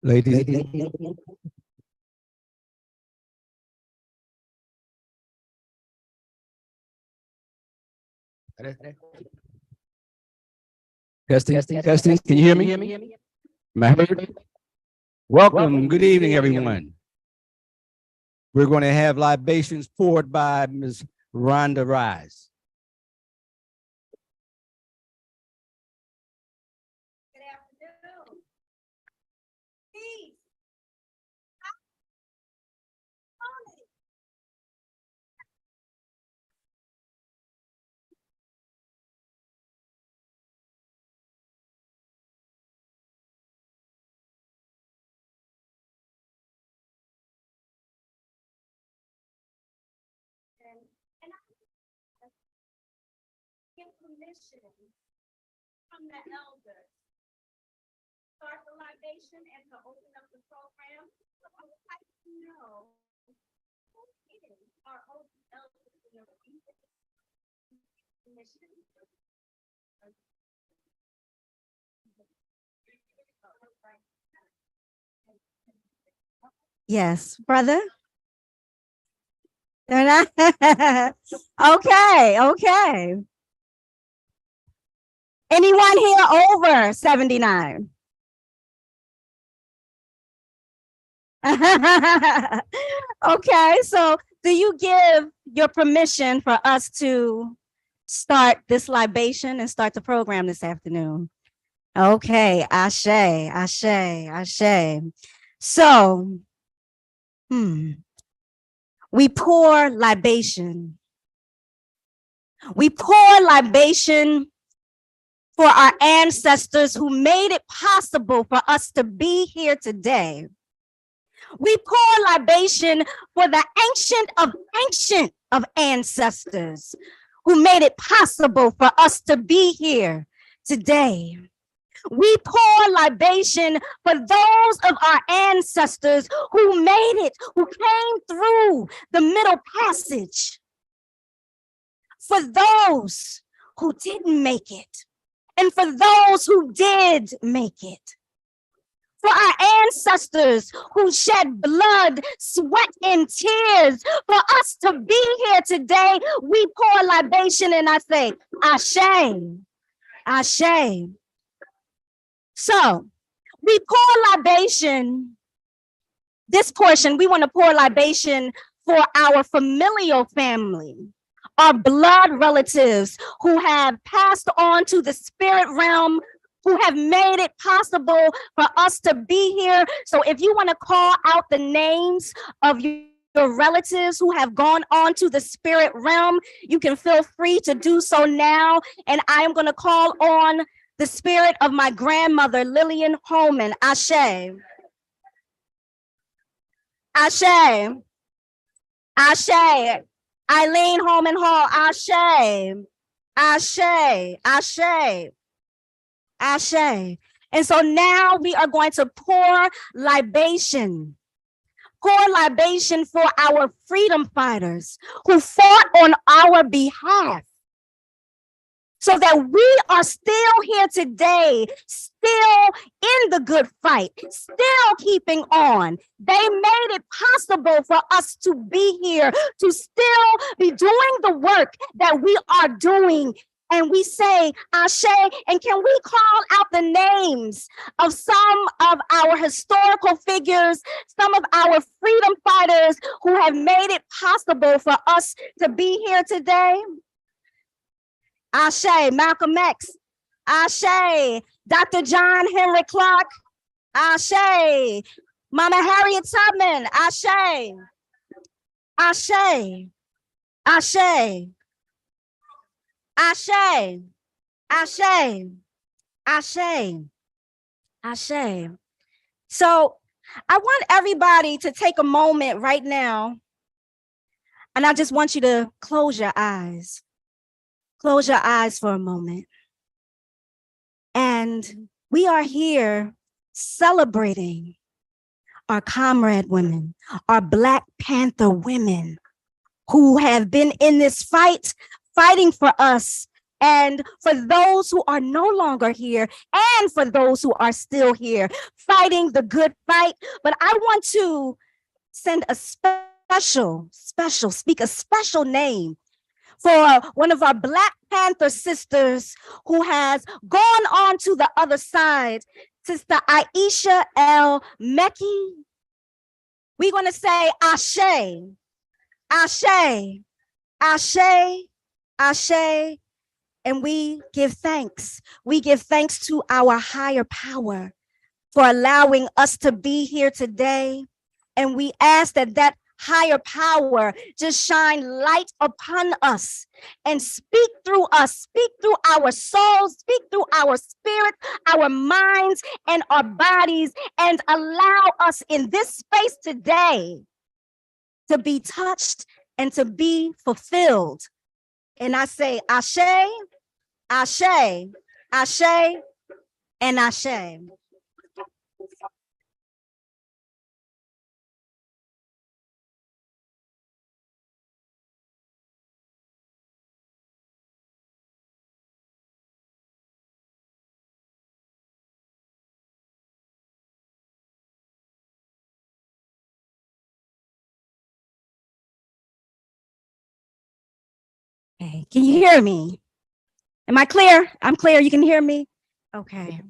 Ladies, testing. Can you hear me? Am I heard? Welcome. Good evening, everyone. We're going to have libations poured by Ms. Rhonda Rise. Good afternoon. Peace. And I get permission from the elders. Start the libation and to open up the program. I would like to know who is our old elders in the permission. Yes, brother. They're not. Okay. Anyone here over 79? Okay, so do you give your permission for us to start this libation and start the program this afternoon? Okay, Ashe. So, we pour libation. We pour libation for our ancestors who made it possible for us to be here today. We pour libation for the ancient of ancestors who made it possible for us to be here today. We pour libation for those of our ancestors who made it, who came through the Middle Passage. For those who didn't make it, and for those who did make it. For our ancestors who shed blood, sweat, and tears for us to be here today, we pour libation and I say, Ashe. So we pour libation, this portion, we want to pour libation for our familial family, our blood relatives who have passed on to the spirit realm, who have made it possible for us to be here. So if you want to call out the names of your relatives who have gone on to the spirit realm, you can feel free to do so now. And I am going to call on the spirit of my grandmother, Lillian Holman. Ashe. Eileen Holman Hall. Ashe. And so now we are going to pour libation for our freedom fighters who fought on our behalf, so that we are still here today, still in the good fight, still keeping on. They made it possible for us to be here, to still be doing the work that we are doing. And we say, Ashe, and can we call out the names of some of our historical figures, some of our freedom fighters who have made it possible for us to be here today? Ashe, Malcolm X. Ashe, Dr. John Henry Clark. Ashe, Mama Harriet Tubman. Ashe. So I want everybody to take a moment right now, and I just want you to close your eyes. Close your eyes for a moment. And we are here celebrating our comrade women, our Black Panther women who have been in this fight, fighting for us and for those who are no longer here, and for those who are still here, fighting the good fight. But I want to send a speak a special name for one of our Black Panther sisters who has gone on to the other side, Sister Aisha El-Meki. We're going to say Ashe, Ashe, Ashe, Ashe, and we give thanks. We give thanks to our higher power for allowing us to be here today. And we ask that that higher power just shine light upon us and speak through us, speak through our souls, speak through our spirit, our minds, and our bodies, and allow us in this space today to be touched and to be fulfilled. And I say, Ashe, Ashe, Ashe, and Ashe. Okay, can you hear me? Am I clear? I'm clear. You can hear me? Okay.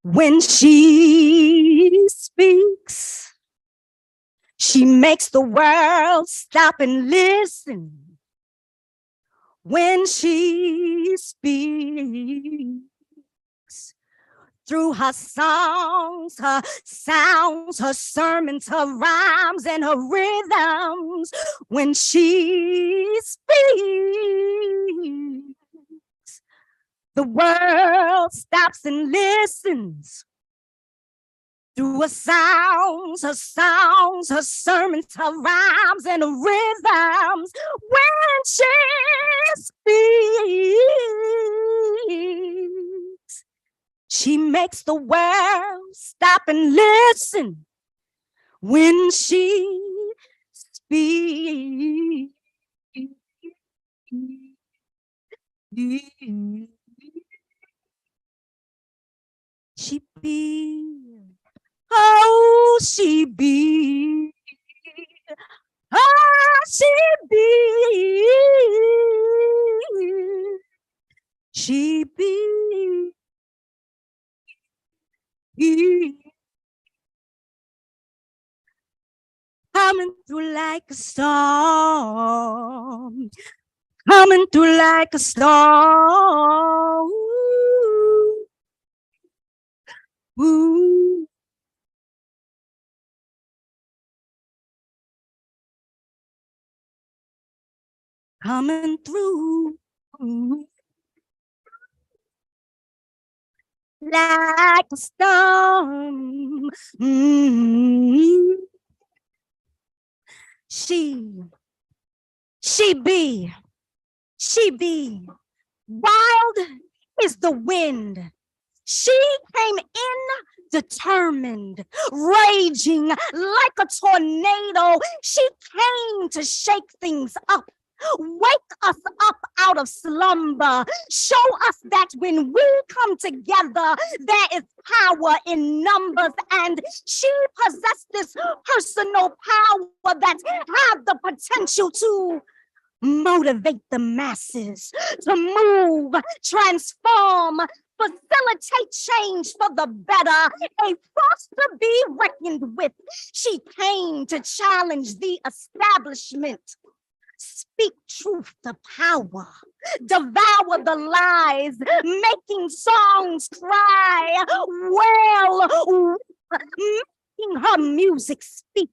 When she speaks, she makes the world stop and listen. When she speaks, through her songs, her sounds, her sermons, her rhymes, and her rhythms. When she speaks, the world stops and listens. Through her sounds, her songs, her sermons, her rhymes, and her rhythms. When she speaks, she makes the world stop and listen. When she speaks, she be, oh, she be, oh, she be, she be. Coming through like a storm, coming through like a storm. Ooh, ooh. Coming through like a storm. Mm-hmm. She be wild is the wind. She came in determined, raging like a tornado. She came to shake things up, wake us up out of slumber, show us that when we come together, there is power in numbers, and she possessed this personal power that have the potential to motivate the masses, to move, transform, facilitate change for the better, a force to be reckoned with. She came to challenge the establishment, speak truth to power, devour the lies, making songs cry, well, making her music speak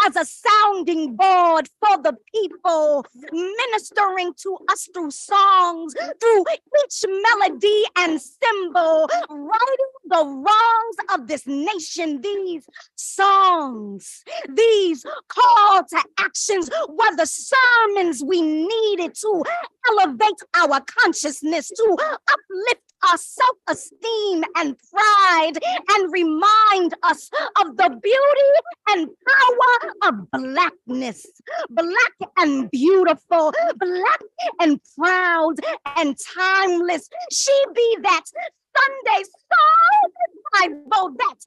as a sounding board for the people, ministering to us through songs, through each melody and symbol, righting the wrongs of this nation. These songs, these call to actions were the sermons we needed to elevate our consciousness, to uplift our self-esteem and pride and remind us of the beauty and power of Blackness. Black and beautiful, Black and proud and timeless. She be that Sunday soul revival, that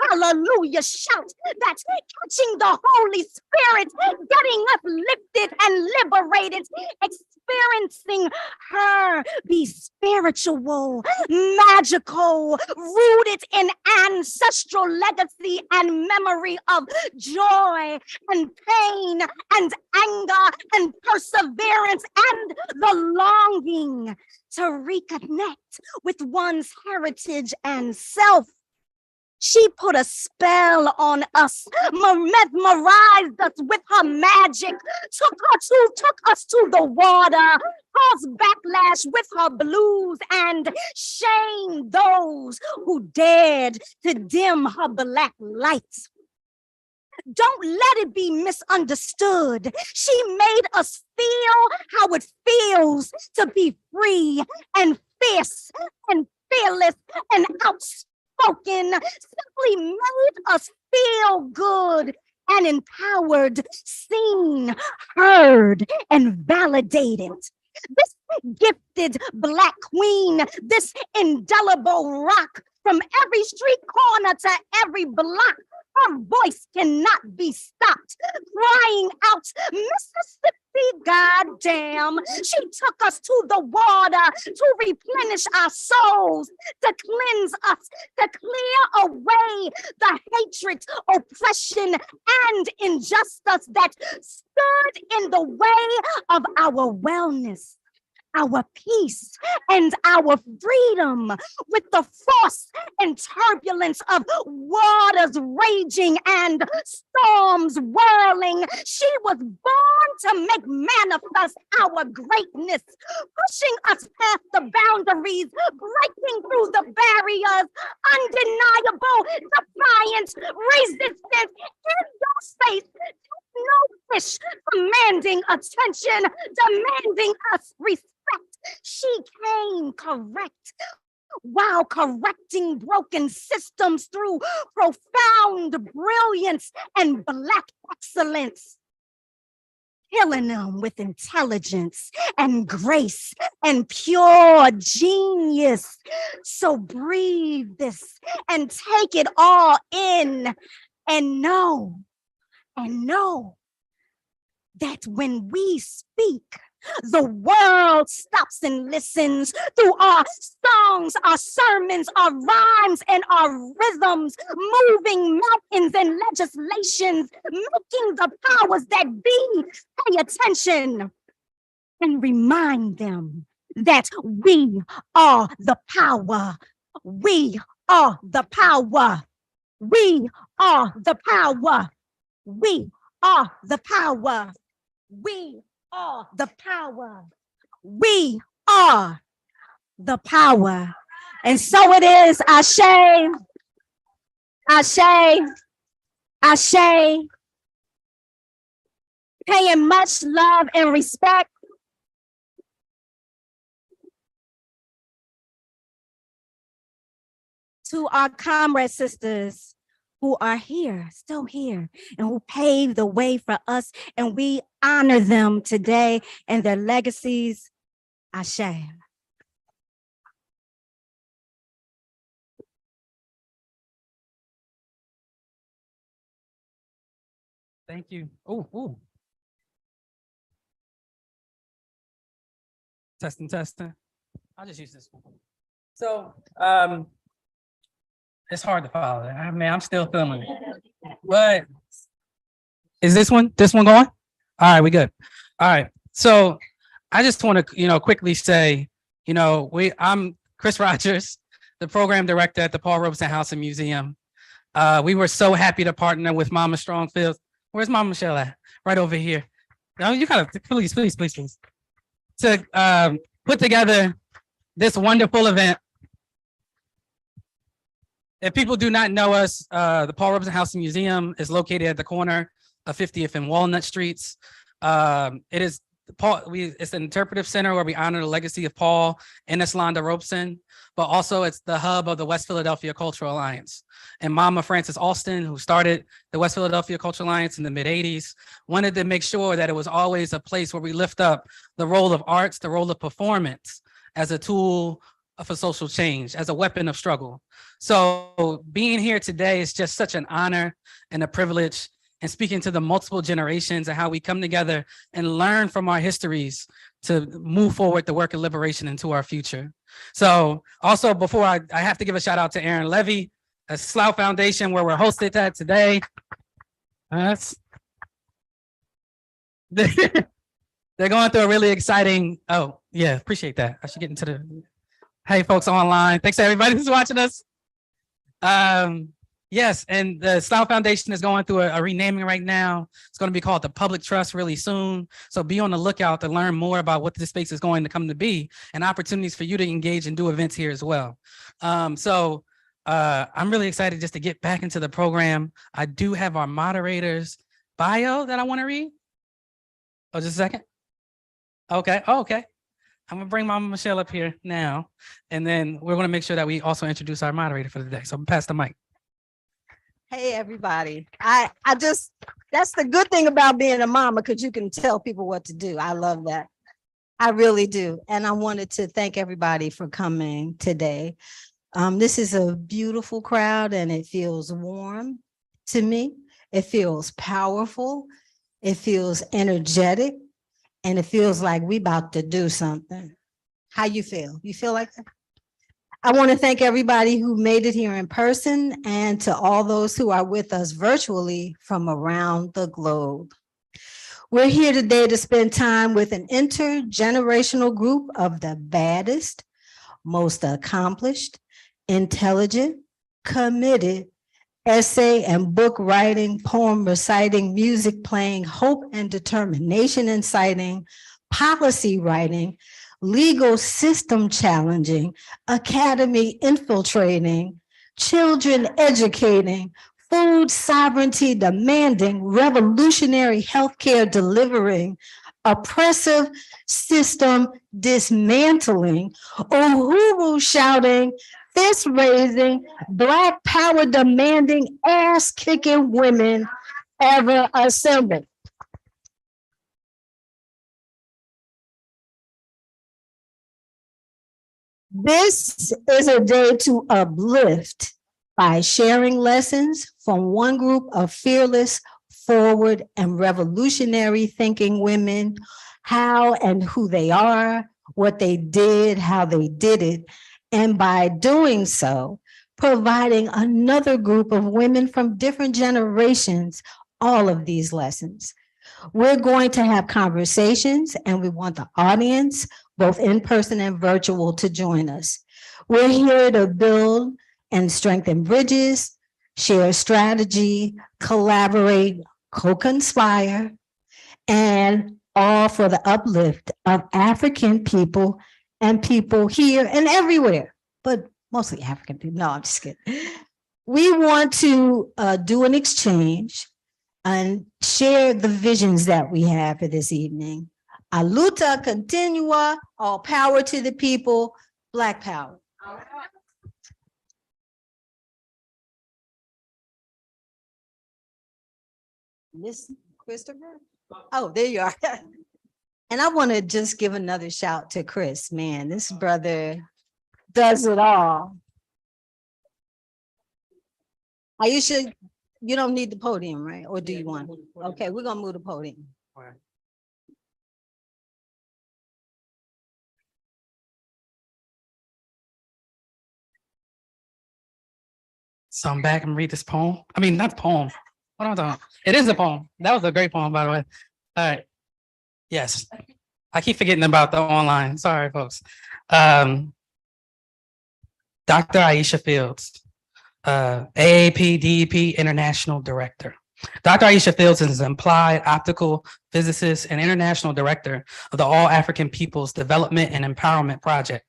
hallelujah shout, that's catching the Holy Spirit, getting us lifted and liberated, experiencing her be spiritual, magical, rooted in ancestral legacy and memory of joy and pain and anger and perseverance and the longing to reconnect with one's heritage and self. She put a spell on us, mesmerized us with her magic, took us to the water, caused backlash with her blues, and shamed those who dared to dim her Black lights. Don't let it be misunderstood. She made us feel how it feels to be free and fierce and fearless and outspoken. Simply made us feel good and empowered, seen, heard, and validated. This gifted Black queen, this indelible rock, from every street corner to every block, her voice cannot be stopped. Crying out, Mississippi, goddamn. She took us to the water to replenish our souls, to cleanse us, to clear away the hatred, oppression, and injustice that stood in the way of our wellness, our peace, and our freedom. With the force and turbulence of waters raging and storms whirling, she was born to make manifest our greatness, pushing us past the boundaries, breaking through the barriers, undeniable, defiant, resistance in your face. No fish commanding attention, demanding us respect. She came correct while correcting broken systems through profound brilliance and Black excellence, healing them with intelligence and grace and pure genius. So breathe this and take it all in and know that when we speak, the world stops and listens through our songs, our sermons, our rhymes, and our rhythms, moving mountains and legislations, making the powers that be pay attention and remind them that we are the power. We are the power. We are the power. We are the power. We are the power. We are the power. And so it is. Ashe, Ashe, Ashe. Paying much love and respect to our comrade sisters who are here, still here, and who paved the way for us, and we honor them today and their legacies. Ashe. Thank you. Oh. Testing. I'll just use this one. So, it's hard to follow. I mean, I'm still filming it. But is this one going? All right, we good. All right. So I just want to, quickly say, I'm Chris Rogers, the program director at the Robeson House Museum. We were so happy to partner with Mama Strongfield. Where's Mama Michelle at? Right over here. No, you gotta, please. To put together this wonderful event. If people do not know us, the Robeson House Museum is located at the corner of 50th and Walnut Streets. It is it's an interpretive center where we honor the legacy of Paul and Eslanda Robeson, but also it's the hub of the West Philadelphia Cultural Alliance. And Mama Frances Alston, who started the West Philadelphia Cultural Alliance in the mid-'80s, wanted to make sure that it was always a place where we lift up the role of arts, the role of performance as a tool for social change, as a weapon of struggle. So being here today is just such an honor and a privilege, and speaking to the multiple generations and how we come together and learn from our histories to move forward the work of liberation into our future. So also before I have to give a shout out to Aaron Levy, a Slought Foundation, where we're hosted at today. They're going through a really exciting, oh yeah, appreciate that. I should get into the, hey folks online. Thanks to everybody who's watching us. Yes, and the Slought Foundation is going through a renaming right now. It's going to be called the Public Trust really soon. So be on the lookout to learn more about what this space is going to come to be and opportunities for you to engage and do events here as well. I'm really excited just to get back into the program. I do have our moderator's bio that I want to read. Oh, just a second. Okay. Oh, okay. I'm gonna bring Mama Michelle up here now, and then we're gonna make sure that we also introduce our moderator for the day. So I'm gonna pass the mic. Hey, everybody. That's the good thing about being a mama, because you can tell people what to do. I love that. I really do. And I wanted to thank everybody for coming today. This is a beautiful crowd and it feels warm to me. It feels powerful. It feels energetic, and it feels like we about to do something. How you feel? You feel like that? I want to thank everybody who made it here in person and to all those who are with us virtually from around the globe. We're here today to spend time with an intergenerational group of the baddest, most accomplished, intelligent, committed, essay and book writing, poem reciting, music playing, hope and determination inciting, policy writing, legal system challenging, academy infiltrating, children educating, food sovereignty demanding, revolutionary healthcare delivering, oppressive system dismantling, Uhuru shouting, fist raising, Black power demanding, ass kicking women ever assembled. This is a day to uplift by sharing lessons from one group of fearless, forward, and revolutionary thinking women, how and who they are, what they did, how they did it, and by doing so, providing another group of women from different generations all of these lessons. We're going to have conversations, and we want the audience, both in person and virtual, to join us. We're here to build and strengthen bridges, share strategy, collaborate, co-conspire, and all for the uplift of African people and people here and everywhere, but mostly African people. No, I'm just kidding. We want to do an exchange and share the visions that we have for this evening. Aluta continua, all power to the people, Black power. Miss Christopher? Oh, there you are. And I want to just give another shout to Chris. Man, this brother does it all. Aisha, you don't need the podium, right? Or do you want? Okay, we're gonna move the podium. All right. So I'm back and read this poem. I mean, not poem. What am I talking? It is a poem. That was a great poem, by the way. All right. Yes. I keep forgetting about the online. Sorry, folks. Dr. Aisha Fields, AAP DEP International Director. Dr. Aisha Fields is an applied optical physicist and international director of the All African Peoples Development and Empowerment Project,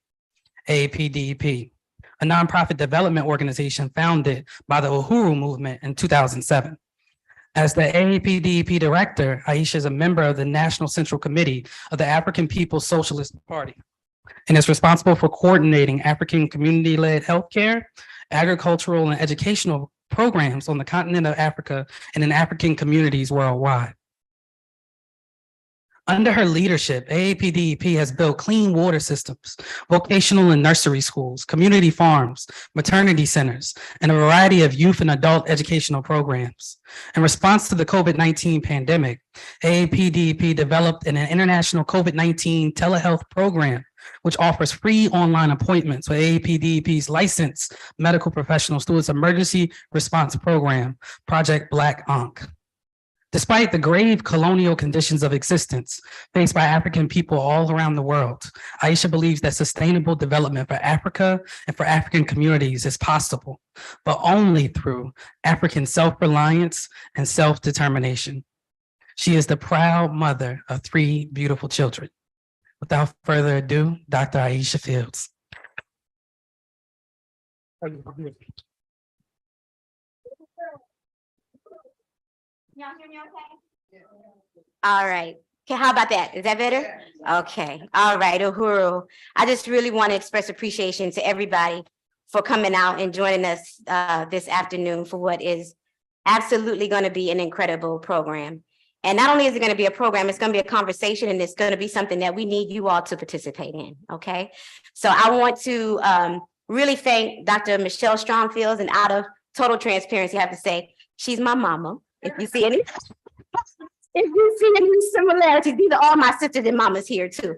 AAP DEP, a nonprofit development organization founded by the Uhuru movement in 2007. As the AAPDP director, Aisha is a member of the National Central Committee of the African People's Socialist Party and is responsible for coordinating African community-led healthcare, agricultural, and educational programs on the continent of Africa and in African communities worldwide. Under her leadership, AAPDP has built clean water systems, vocational and nursery schools, community farms, maternity centers, and a variety of youth and adult educational programs. In response to the COVID-19 pandemic, AAPDP developed an international COVID-19 telehealth program, which offers free online appointments with AAPDP's licensed medical professionals through its emergency response program, Project Black Ankh. Despite the grave colonial conditions of existence faced by African people all around the world, Aisha believes that sustainable development for Africa and for African communities is possible, but only through African self-reliance and self-determination. She is the proud mother of 3 beautiful children. Without further ado, Dr. Aisha Fields. Y'all hear me okay? All right. Okay, how about that? Is that better? Okay. All right, Uhuru. I just really want to express appreciation to everybody for coming out and joining us this afternoon for what is absolutely going to be an incredible program. And not only is it going to be a program, it's going to be a conversation, and it's going to be something that we need you all to participate in, okay? So I want to really thank Dr. Michelle Strongfields, and out of total transparency, I have to say, she's my mama. If you see any similarities, these are all my sisters and mamas here too.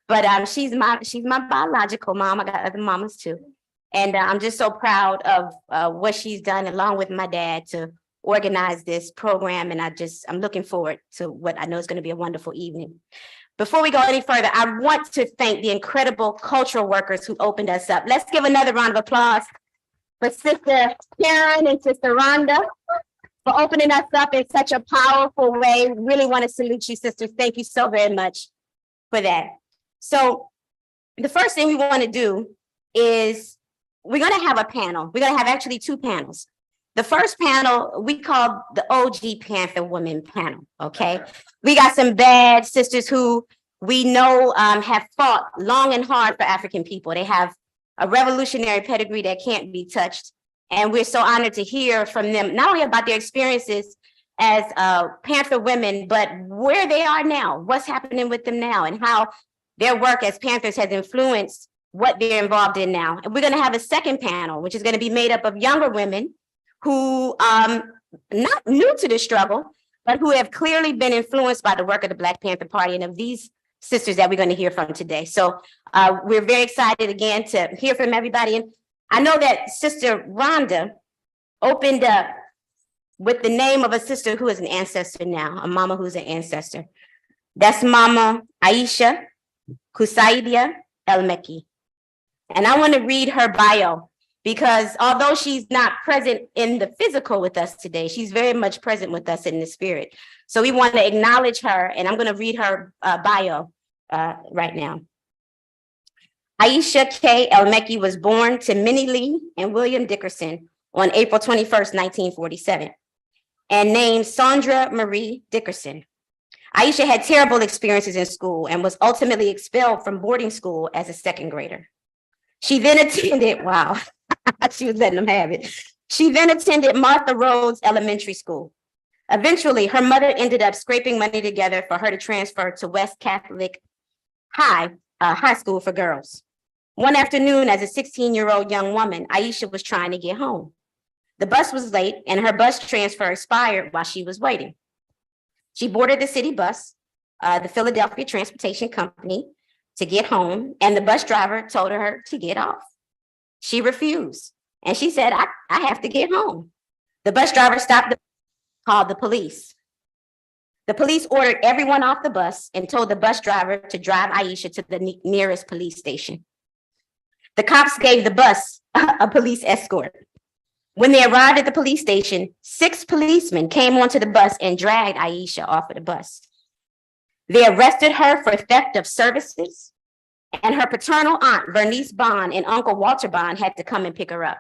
But she's my biological mom. I got other mamas too. And I'm just so proud of what she's done along with my dad to organize this program. And I'm looking forward to what I know is going to be a wonderful evening. Before we go any further, I want to thank the incredible cultural workers who opened us up. Let's give another round of applause for Sister Karen and Sister Rhonda for opening us up in such a powerful way. Really want to salute you, sisters. Thank you so very much for that. So the first thing we want to do is we're going to have a panel. We're going to have actually 2 panels. The first panel we call the OG Panther Women panel, okay? We got some bad sisters who we know have fought long and hard for African people. They have a revolutionary pedigree that can't be touched. And we're so honored to hear from them, not only about their experiences as Panther women, but where they are now, what's happening with them now, and how their work as Panthers has influenced what they're involved in now. And we're going to have a second panel, which is going to be made up of younger women who not new to the struggle, but who have clearly been influenced by the work of the Black Panther Party and of these sisters that we're going to hear from today. So we're very excited again to hear from everybody. And I know that Sister Rhonda opened up with the name of a sister who is an ancestor now, a mama who's an ancestor. That's Mama Aisha Kusaidia El-Meki. And I want to read her bio, because although she's not present in the physical with us today, she's very much present with us in the spirit. So we want to acknowledge her, and I'm going to read her bio right now. Aisha K. El-Meki was born to Minnie Lee and William Dickerson on April 21st, 1947, and named Sandra Marie Dickerson. Aisha had terrible experiences in school and was ultimately expelled from boarding school as a 2nd grader. She then attended, wow, she was letting them have it. She then attended Martha Rhodes Elementary School. Eventually, her mother ended up scraping money together for her to transfer to West Catholic High School for girls. One afternoon, as a 16-year-old young woman, Aisha was trying to get home. The bus was late, and her bus transfer expired while she was waiting. She boarded the city bus, the Philadelphia Transportation Company, to get home, and the bus driver told her to get off. She refused, and she said, I have to get home. The bus driver stopped, called the police. The police ordered everyone off the bus and told the bus driver to drive Aisha to the nearest police station. The cops gave the bus a police escort. When they arrived at the police station, 6 policemen came onto the bus and dragged Aisha off of the bus. They arrested her for theft of services, and her paternal aunt, Vernice Bond, and Uncle Walter Bond had to come and pick her up.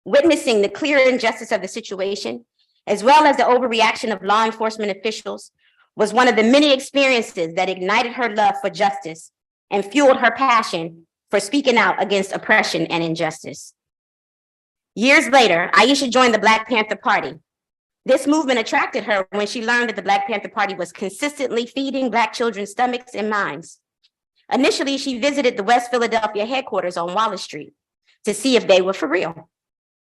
Witnessing the clear injustice of the situation, as well as the overreaction of law enforcement officials, was one of the many experiences that ignited her love for justice and fueled her passion for speaking out against oppression and injustice. Years later, Aisha joined the Black Panther Party. This movement attracted her when she learned that the Black Panther Party was consistently feeding Black children's stomachs and minds. Initially, she visited the West Philadelphia headquarters on Walnut Street to see if they were for real.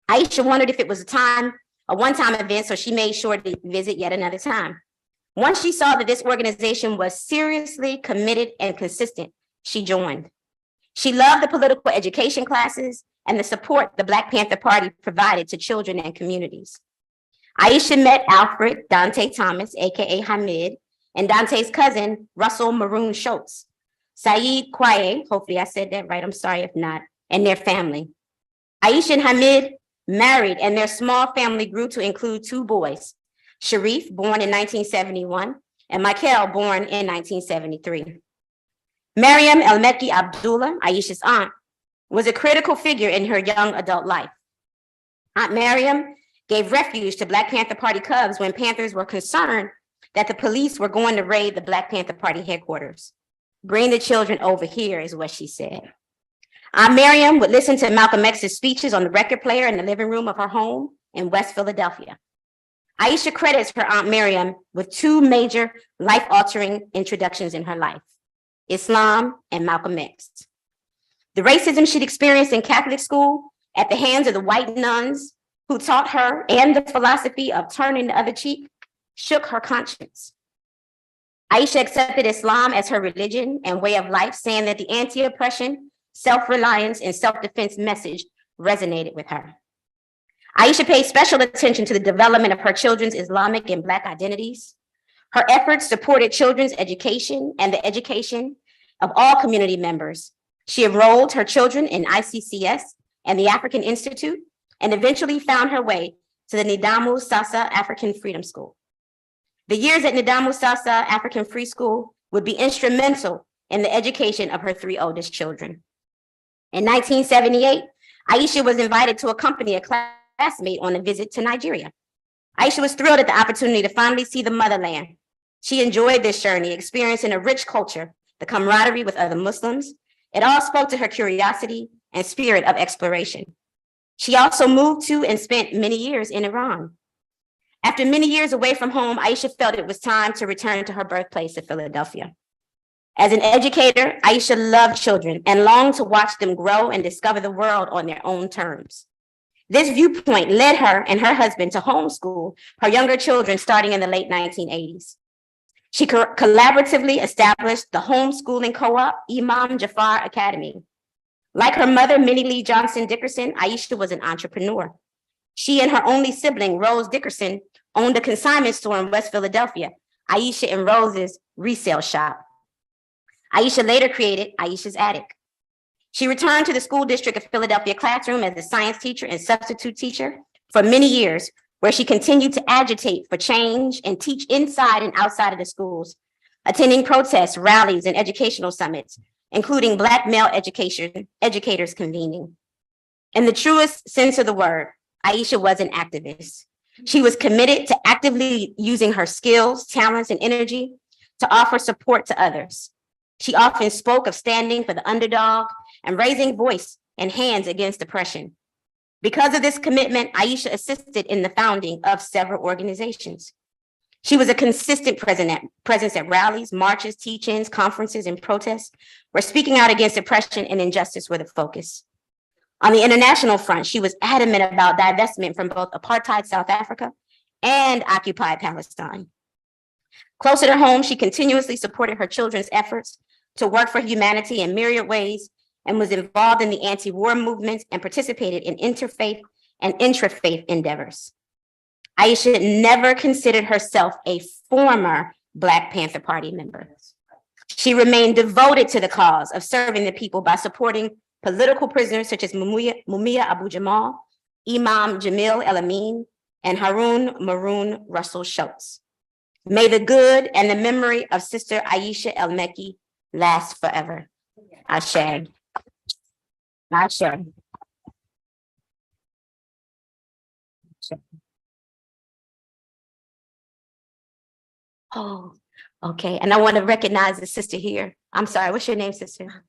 Aisha wondered if it was a one-time event, so she made sure to visit yet another time. Once she saw that this organization was seriously committed and consistent, she joined. She loved the political education classes and the support the Black Panther Party provided to children and communities. Aisha met Alfred Dante Thomas, aka Hamid, and Dante's cousin, Russell Maroon Schultz, Saeed Kwaye, hopefully I said that right, I'm sorry if not, and their family. Aisha and Hamid married, and their small family grew to include two boys, Sharif, born in 1971, and Michael, born in 1973. Mariam El-Meki Abdullah, Aisha's aunt, was a critical figure in her young adult life. Aunt Mariam gave refuge to Black Panther Party cubs when Panthers were concerned that the police were going to raid the Black Panther Party headquarters. Bring the children over here, is what she said. Aunt Mariam would listen to Malcolm X's speeches on the record player in the living room of her home in West Philadelphia. Aisha credits her Aunt Mariam with two major life-altering introductions in her life, Islam and Malcolm X. The racism she'd experienced in Catholic school at the hands of the white nuns who taught her and the philosophy of turning the other cheek shook her conscience. Aisha accepted Islam as her religion and way of life, saying that the anti-oppression, self-reliance, and self-defense message resonated with her. Aisha paid special attention to the development of her children's Islamic and Black identities. Her efforts supported children's education and the education of all community members. She enrolled her children in ICCS and the African Institute, and eventually found her way to the Nidamu Sasa African Freedom School. The years at Nidamu Sasa African Free School would be instrumental in the education of her three oldest children. In 1978, Aisha was invited to accompany a classmate on a visit to Nigeria. Aisha was thrilled at the opportunity to finally see the motherland. She enjoyed this journey, experiencing a rich culture, the camaraderie with other Muslims. It all spoke to her curiosity and spirit of exploration. She also moved to and spent many years in Iran. After many years away from home, Aisha felt it was time to return to her birthplace of Philadelphia. As an educator, Aisha loved children and longed to watch them grow and discover the world on their own terms. This viewpoint led her and her husband to homeschool her younger children starting in the late 1980s. She collaboratively established the homeschooling co-op Imam Jafar Academy. Like her mother, Minnie Lee Johnson Dickerson, Aisha was an entrepreneur. She and her only sibling, Rose Dickerson, owned a consignment store in West Philadelphia, Aisha and Rose's resale shop. Aisha later created Aisha's Attic. She returned to the school district of Philadelphia classroom as a science teacher and substitute teacher for many years, where she continued to agitate for change and teach inside and outside of the schools, attending protests, rallies, and educational summits, including Black male educators convening. In the truest sense of the word, Aisha was an activist. She was committed to actively using her skills, talents, and energy to offer support to others. She often spoke of standing for the underdog and raising voice and hands against oppression. Because of this commitment, Aisha assisted in the founding of several organizations. She was a consistent presence at rallies, marches, teach-ins, conferences, and protests, where speaking out against oppression and injustice were the focus. On the international front, she was adamant about divestment from both apartheid South Africa and occupied Palestine. Closer to home, she continuously supported her children's efforts to work for humanity in myriad ways and was involved in the anti-war movements and participated in interfaith and intrafaith endeavors. Aisha never considered herself a former Black Panther Party member. She remained devoted to the cause of serving the people by supporting political prisoners such as Mumia Abu Jamal, Imam Jamil El-Amin, and Harun Maroon Russell Schultz. May the good and the memory of Sister Aisha El-Meki last forever. Ashe. Ashe. Oh, okay. And I want to recognize the sister here. I'm sorry, what's your name, sister?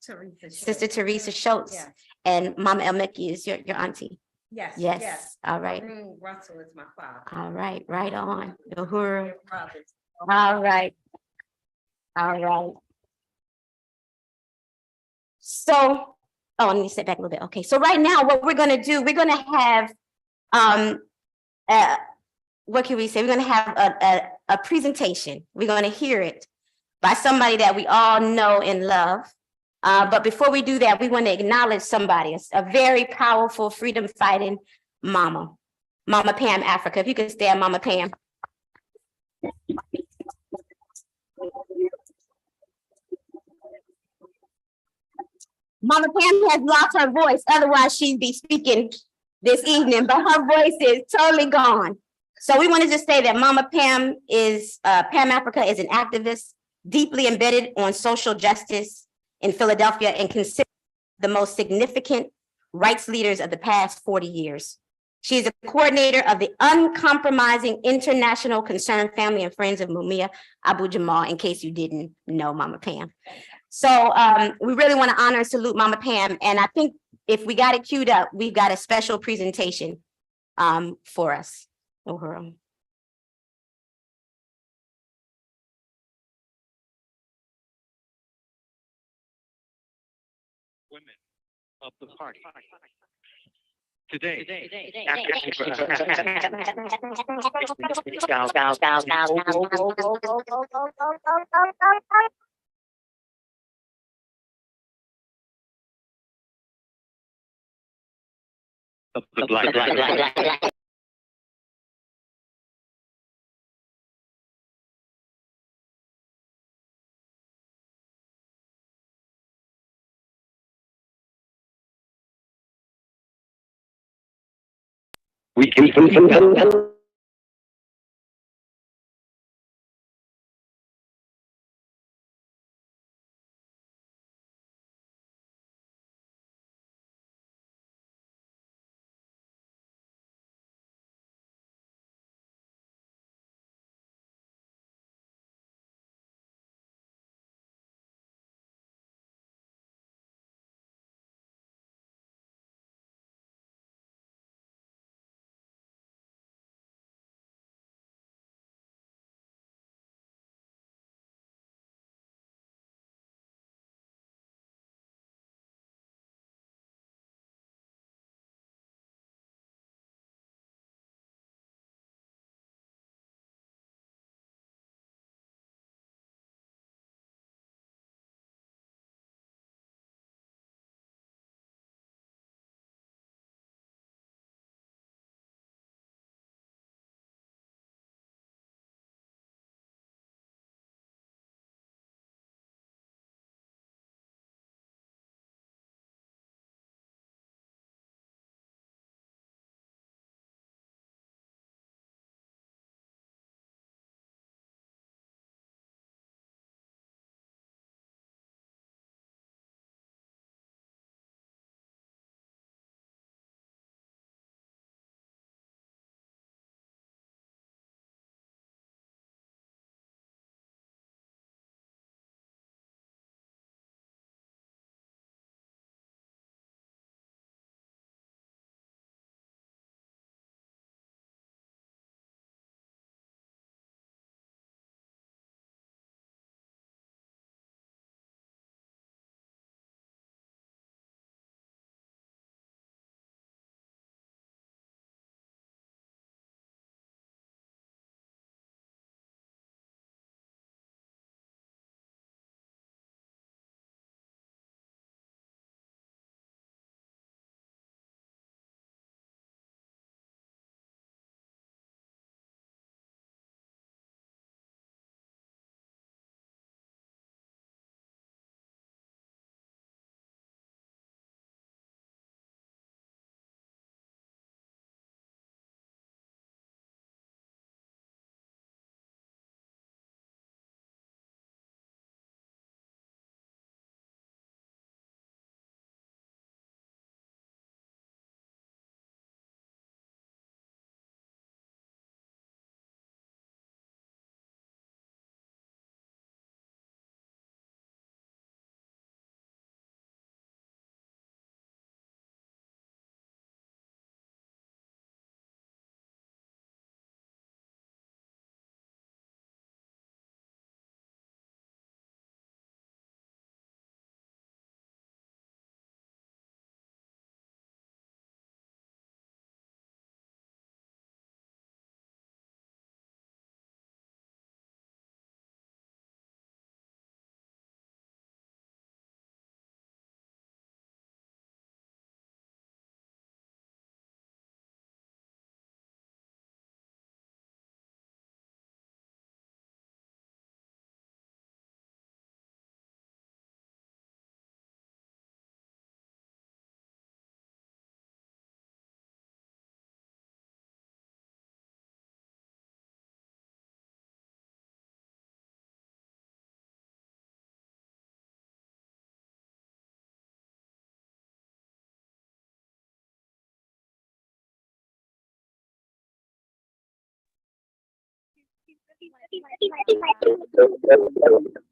Sister Teresa Schultz. Yes. And Mama El-Meki is your auntie. Yes. Yes, all right. Russell is my father. All right, right on. Uhuru. All right. All right. So, oh, let me sit back a little bit. Okay, so right now, what we're gonna do, we're gonna have, what can we say? We're gonna have a presentation. We're gonna hear it by somebody that we all know and love. But before we do that, we want to acknowledge somebody, a very powerful freedom fighting mama, Mama Pam Africa. If you could stand, Mama Pam. Mama Pam has lost her voice, otherwise she'd be speaking this evening, but her voice is totally gone. So we wanted to say that Mama Pam is, Pam Africa is an activist deeply embedded on social justice in Philadelphia and considered the most significant rights leaders of the past 40 years. She is a coordinator of the Uncompromising International Concerned Family and Friends of Mumia Abu Jamal, in case you didn't know Mama Pam. So we really want to honor and salute Mama Pam. And I think if we got it queued up, we've got a special presentation for us. Uhuru. Women of the party. Today, of the black we can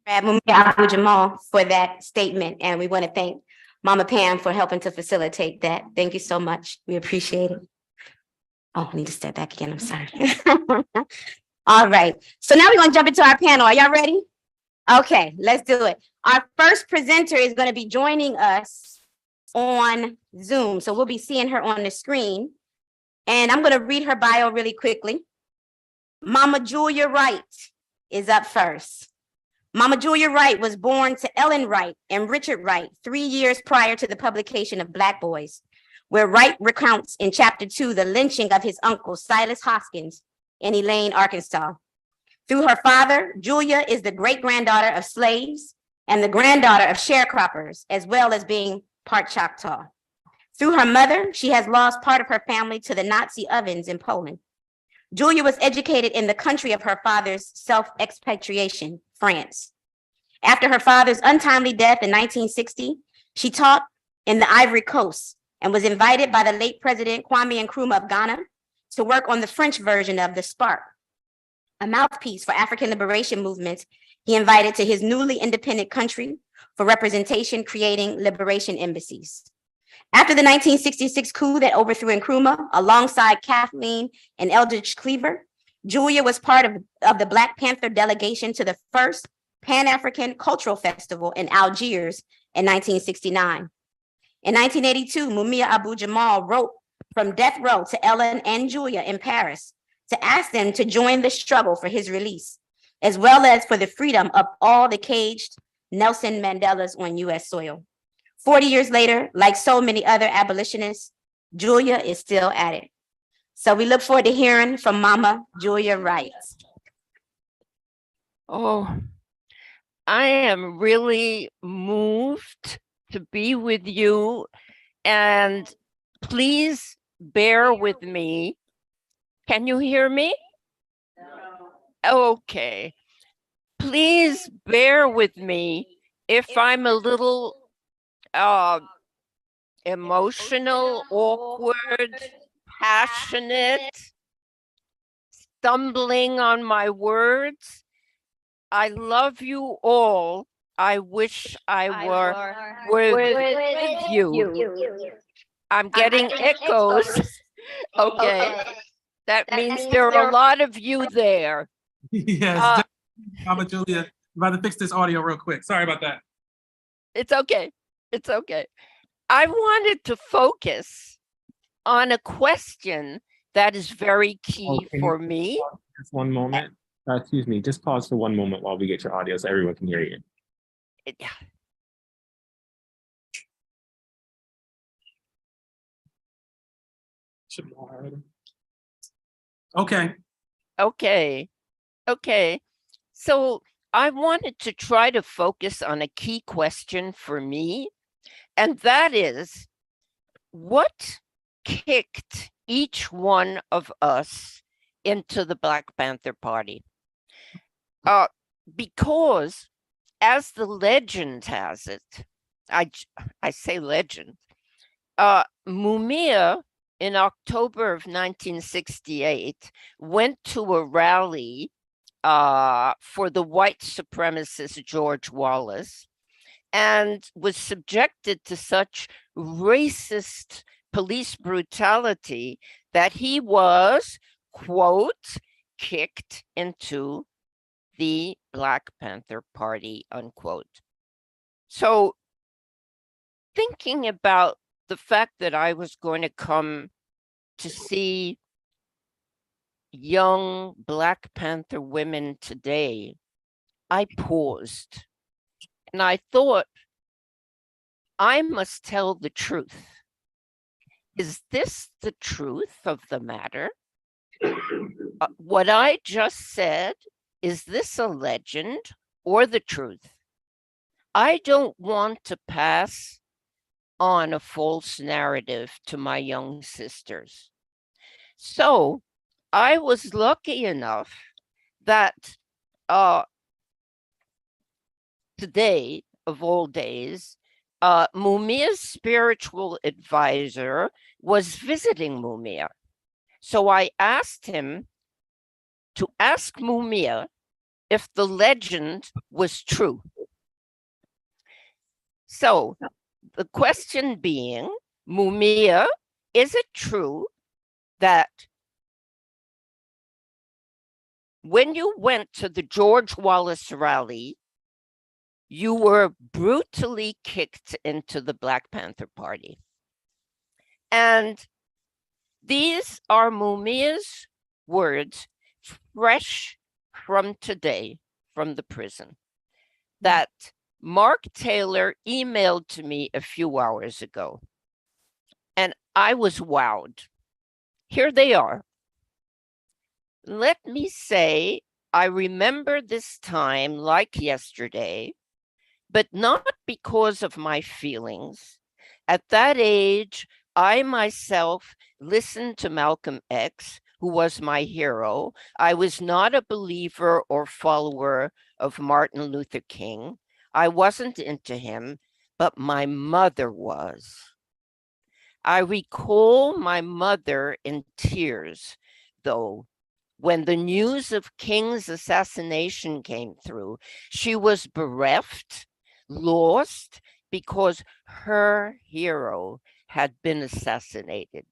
Mumia Abu-Jamal for that statement, and we want to thank Mama Pam for helping to facilitate that. Thank you so much. We appreciate it. Oh, I need to step back again. I'm sorry. All right. So now we're going to jump into our panel. Are y'all ready? Okay, let's do it. Our first presenter is going to be joining us on Zoom. So we'll be seeing her on the screen. And I'm going to read her bio really quickly. Mama Julia Wright is up first. Mama Julia Wright was born to Ellen Wright and Richard Wright 3 years prior to the publication of Black Boys, where Wright recounts in chapter 2 the lynching of his uncle Silas Hoskins in Elaine, Arkansas. Through her father, Julia is the great-granddaughter of slaves and the granddaughter of sharecroppers, as well as being part Choctaw. Through her mother, she has lost part of her family to the Nazi ovens in Poland. Julia was educated in the country of her father's self-expatriation, France. After her father's untimely death in 1960, she taught in the Ivory Coast and was invited by the late President Kwame Nkrumah of Ghana to work on the French version of the Spark, a mouthpiece for African liberation movements he invited to his newly independent country for representation, creating liberation embassies. After the 1966 coup that overthrew Nkrumah, alongside Kathleen and Eldridge Cleaver, Julia was part of the Black Panther delegation to the first Pan-African Cultural Festival in Algiers in 1969. In 1982, Mumia Abu-Jamal wrote from death row to Ellen and Julia in Paris to ask them to join the struggle for his release, as well as for the freedom of all the caged Nelson Mandelas on US soil. 40 years later, like so many other abolitionists, Julia is still at it. So we look forward to hearing from Mama Julia Wright. Oh, I am really moved to be with you, and please bear with me. Can you hear me? Okay. Please bear with me if I'm a little emotional, awkward, passionate, stumbling on my words. I love you all. I wish I were with you. I'm getting echoes. Okay. That means there are a lot of you there. Yes, Mama Julia, I'm about to fix this audio real quick. Sorry about that. It's okay. It's okay. I wanted to focus on a question that is very key for me. Just one moment. Excuse me, just pause for one moment while we get your audio so everyone can hear you. Okay. Okay. So I wanted to try to focus on a key question for me, and that is, what kicked each one of us into the Black Panther Party? Because as the legend has it, I say legend, Mumia in October of 1968 went to a rally for the white supremacist George Wallace and was subjected to such racist police brutality that he was, quote, kicked into the Black Panther Party, unquote. So thinking about the fact that I was going to come to see young Black Panther women today, I paused and I thought, I must tell the truth. Is this the truth of the matter? What I just said, is this a legend or the truth? I don't want to pass on a false narrative to my young sisters. So I was lucky enough that today, of all days, Mumia's spiritual advisor was visiting Mumia. So I asked him to ask Mumia if the legend was true. So the question being, Mumia, is it true that when you went to the George Wallace rally, you were brutally kicked into the Black Panther Party? And these are Mumia's words, fresh from today, from the prison, that Mark Taylor emailed to me a few hours ago. And I was wowed. Here they are. Let me say, I remember this time like yesterday, but not because of my feelings. At that age, I myself listened to Malcolm X, who was my hero. I was not a believer or follower of Martin Luther King. I wasn't into him, but my mother was. I recall my mother in tears, though, when the news of King's assassination came through. She was bereft, lost, because her hero had been assassinated.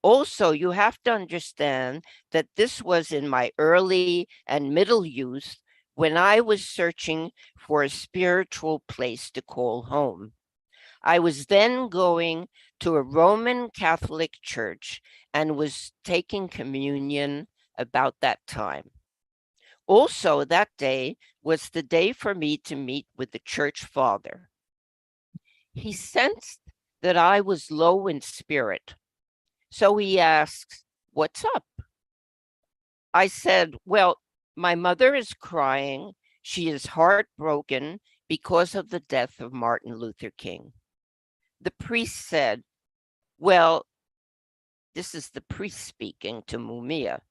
Also, you have to understand that this was in my early and middle youth when I was searching for a spiritual place to call home. I was then going to a Roman Catholic church and was taking communion about that time. Also, that day was the day for me to meet with the church father. He sensed that I was low in spirit, so he asked, "What's up?" I said, "Well, my mother is crying. She is heartbroken because of the death of Martin Luther King." The priest said, "Well," this is the priest speaking to Mumia,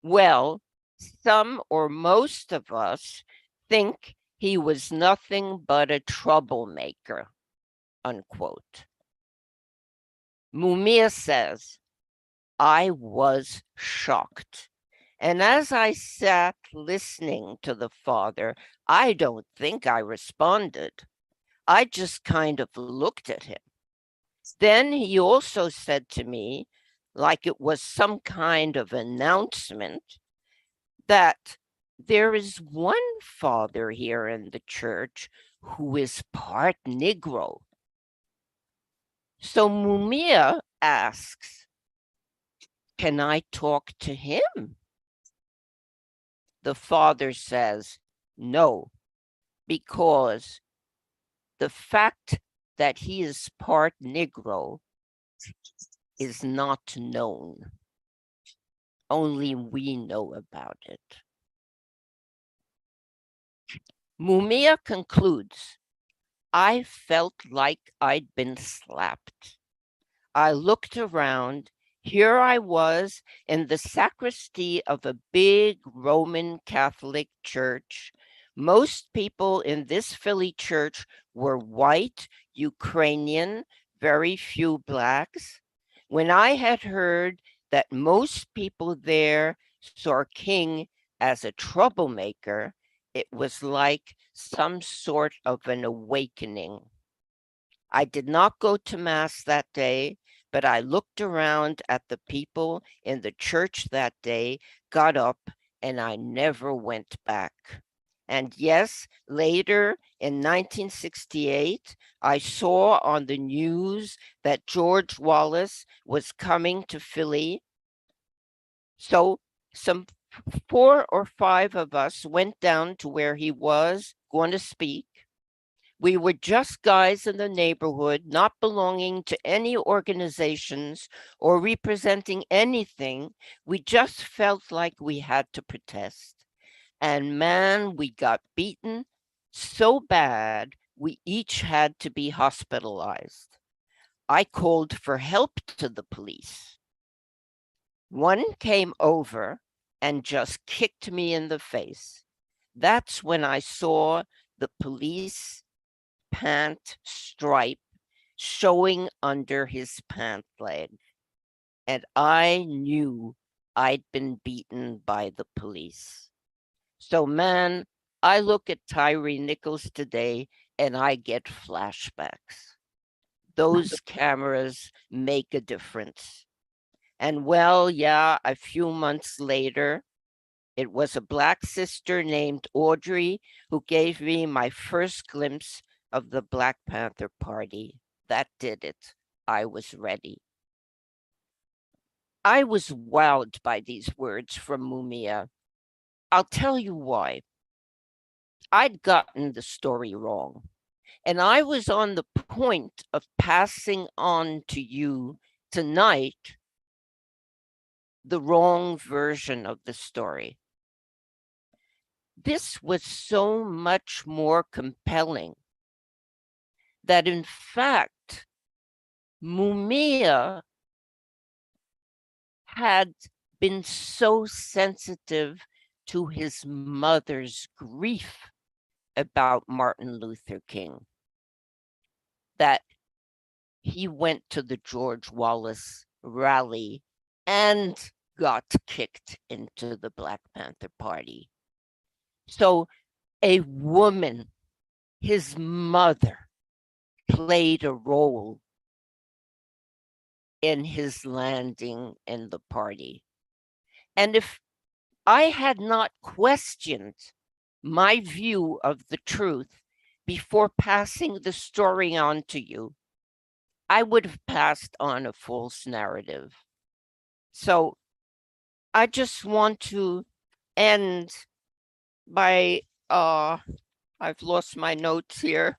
"well, some or most of us think he was nothing but a troublemaker," unquote. Mumia says, "I was shocked. And as I sat listening to the father, I don't think I responded. I just kind of looked at him. Then he also said to me, like it was some kind of announcement, that there is one father here in the church who is part Negro." So Mumia asks, "Can I talk to him?" The father says, "No, because the fact that he is part Negro is not known. Only we know about it." Mumia concludes, "I felt like I'd been slapped. I looked around. Here I was in the sacristy of a big Roman Catholic church. Most people in this Philly church were white, Ukrainian, very few blacks. When I had heard that most people there saw King as a troublemaker, it was like some sort of an awakening. I did not go to Mass that day, but I looked around at the people in the church that day, got up, and I never went back. And yes, later in 1968, I saw on the news that George Wallace was coming to Philly. So some 4 or 5 of us went down to where he was going to speak. We were just guys in the neighborhood, not belonging to any organizations or representing anything. We just felt like we had to protest. And man, we got beaten so bad, we each had to be hospitalized. I called for help to the police. One came over and just kicked me in the face. That's when I saw the police pant stripe showing under his pant leg. And I knew I'd been beaten by the police. So, man, I look at Tyree Nichols today and I get flashbacks. Those cameras make a difference. And well, yeah, a few months later, it was a Black sister named Audrey who gave me my first glimpse of the Black Panther Party. That did it. I was ready. I was wowed by these words from Mumia. I'll tell you why. I'd gotten the story wrong, and I was on the point of passing on to you tonight the wrong version of the story. This was so much more compelling that, in fact, Mumia had been so sensitive to his mother's grief about Martin Luther King that he went to the George Wallace rally and got kicked into the Black Panther Party. So a woman, his mother, played a role in his landing in the party. And if I had not questioned my view of the truth before passing the story on to you, I would have passed on a false narrative. So I just want to end by, I've lost my notes here,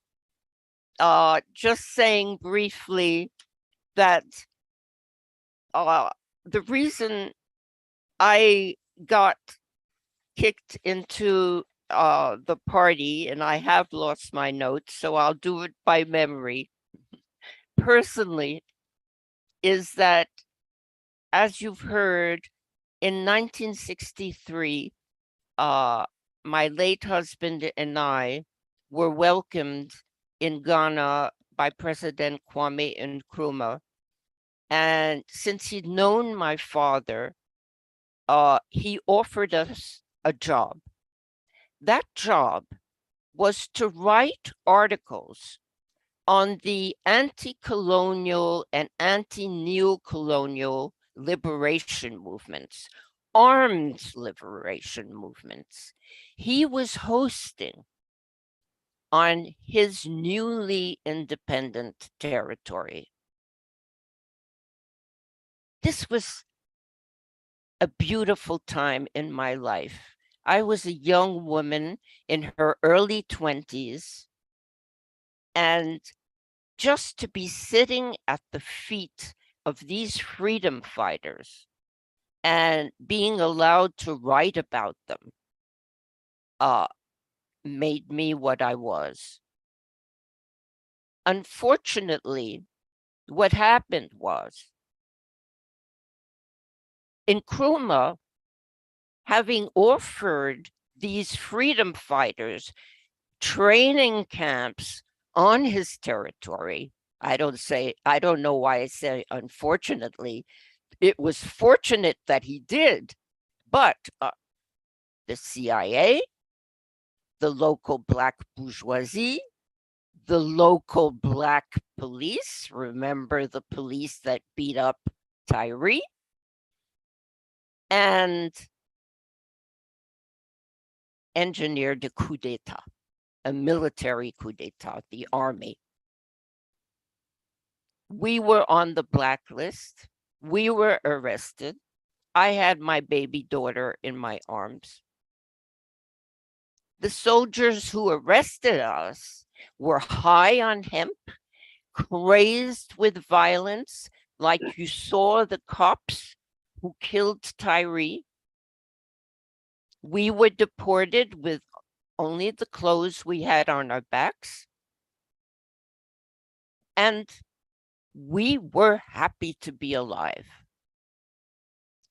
just saying briefly that the reason I got kicked into the party, and I have lost my notes, so I'll do it by memory, personally, is that, as you've heard, in 1963, my late husband and I were welcomed in Ghana by President Kwame Nkrumah. And since he'd known my father, he offered us a job. That job was to write articles on the anti-colonial and anti-neocolonial liberation movements, armed liberation movements. He was hosting on his newly independent territory. This was a beautiful time in my life. I was a young woman in her early 20s, and just to be sitting at the feet of these freedom fighters and being allowed to write about them made me what I was. Unfortunately, what happened was Nkrumah, having offered these freedom fighters training camps on his territory, I don't know why I say unfortunately. It was fortunate that he did, but the CIA, the local Black bourgeoisie, the local Black police, remember the police that beat up Tyree, and engineered a coup d'etat, a military coup d'etat, the army. We were on the blacklist. We were arrested. I had my baby daughter in my arms. The soldiers who arrested us were high on hemp, crazed with violence, like you saw the cops who killed Tyree. We were deported with only the clothes we had on our backs. And we were happy to be alive.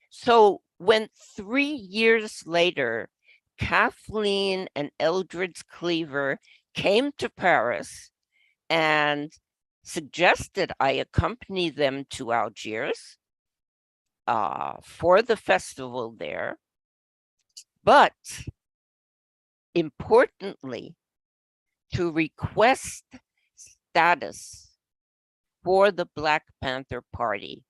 So when 3 years later, Kathleen and Eldridge Cleaver came to Paris and suggested I accompany them to Algiers, for the festival there. But importantly, to request status for the Black Panther Party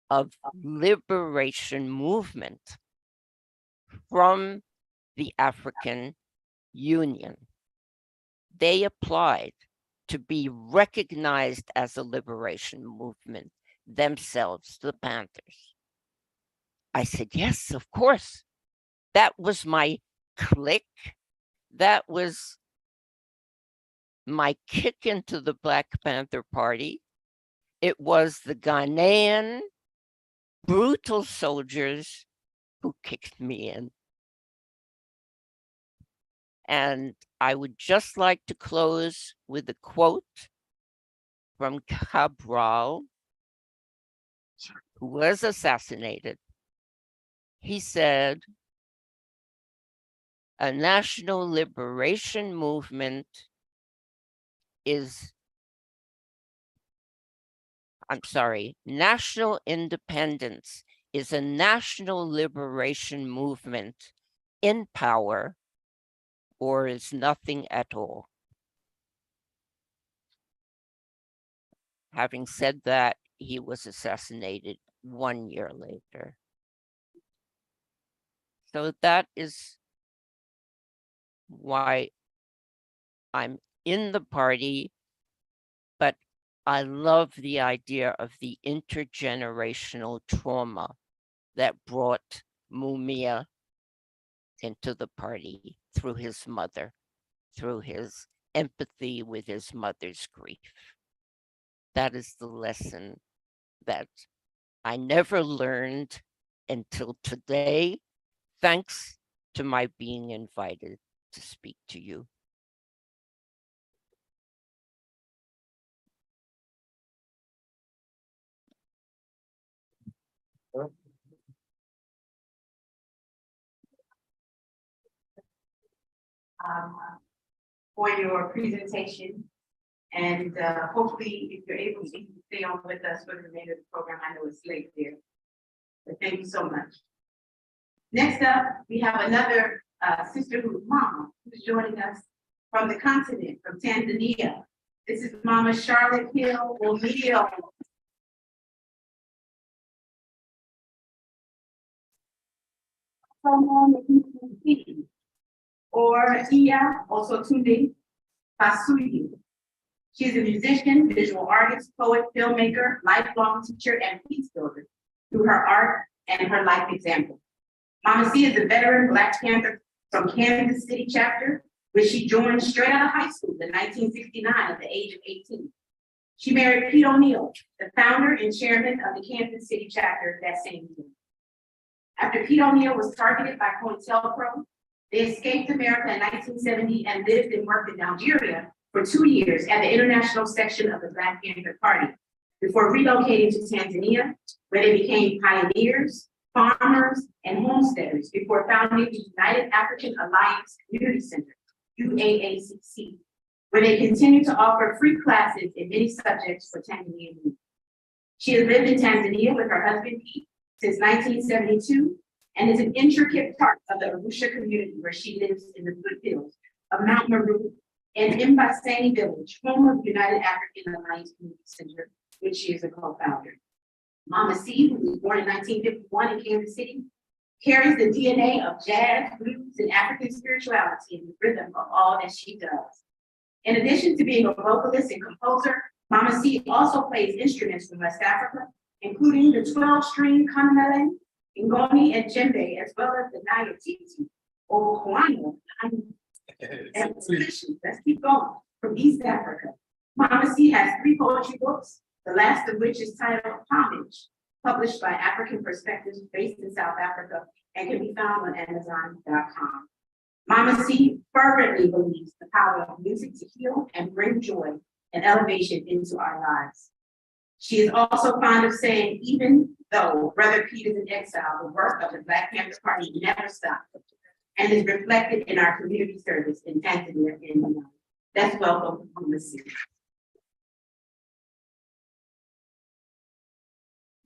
of liberation movement from the African Union. They applied to be recognized as a liberation movement themselves, the Panthers. I said, yes, of course. That was my click. That was my kick into the Black Panther Party. It was the Ghanaian brutal soldiers who kicked me in. And I would just like to close with a quote from Cabral, who was assassinated. He said, a national liberation movement is, national independence is a national liberation movement in power or is nothing at all. Having said that, he was assassinated 1 year later. So that is why I'm in the party, but I love the idea of the intergenerational trauma that brought Mumia into the party through his mother, through his empathy with his mother's grief. That is the lesson that I never learned until today, thanks to my being invited to speak to you. For your presentation. And hopefully, if you're able to stay on with us for the remainder of the program, I know it's late there. But thank you so much. Next up, we have another sisterhood mom who's joining us from the continent, from Tanzania. This is Mama Charlotte Hill O'Neill. Or Iya, also Tunde Basuyi. She is a musician, visual artist, poet, filmmaker, lifelong teacher, and peace builder through her art and her life example. Mama C is a veteran Black Panther from Kansas City chapter, which she joined straight out of high school in 1969 at the age of 18. She married Pete O'Neill, the founder and chairman of the Kansas City chapter that same year. After Pete O'Neill was targeted by COINTELPRO, they escaped America in 1970 and lived and worked in Nigeria for 2 years at the international section of the Black Panther Party before relocating to Tanzania, where they became pioneers, farmers, and homesteaders before founding the United African Alliance Community Center, UAACC, where they continue to offer free classes in many subjects for Tanzanian youth. She has lived in Tanzania with her husband, Pete, since 1972, and is an intricate part of the Arusha community where she lives in the foothills of Mount Meru and Mbasani village, home of the United African Alliance Community Center, which she is a co-founder. Mama C, who was born in 1951 in Kansas City, carries the DNA of jazz, blues, and African spirituality in the rhythm of all that she does. In addition to being a vocalist and composer, Mama C also plays instruments from West Africa, including the 12-string kanamele, ngoni, and djembe, as well as the nyatiti, or Ohenewa, and musicians. Let's keep going. From East Africa, Mama C has 3 poetry books, the last of which is titled Homage, published by African Perspectives, based in South Africa, and can be found on Amazon.com. Mama C fervently believes the power of music to heal and bring joy and elevation into our lives. She is also fond of saying, even though Brother Pete is in exile, the work of the Black Panther Party never stopped and is reflected in our community service in Tanzania and beyond. Let's welcome Mama C.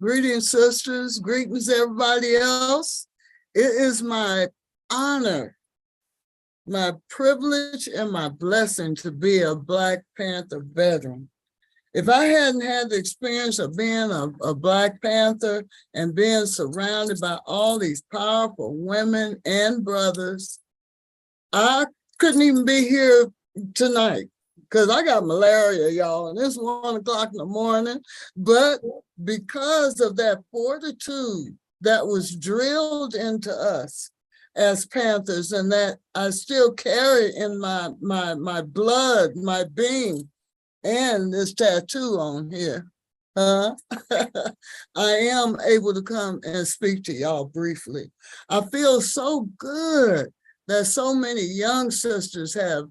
Greetings, sisters. Greetings, everybody else. It is my honor, my privilege, and my blessing to be a Black Panther veteran. If I hadn't had the experience of being a Black Panther and being surrounded by all these powerful women and brothers, I couldn't even be here tonight because I got malaria, y'all, and it's 1 o'clock in the morning. But because of that fortitude that was drilled into us as Panthers, and that I still carry in my blood, my being, and this tattoo on here, I am able to come and speak to y'all briefly. I feel so good that so many young sisters have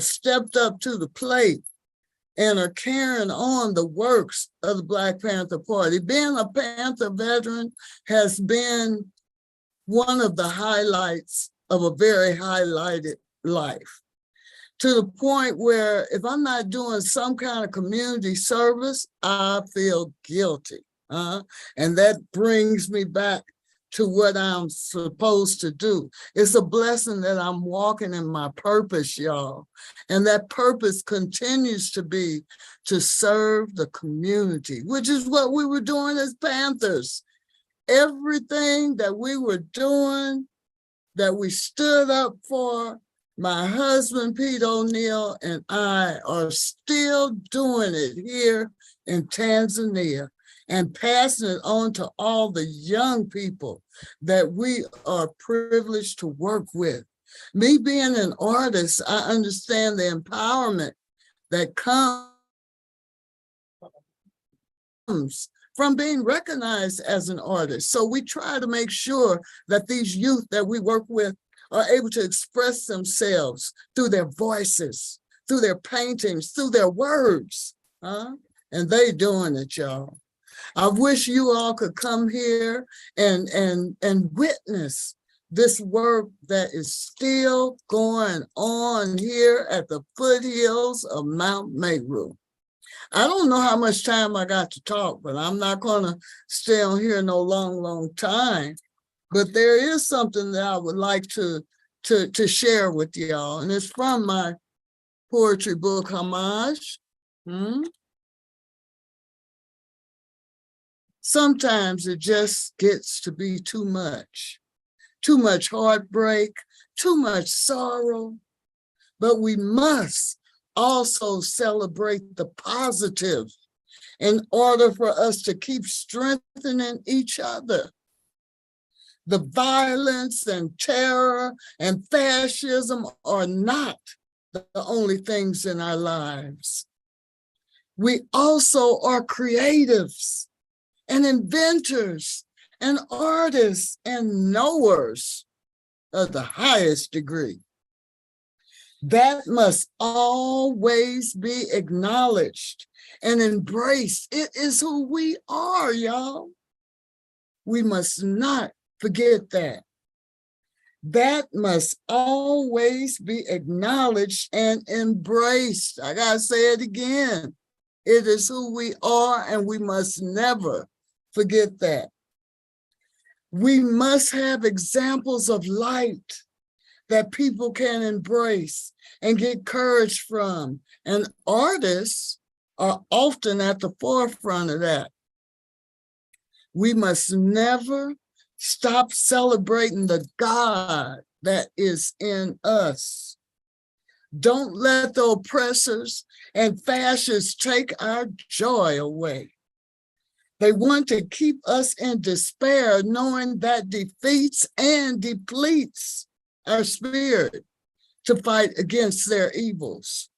stepped up to the plate and are carrying on the works of the Black Panther Party. Being a Panther veteran has been one of the highlights of a very highlighted life, to the point where if I'm not doing some kind of community service, I feel guilty. And that brings me back to what I'm supposed to do. It's a blessing that I'm walking in my purpose, y'all. And that purpose continues to be to serve the community, which is what we were doing as Panthers. Everything that we were doing, that we stood up for, my husband, Pete O'Neill, and I are still doing it here in Tanzania and passing it on to all the young people that we are privileged to work with. Me being an artist, I understand the empowerment that comes from being recognized as an artist. So we try to make sure that these youth that we work with are able to express themselves through their voices, through their paintings, through their words, and they doing it, y'all. I wish you all could come here and witness this work that is still going on here at the foothills of Mount Meru. I don't know how much time I got to talk, but I'm not gonna stay on here no long time. But there is something that I would like to share with y'all, and it's from my poetry book, Homage. Sometimes it just gets to be too much heartbreak, too much sorrow, but we must also celebrate the positive in order for us to keep strengthening each other. The violence and terror and fascism are not the only things in our lives. We also are creatives and inventors and artists and knowers of the highest degree. That must always be acknowledged and embraced. It is who we are, y'all. We must not forget that. That must always be acknowledged and embraced. I gotta say it again. It is who we are, and we must never forget that. We must have examples of light that people can embrace and get courage from. And artists are often at the forefront of that. We must never stop celebrating the God that is in us. Don't let the oppressors and fascists take our joy away. They want to keep us in despair, knowing that defeats and depletes our spirit to fight against their evils.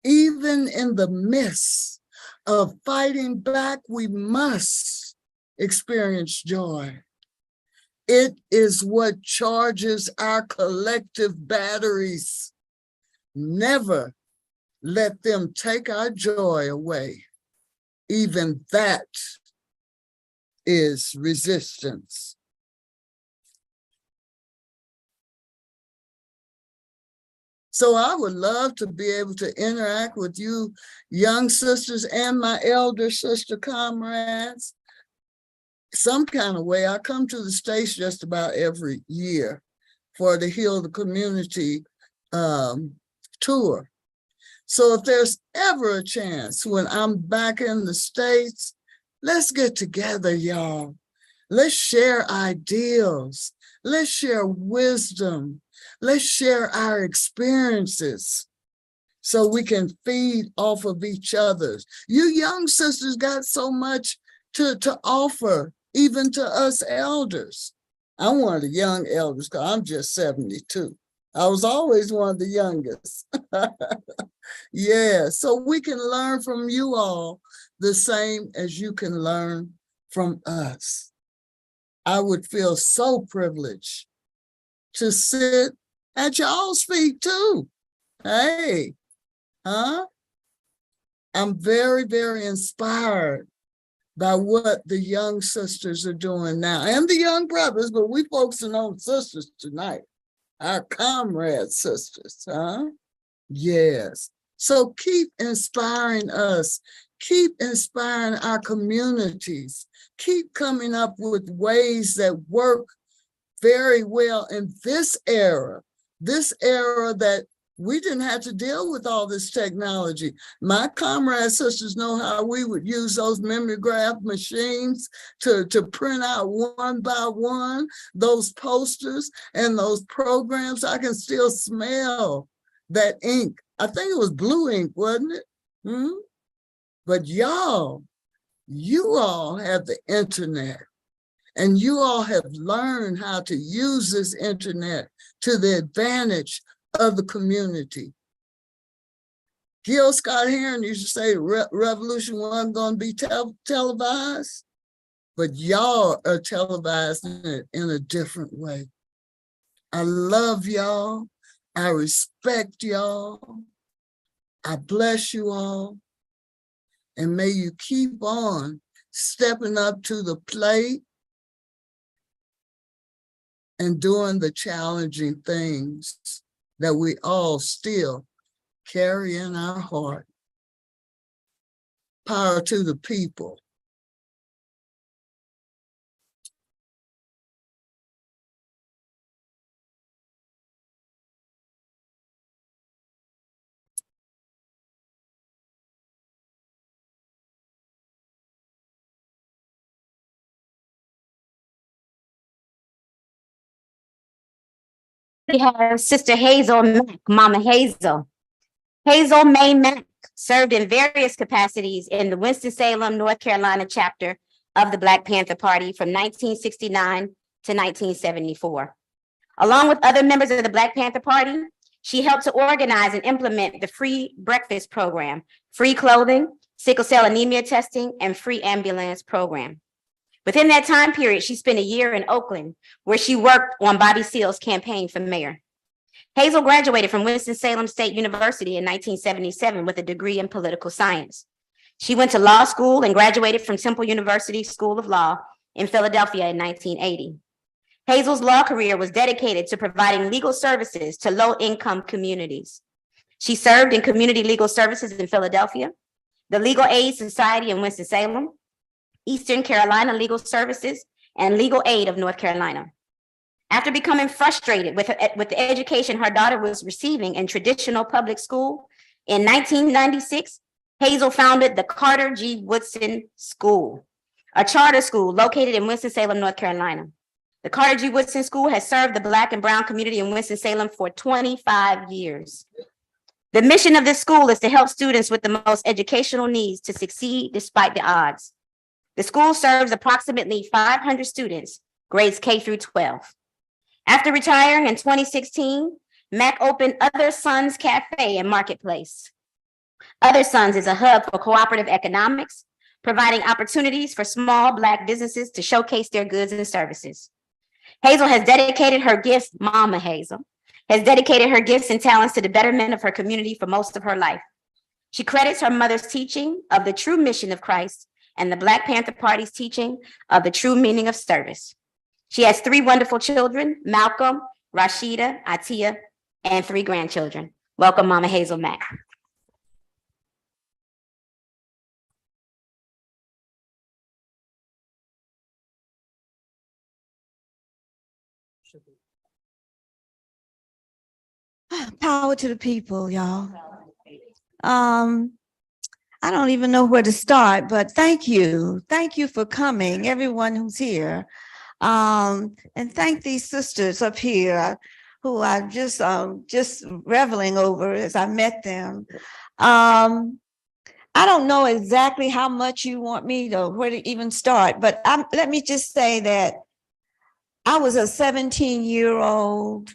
Even in the midst of fighting back, we must experience joy. It is what charges our collective batteries. Never let them take our joy away. Even that is resistance. So I would love to be able to interact with you young sisters and my elder sister comrades. some kind of way. I come to the States just about every year for the Heal the Community tour. So if there's ever a chance when I'm back in the States, let's get together, y'all. Let's share ideals. Let's share wisdom. Let's share our experiences so we can feed off of each other's. You young sisters got so much to offer, even to us elders. I'm one of the young elders because I'm just 72. I was always one of the youngest. Yeah, so we can learn from you all the same as you can learn from us. I would feel so privileged to sit at y'all's feet too. Hey, huh? I'm very, very inspired by what the young sisters are doing now and the young brothers, but we focusing on sisters tonight, our comrade sisters, huh? Yes. So keep inspiring us, keep inspiring our communities, keep coming up with ways that work very well in this era that we didn't have to deal with all this technology. My comrade sisters know how we would use those mimeograph machines to print out one by one those posters and those programs. I can still smell that ink. I think it was blue ink, wasn't it? But y'all, you all have the internet and you all have learned how to use this internet to the advantage of the community. Gil Scott Heron used to say revolution wasn't going to be televised, but y'all are televising it in a different way. I love y'all. I respect y'all. I bless you all. And may you keep on stepping up to the plate and doing the challenging things that we all still carry in our heart. Power to the people. We have Sister Hazel Mack, Mama Hazel. Hazel May Mack served in various capacities in the Winston-Salem, North Carolina chapter of the Black Panther Party from 1969 to 1974. Along with other members of the Black Panther Party, she helped to organize and implement the free breakfast program, free clothing, sickle cell anemia testing, and free ambulance program. Within that time period, she spent a year in Oakland, where she worked on Bobby Seale's campaign for mayor. Hazel graduated from Winston-Salem State University in 1977 with a degree in political science. She went to law school and graduated from Temple University School of Law in Philadelphia in 1980. Hazel's law career was dedicated to providing legal services to low-income communities. She served in community legal services in Philadelphia, the Legal Aid Society in Winston-Salem, Eastern Carolina Legal Services, and Legal Aid of North Carolina. After becoming frustrated with the education her daughter was receiving in traditional public school, in 1996, Hazel founded the Carter G. Woodson School, a charter school located in Winston-Salem, North Carolina. The Carter G. Woodson School has served the Black and Brown community in Winston-Salem for 25 years. The mission of this school is to help students with the most educational needs to succeed despite the odds. The school serves approximately 500 students, grades K through 12. After retiring in 2016, Mack opened Other Sons Cafe and Marketplace. Other Sons is a hub for cooperative economics, providing opportunities for small Black businesses to showcase their goods and services. Hazel has dedicated her gifts, Mama Hazel, has dedicated her gifts and talents to the betterment of her community for most of her life. She credits her mother's teaching of the true mission of Christ and the Black Panther Party's teaching of the true meaning of service. She has 3 wonderful children, Malcolm, Rashida, Atia, and 3 grandchildren. Welcome, Mama Hazel Mack. Power to the people, y'all. I don't even know where to start, but thank you. Thank you for coming, everyone who's here. And thank these sisters up here who I'm just reveling over as I met them. I don't know exactly how much you want me to, where to even start, but let me just say that I was a 17-year-old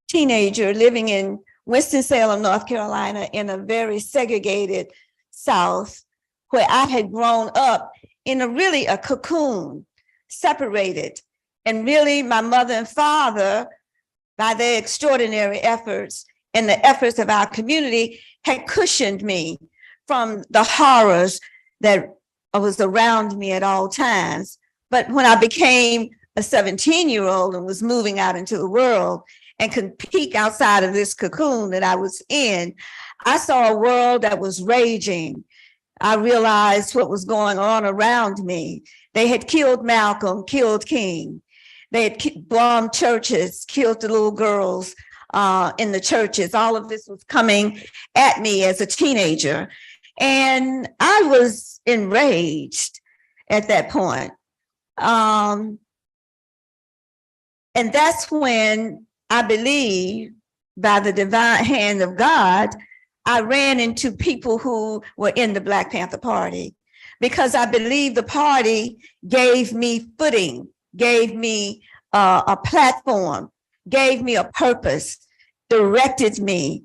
teenager living in Winston-Salem, North Carolina, in a very segregated South, where I had grown up in a cocoon, separated. And really, my mother and father, by their extraordinary efforts and the efforts of our community, had cushioned me from the horrors that was around me at all times. But when I became a 17-year-old and was moving out into the world and could peek outside of this cocoon that I was in, I saw a world that was raging. I realized what was going on around me. They had killed Malcolm, killed King. They had bombed churches, killed the little girls in the churches. All of this was coming at me as a teenager. And I was enraged at that point. And that's when I believe, by the divine hand of God, I ran into people who were in the Black Panther Party, because I believe the party gave me footing, gave me a platform, gave me a purpose, directed me.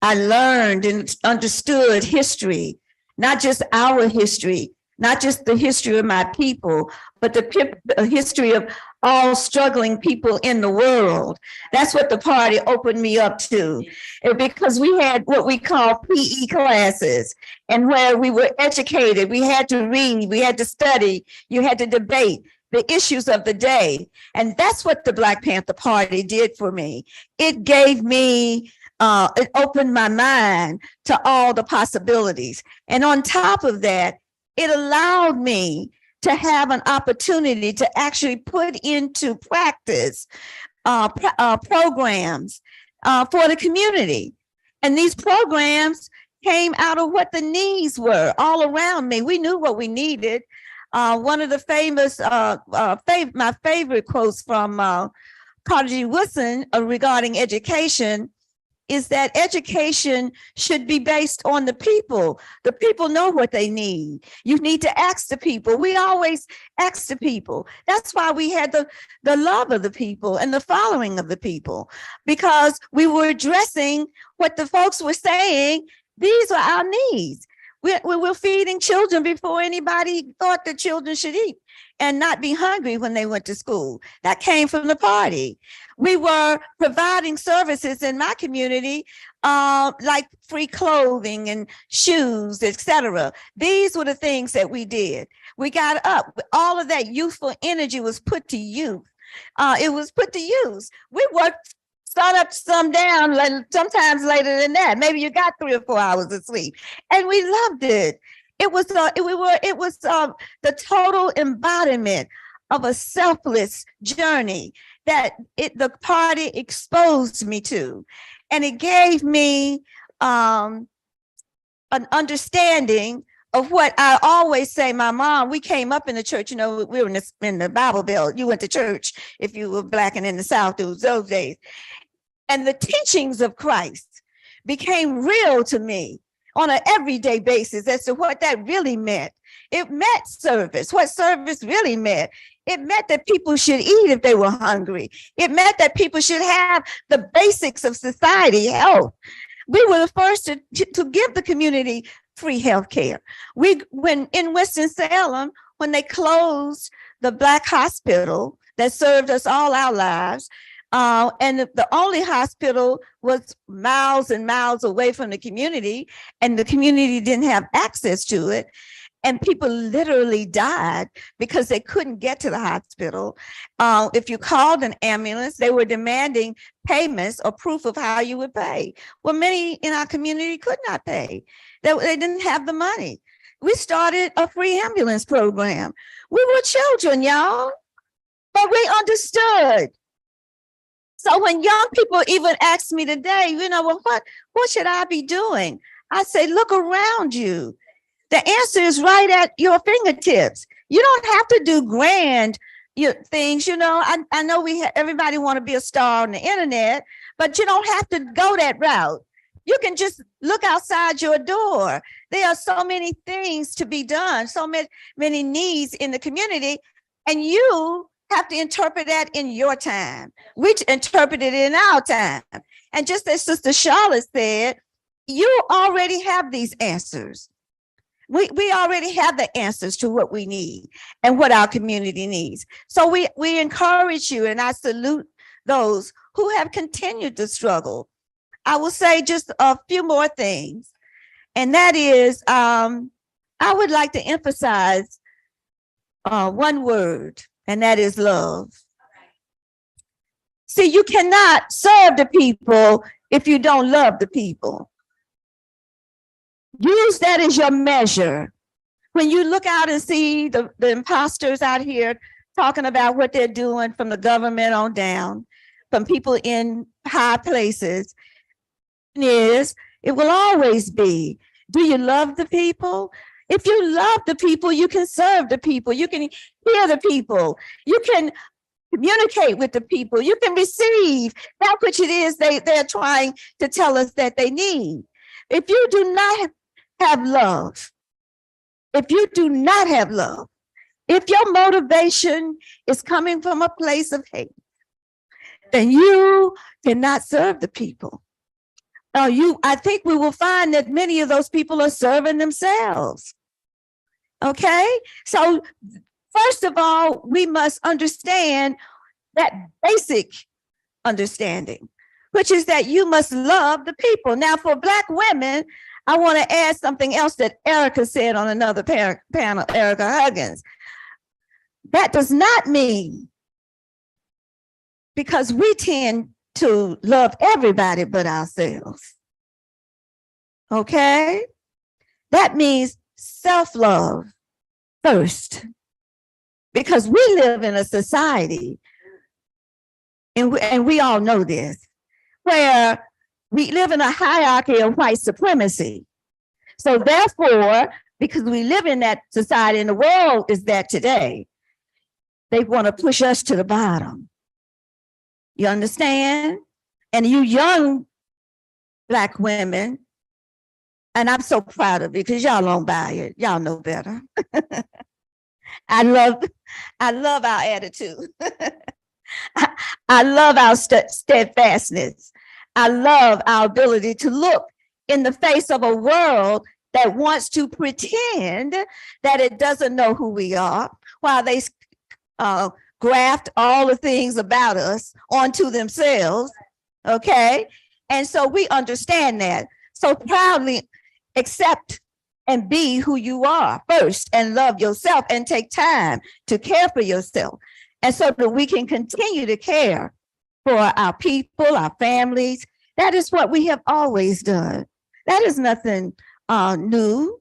I learned and understood history, not just our history, not just the history of my people, but the history of all struggling people in the world. That's what the party opened me up to, because we had what we call PE classes, and where we were educated. We had to read, we had to study, you had to debate the issues of the day. And that's what the Black Panther Party did for me. It gave me, it opened my mind to all the possibilities. And on top of that, it allowed me to have an opportunity to actually put into practice programs for the community. And these programs came out of what the needs were all around me. We knew what we needed. One of the famous, my favorite quotes from Carter G. Woodson regarding education is that education should be based on the people. The people know what they need. You need to ask the people. We always ask the people. That's why we had the love of the people and the following of the people, because we were addressing what the folks were saying. These are our needs. We were feeding children before anybody thought that children should eat and not be hungry when they went to school. That came from the party. We were providing services in my community, like free clothing and shoes, etc. These were the things that we did. We got up. All of that youthful energy was put to use. It was put to use. We worked sun up, sun down, sometimes later than that. Maybe you got 3 or 4 hours of sleep, and we loved it. It was the total embodiment of a selfless journey that the party exposed me to, and it gave me an understanding of what I always say. My mom, we came up in the church, we were in the Bible Belt. You went to church if you were Black and in the South those days. And the teachings of Christ became real to me on an everyday basis as to what that really meant. It meant service, what service really meant. It meant that people should eat if they were hungry. It meant that people should have the basics of society, health. We were the first to give the community free health care. When in Winston-Salem, when they closed the Black hospital that served us all our lives, and the only hospital was miles and miles away from the community, and the community didn't have access to it. And people literally died because they couldn't get to the hospital. If you called an ambulance, they were demanding payments or proof of how you would pay. Well, many in our community could not pay. They didn't have the money. We started a free ambulance program. We were children, y'all. but we understood. So when young people even ask me today, well, what should I be doing? I say, look around you. The answer is right at your fingertips. You don't have to do grand things. I know everybody want to be a star on the internet, but you don't have to go that route. You can just look outside your door. There are so many things to be done, so many needs in the community, and you have to interpret that in your time. We interpret it in our time. And just as Sister Charlotte said, you already have these answers. We already have the answers to what we need and what our community needs. So we encourage you, and I salute those who have continued to struggle. I will say just a few more things, and that is, I would like to emphasize one word, and that is love. See, you cannot serve the people if you don't love the people. Use that as your measure. When you look out and see the imposters out here talking about what they're doing from the government on down, from people in high places, it will always be, do you love the people? If you love the people, you can serve the people. You can hear the people. You can communicate with the people. You can receive that which it is they're trying to tell us that they need. If you do not have love, if your motivation is coming from a place of hate, then you cannot serve the people. I think we will find that many of those people are serving themselves. Okay? So first of all, we must understand that basic understanding, which is that you must love the people. Now, for Black women, I want to add something else that Erica said on another panel, Erica Huggins. That does not mean, because we tend to love everybody but ourselves. Okay? That means self-love first. Because we live in a society, and we all know this, where we live in a hierarchy of white supremacy. So therefore, because we live in that society and the world is that today, they want to push us to the bottom. You understand? And you young Black women, and I'm so proud of you because y'all don't buy it. Y'all know better. I love our attitude. I love our steadfastness. I love our ability to look in the face of a world that wants to pretend that it doesn't know who we are, while they graft all the things about us onto themselves, okay? And so we understand that. So proudly accept and be who you are first, and love yourself, and take time to care for yourself. And so that we can continue to care for our people, our families. That is what we have always done. That is nothing new.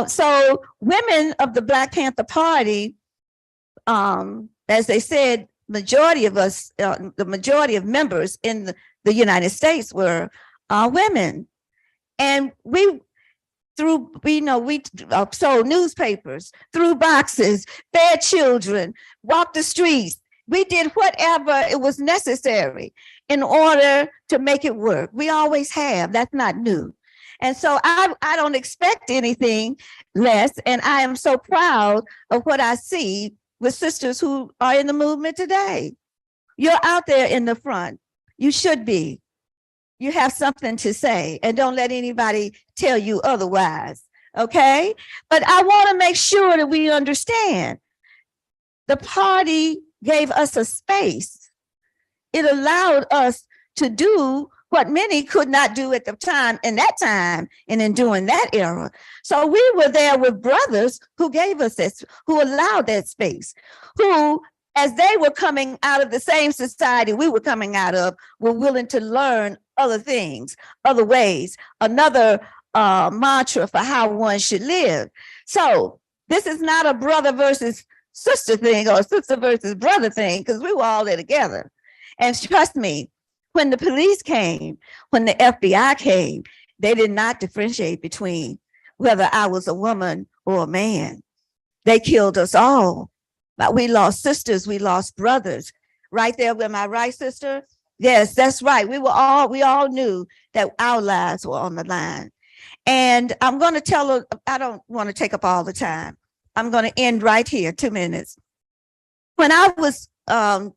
So women of the Black Panther Party, as they said, majority of us, the majority of members in the United States were women. And we sold newspapers, threw boxes, fed children, walked the streets. We did whatever it was necessary in order to make it work. We always have. That's not new. And so I don't expect anything less. And I am so proud of what I see with sisters who are in the movement today. You're out there in the front. You should be. You have something to say, and don't let anybody tell you otherwise, okay? But I want to make sure that we understand the party gave us a space. It allowed us to do what many could not do at the time, in that time, and in doing that era. So we were there with brothers who gave us this, who allowed that space, who, as they were coming out of the same society we were coming out of, were willing to learn other things, other ways, another mantra for how one should live. So this is not a brother versus sister thing or sister versus brother thing, because we were all there together. And trust me, when the police came, when the FBI came, they did not differentiate between whether I was a woman or a man. They killed us all. But we lost sisters, we lost brothers. Right there, am I right, sister? Yes, that's right. We all knew that our lives were on the line. And I'm going to tell her, I don't want to take up all the time. I'm going to end right here, 2 minutes. When I was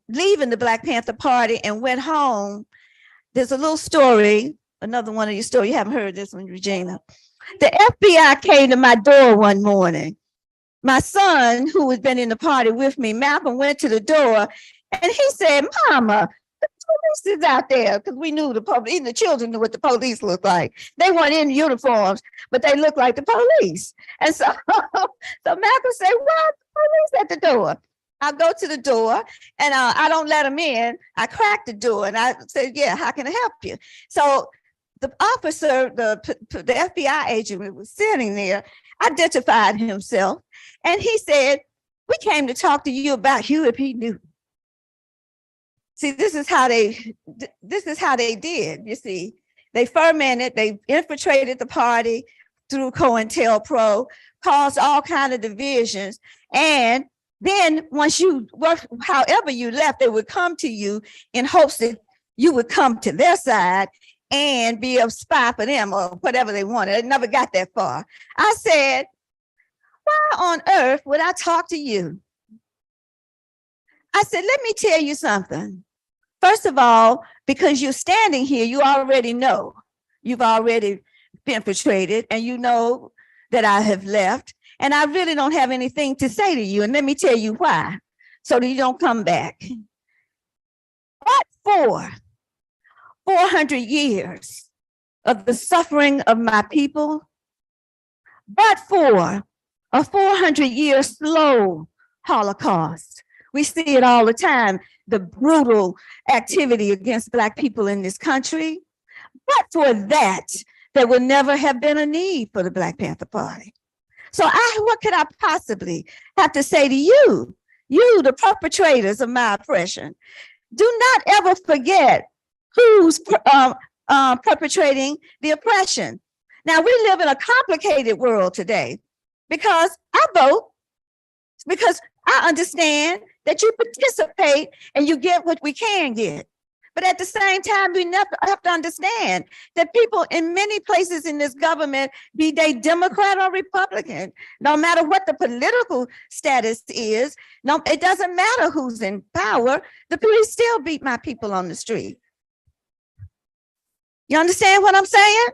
leaving the Black Panther Party and went home, there's a little story, another one of your stories. You haven't heard this one, Regina. The FBI came to my door one morning. My son, who had been in the party with me, Malcolm, went to the door and he said, Mama, the police is out there, because we knew the police, even the children knew what the police looked like. They weren't in uniforms, but they looked like the police. And so, so Malcolm said, well, the police at the door. I go to the door and I don't let them in. I crack the door and I said, yeah, how can I help you? So the officer, the FBI agent who was sitting there, identified himself. And he said, we came to talk to you about Huey P. Newton. See, this is how they did, you see. They fermented, they infiltrated the party through COINTELPRO, caused all kinds of divisions. And then once you work, however you left, they would come to you in hopes that you would come to their side and be a spy for them or whatever they wanted. It never got that far. I said, why on earth would I talk to you? I said, let me tell you something. First of all, because you're standing here, you already know. You've already been infiltrated and you know that I have left. And I really don't have anything to say to you. And let me tell you why, so that you don't come back. But for 400 years of the suffering of my people, but for a 400-year slow Holocaust. We see it all the time, the brutal activity against Black people in this country. But for that, there would never have been a need for the Black Panther Party. So what could I possibly have to say to you, the perpetrators of my oppression? Do not ever forget who's perpetrating the oppression. Now, we live in a complicated world today because I vote, because I understand that you participate and you get what we can get. But at the same time, we never have to understand that people in many places in this government, be they Democrat or Republican, no matter what the political status is, no, it doesn't matter who's in power, the police still beat my people on the street. You understand what I'm saying?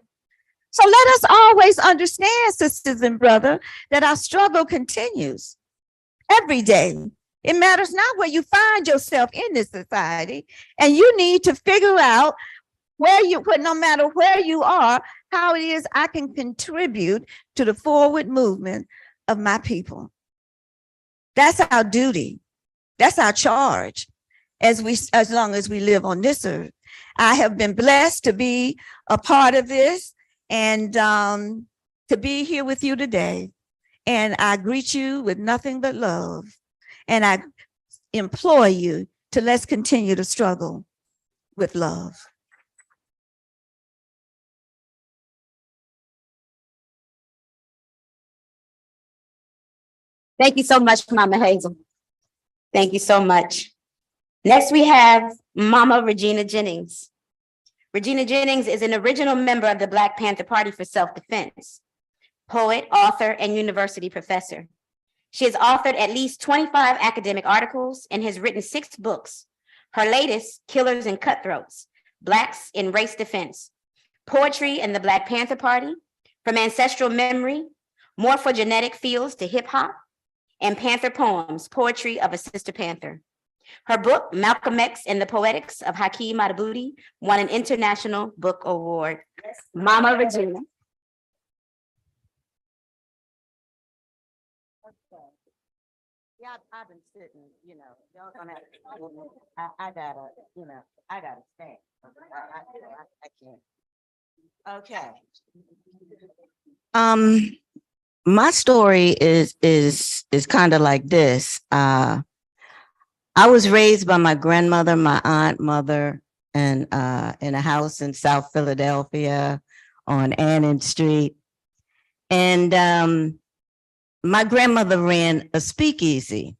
So let us always understand, sisters and brothers, that our struggle continues every day. It matters not where you find yourself in this society, and you need to figure out no matter where you are, how it is I can contribute to the forward movement of my people. That's our duty. That's our charge as long as we live on this earth. I have been blessed to be a part of this and to be here with you today. And I greet you with nothing but love. And I implore you to let's continue to struggle with love. Thank you so much, Mama Hazel. Thank you so much. Next, we have Mama Regina Jennings. Regina Jennings is an original member of the Black Panther Party for Self-Defense, poet, author, and university professor. She has authored at least 25 academic articles and has written 6 books. Her latest, Killers and Cutthroats, Blacks in Race Defense, Poetry and the Black Panther Party, From Ancestral Memory, Morphogenetic Fields to Hip Hop, and Panther Poems, Poetry of a Sister Panther. Her book, Malcolm X and the Poetics of Hakeem Madhubuti, won an International Book Award. Mama Regina. Yeah, I've been sitting, y'all gonna have, I gotta, I gotta stay. I can't. Okay. My story is kind of like this. I was raised by my grandmother, my aunt, mother, and in a house in South Philadelphia on Annan Street. And my grandmother ran a speakeasy.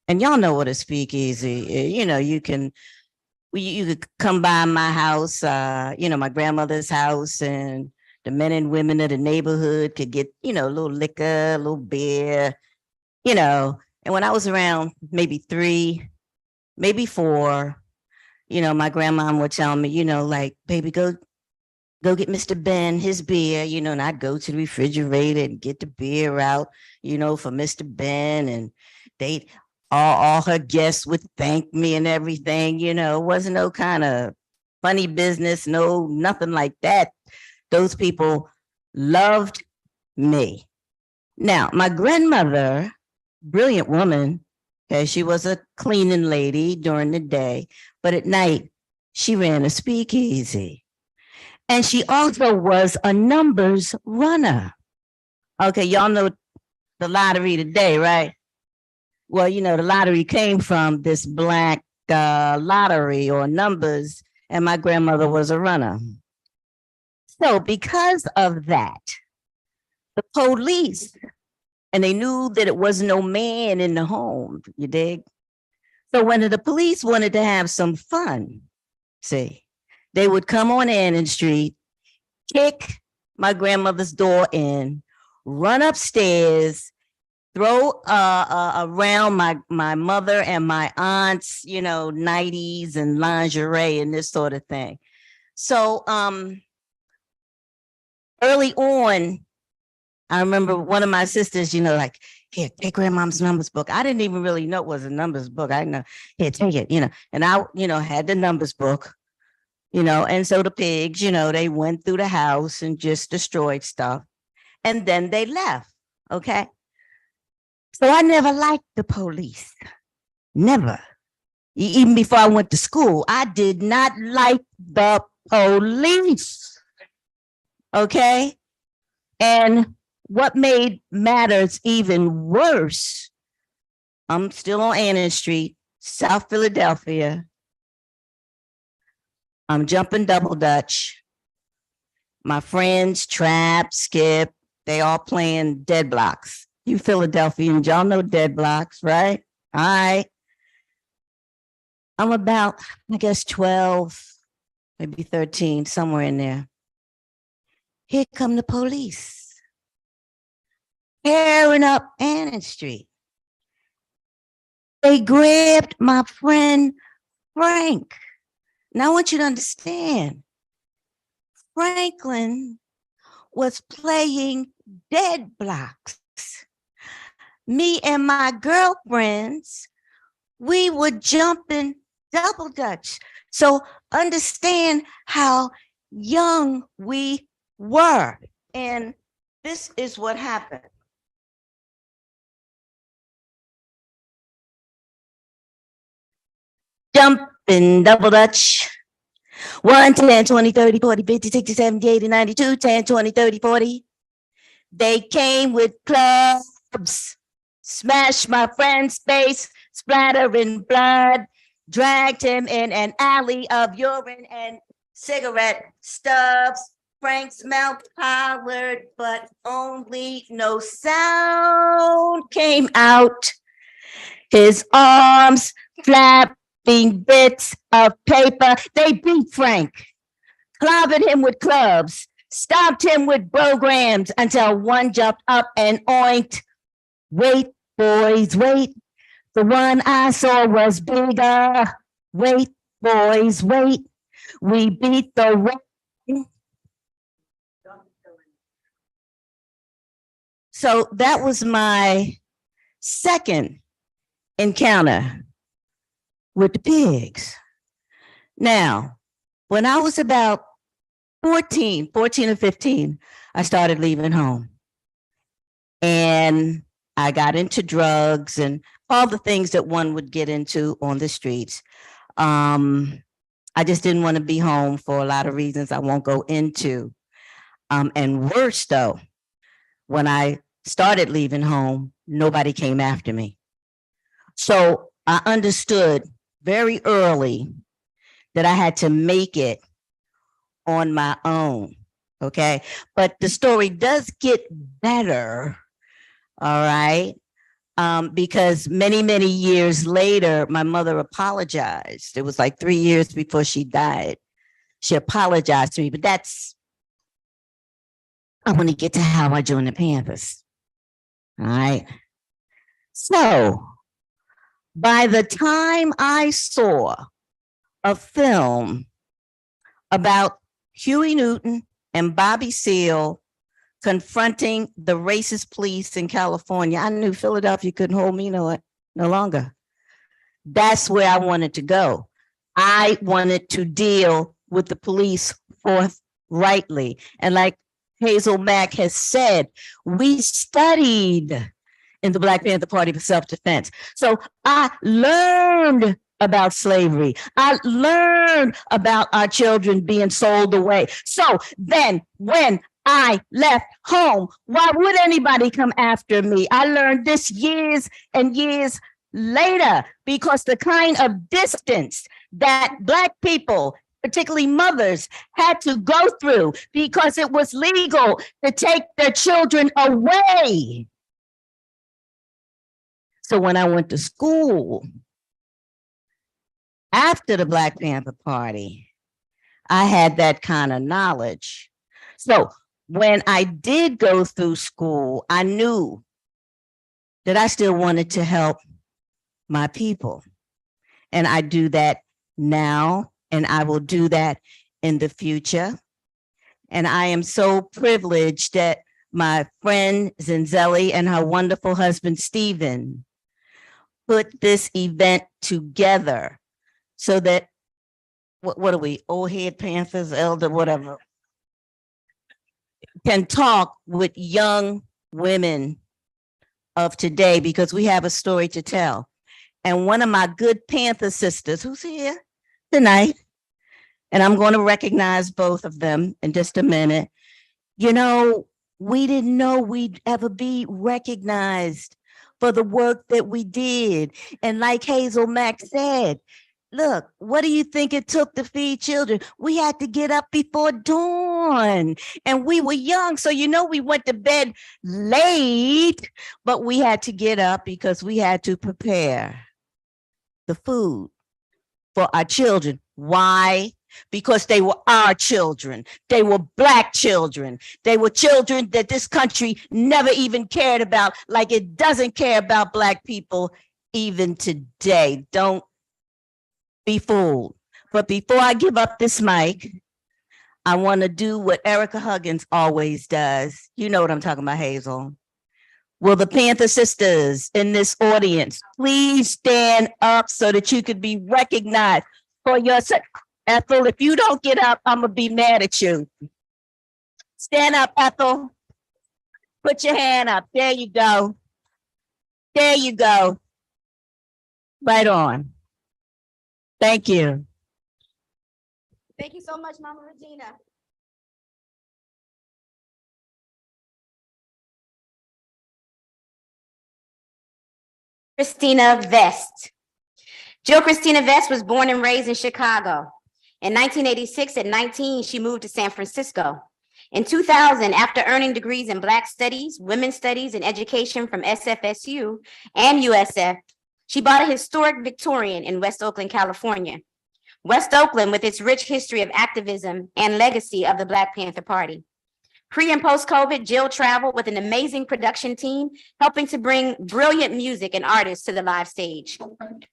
And y'all know what a speakeasy is. You know, you could come by my house, my grandmother's house, and the men and women of the neighborhood could get, a little liquor, a little beer, And when I was around maybe 3, maybe 4, my grandma would tell me, like, baby, go get Mr. Ben his beer, and I'd go to the refrigerator and get the beer out, for Mr. Ben, and they all her guests would thank me and everything, it wasn't no kind of funny business, no, nothing like that. Those people loved me. Now, my grandmother, brilliant woman, okay, she was a cleaning lady during the day, but at night she ran a speakeasy. And she also was a numbers runner. Okay, y'all know the lottery today, right? Well, the lottery came from this black lottery or numbers, and my grandmother was a runner. So because of that, the police, and they knew that it was no man in the home, you dig? So when the police wanted to have some fun, see, they would come on Annan Street, kick my grandmother's door in, run upstairs, throw around my mother and my aunt's, nighties and lingerie and this sort of thing. So early on, I remember one of my sisters, like, here, take grandmom's numbers book. I didn't even really know it was a numbers book. I know, here, take it, and I, had the numbers book, and so the pigs, they went through the house and just destroyed stuff. And then they left, okay? So I never liked the police, never. Even before I went to school, I did not like the police, okay? And what made matters even worse, I'm still on Annan Street, South Philadelphia. I'm jumping double dutch. My friends, Trap, Skip, they all playing dead blocks. You Philadelphians, y'all know dead blocks, right? All right. I'm about, I guess, 12, maybe 13, somewhere in there. Here come the police, tearing up Annan Street. They grabbed my friend Frank. Now I want you to understand, Franklin was playing dead blocks. Me and my girlfriends, we were jumping double dutch. So understand how young we were. And this is what happened. Jumping double dutch. 1, 10, 20, 30, 40, 50, 60, 70, 80, 92, 10, 20, 30, 40. They came with clubs, smashed my friend's face, splattering blood, dragged him in an alley of urine and cigarette stubs. Frank's mouth hollered, but only no sound came out. His arms flapping bits of paper. They beat Frank, clobbered him with clubs, stomped him with programs until one jumped up and oinked. Wait, boys, wait. The one I saw was bigger. Wait, boys, wait. We beat the rain. So that was my second encounter with the pigs. Now, when I was about 14 or 15, I started leaving home. And I got into drugs and all the things that one would get into on the streets. I just didn't want to be home for a lot of reasons I won't go into. And worse though, when I started leaving home, nobody came after me. So I understood very early that I had to make it on my own. Okay. But the story does get better. All right. Because many years later, my mother apologized. It was like 3 years before she died. She apologized to me, but I want to get to how I joined the Panthers. All right. So by the time I saw a film about Huey Newton and Bobby Seale confronting the racist police in California, I knew Philadelphia couldn't hold me no longer. That's where I wanted to go. I wanted to deal with the police forthrightly. And like Hazel Mack has said, we studied in the Black Panther Party for self-defense. So I learned about slavery. I learned about our children being sold away. So then when I left home, why would anybody come after me? I learned this years and years later, because the kind of distance that Black people, particularly mothers, had to go through because it was legal to take their children away. So when I went to school after the Black Panther Party, I had that kind of knowledge. So when I did go through school, I knew that I still wanted to help my people. And I do that now, and I will do that in the future. And I am so privileged that my friend Zinzelli and her wonderful husband, Stephen, put this event together so that, what are we, old head Panthers, elder, whatever, can talk with young women of today, because we have a story to tell. And one of my good Panther sisters, who's here tonight, and I'm going to recognize both of them in just a minute. You know, we didn't know we'd ever be recognized for the work that we did. And like Hazel Mack said, look, what do you think it took to feed children? We had to get up before dawn, and we were young. So, you know, we went to bed late, but we had to get up because we had to prepare the food for our children. Why? Because they were our children. They were Black children. They were children that this country never even cared about, like it doesn't care about Black people even today. Don't be fooled. But before I give up this mic, I want to do what Erica Huggins always does. You know what I'm talking about, Hazel. Will the Panther Sisters in this audience please stand up so that you could be recognized for your Ethel? If you don't get up, I'm going to be mad at you. Stand up, Ethel. Put your hand up. There you go. There you go. Right on. Thank you. Thank you so much, Mama Regina. Christina Vest. Jill Christina Vest was born and raised in Chicago. In 1986, at 19, she moved to San Francisco. In 2000, after earning degrees in Black Studies, Women's Studies, and Education from SFSU and USF, she bought a historic Victorian in West Oakland, California. West Oakland, with its rich history of activism and legacy of the Black Panther Party. Pre and post-COVID, Jill traveled with an amazing production team, helping to bring brilliant music and artists to the live stage.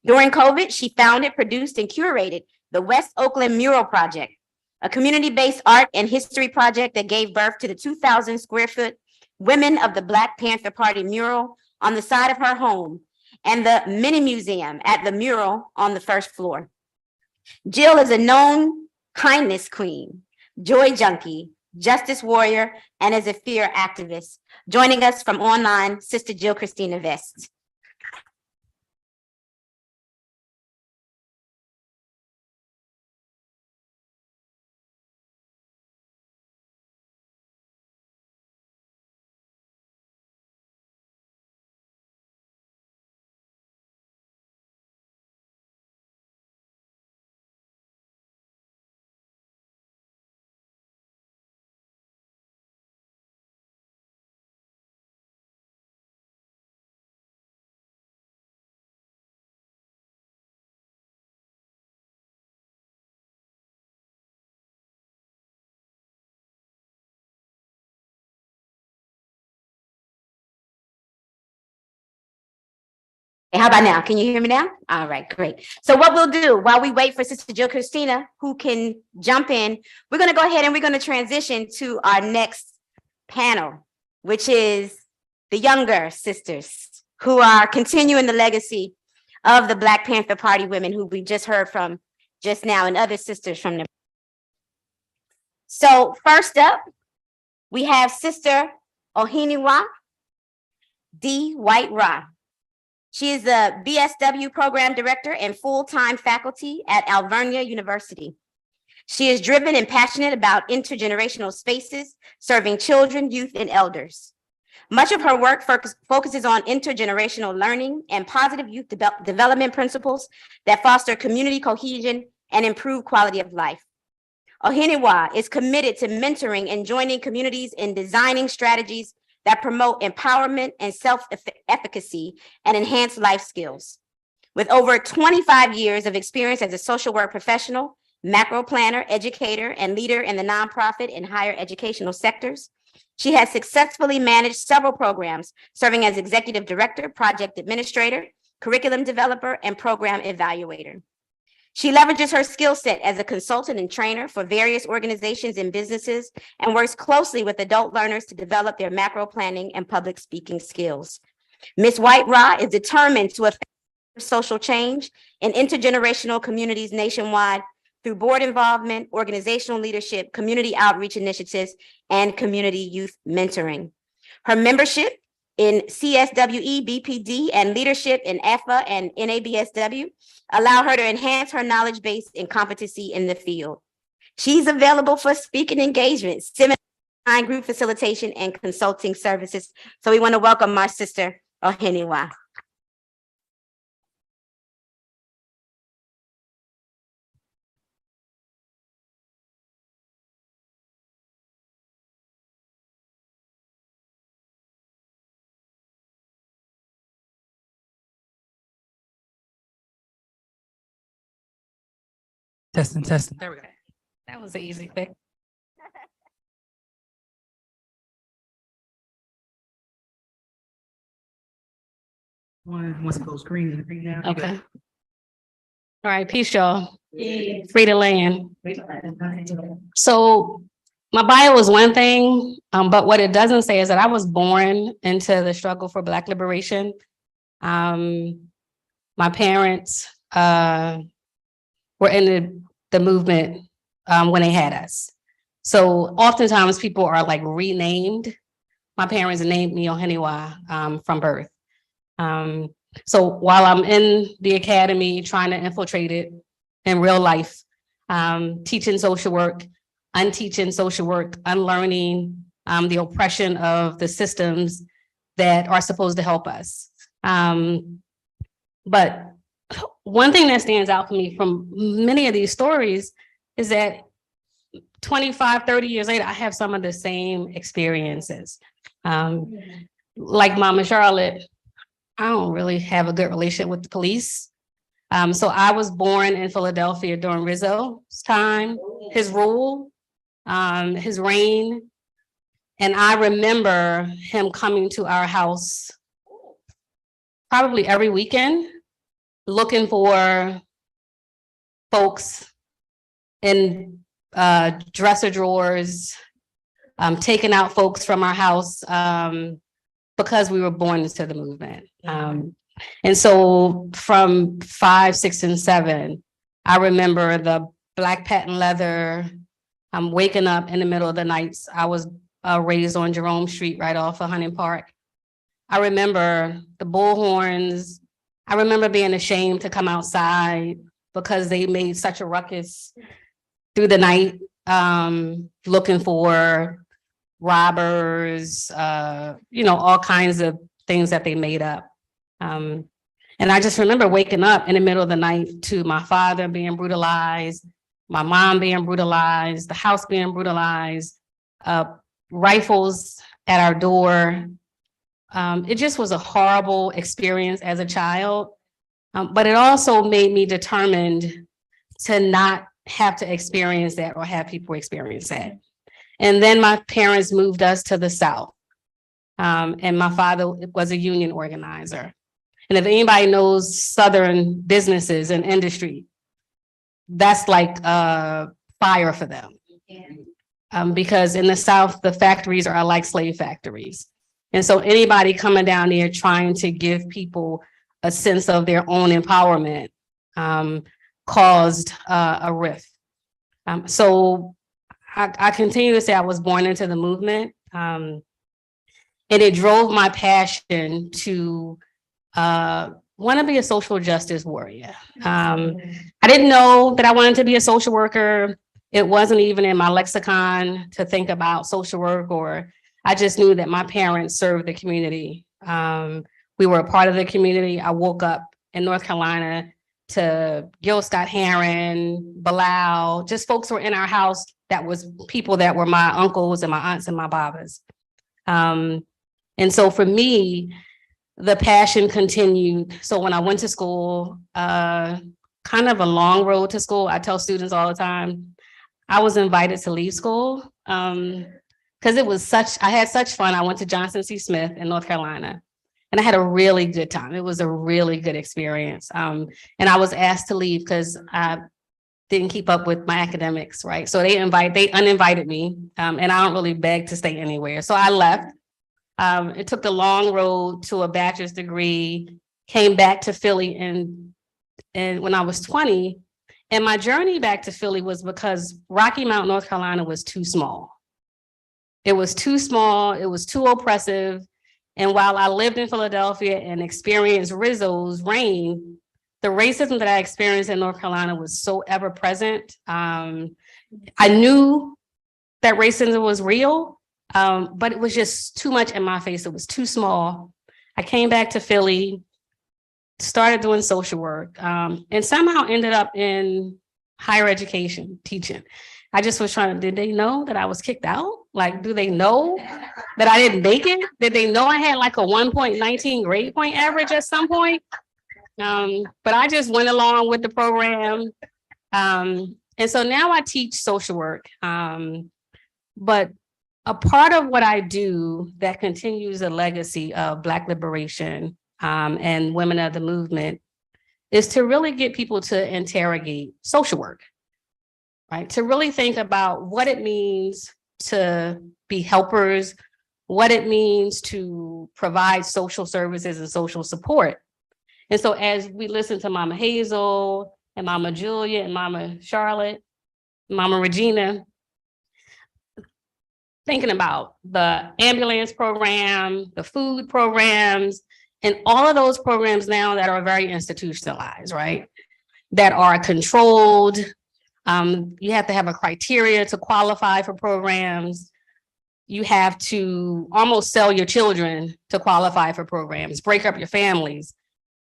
During COVID, she founded, produced, and curated the West Oakland Mural Project, a community-based art and history project that gave birth to the 2,000 square foot Women of the Black Panther Party mural on the side of her home and the mini museum at the mural on the first floor. Jill is a known kindness queen, joy junkie, justice warrior, and is a fear activist. Joining us from online, Sister Jill Christina Vest. How about now? Can you hear me now? All right, great. So what we'll do while we wait for Sister Jill Christina, who can jump in, we're going to go ahead and we're going to transition to our next panel, which is the younger sisters who are continuing the legacy of the Black Panther Party women who we just heard from just now and other sisters from them. So first up, we have Sister Ohenewa White Raw. She is the BSW Program Director and full-time faculty at Alvernia University. She is driven and passionate about intergenerational spaces, serving children, youth, and elders. Much of her work focuses on intergenerational learning and positive youth development principles that foster community cohesion and improve quality of life. Ohenewa is committed to mentoring and joining communities in designing strategies that promote empowerment and self-efficacy and enhance life skills. With over 25 years of experience as a social work professional, macro planner, educator, and leader in the nonprofit and higher educational sectors, she has successfully managed several programs, serving as executive director, project administrator, curriculum developer, and program evaluator. She leverages her skill set as a consultant and trainer for various organizations and businesses and works closely with adult learners to develop their macro planning and public speaking skills. Ms. White Raw is determined to affect social change in intergenerational communities nationwide through board involvement, organizational leadership, community outreach initiatives, and community youth mentoring. Her membership in CSWE, BPD, and leadership in AFA and NABSW allow her to enhance her knowledge base and competency in the field. She's available for speaking engagements, seminar, group facilitation, and consulting services. So we want to welcome our sister, Ohenewa. Testing. There we go. That was an easy fix. Once it goes green now. Okay. All right, peace, y'all. Free to land. So my bio is one thing, but what it doesn't say is that I was born into the struggle for Black liberation. My parents were in the movement when they had us. So oftentimes people are like renamed. My parents named me Ohenewa from birth. So while I'm in the academy trying to infiltrate it in real life, teaching social work, unteaching social work, unlearning the oppression of the systems that are supposed to help us. But one thing that stands out for me from many of these stories is that 25, 30 years later, I have some of the same experiences. Like Mama Charlotte, I don't really have a good relationship with the police. So I was born in Philadelphia during Rizzo's time, his rule, his reign. And I remember him coming to our house probably every weekend, looking for folks in dresser drawers, taking out folks from our house because we were born into the movement. And so from 5, 6, and 7, I remember the black patent leather. I'm waking up in the middle of the nights. I was raised on Jerome Street right off of Hunting Park. I remember the bullhorns. I remember being ashamed to come outside because they made such a ruckus through the night, looking for robbers, all kinds of things that they made up. And I just remember waking up in the middle of the night to my father being brutalized, my mom being brutalized, the house being brutalized, rifles at our door. It just was a horrible experience as a child, but it also made me determined to not have to experience that or have people experience that. And then my parents moved us to the South, and my father was a union organizer. And if anybody knows Southern businesses and industry, that's like fire for them. Because in the South, the factories are like slave factories. And so anybody coming down there trying to give people a sense of their own empowerment caused a rift. So I continue to say I was born into the movement. And it drove my passion to want to be a social justice warrior. I didn't know that I wanted to be a social worker. It wasn't even in my lexicon to think about social work, or I just knew that my parents served the community. We were a part of the community. I woke up in North Carolina to Gil Scott Heron, Bilal, just folks were in our house that was people that were my uncles and my aunts and my babas. And so for me, the passion continued. So when I went to school, kind of a long road to school. I tell students all the time, I was invited to leave school because it was I had such fun. I went to Johnson C. Smith in North Carolina and I had a really good time. It was a really good experience. And I was asked to leave because I didn't keep up with my academics, right? So they uninvited me and I don't really beg to stay anywhere. So I left. It took the long road to a bachelor's degree, came back to Philly and when I was 20, and my journey back to Philly was because Rocky Mount, North Carolina was too small. It was too small, it was too oppressive. And while I lived in Philadelphia and experienced Rizzo's reign, the racism that I experienced in North Carolina was so ever present. I knew that racism was real, but it was just too much in my face. It was too small. I came back to Philly, started doing social work, and somehow ended up in higher education, teaching. I just was did they know that I was kicked out? Like, do they know that I didn't make it? Did they know I had like a 1.19 grade point average at some point? But I just went along with the program. And so now I teach social work. But a part of what I do that continues the legacy of Black liberation and women of the movement is to really get people to interrogate social work, right? To really think about what it means to be helpers, what it means to provide social services and social support. And so as we listen to Mama Hazel and Mama Julia and Mama Charlotte, Mama Regina, thinking about the ambulance program, the food programs, and all of those programs now that are very institutionalized, right? That are controlled. You have to have a criteria to qualify for programs. You have to almost sell your children to qualify for programs, break up your families.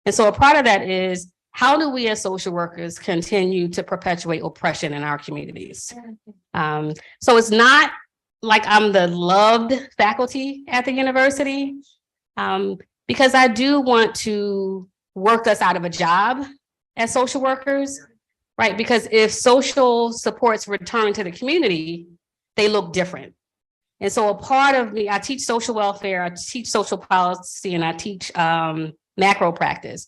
And so a part of that is, how do we as social workers continue to perpetuate oppression in our communities? So it's not like I'm the loved faculty at the university, because I do want to work us out of a job as social workers, right? Because if social supports return to the community, they look different. And so a part of me, I teach social welfare, I teach social policy, and I teach macro practice.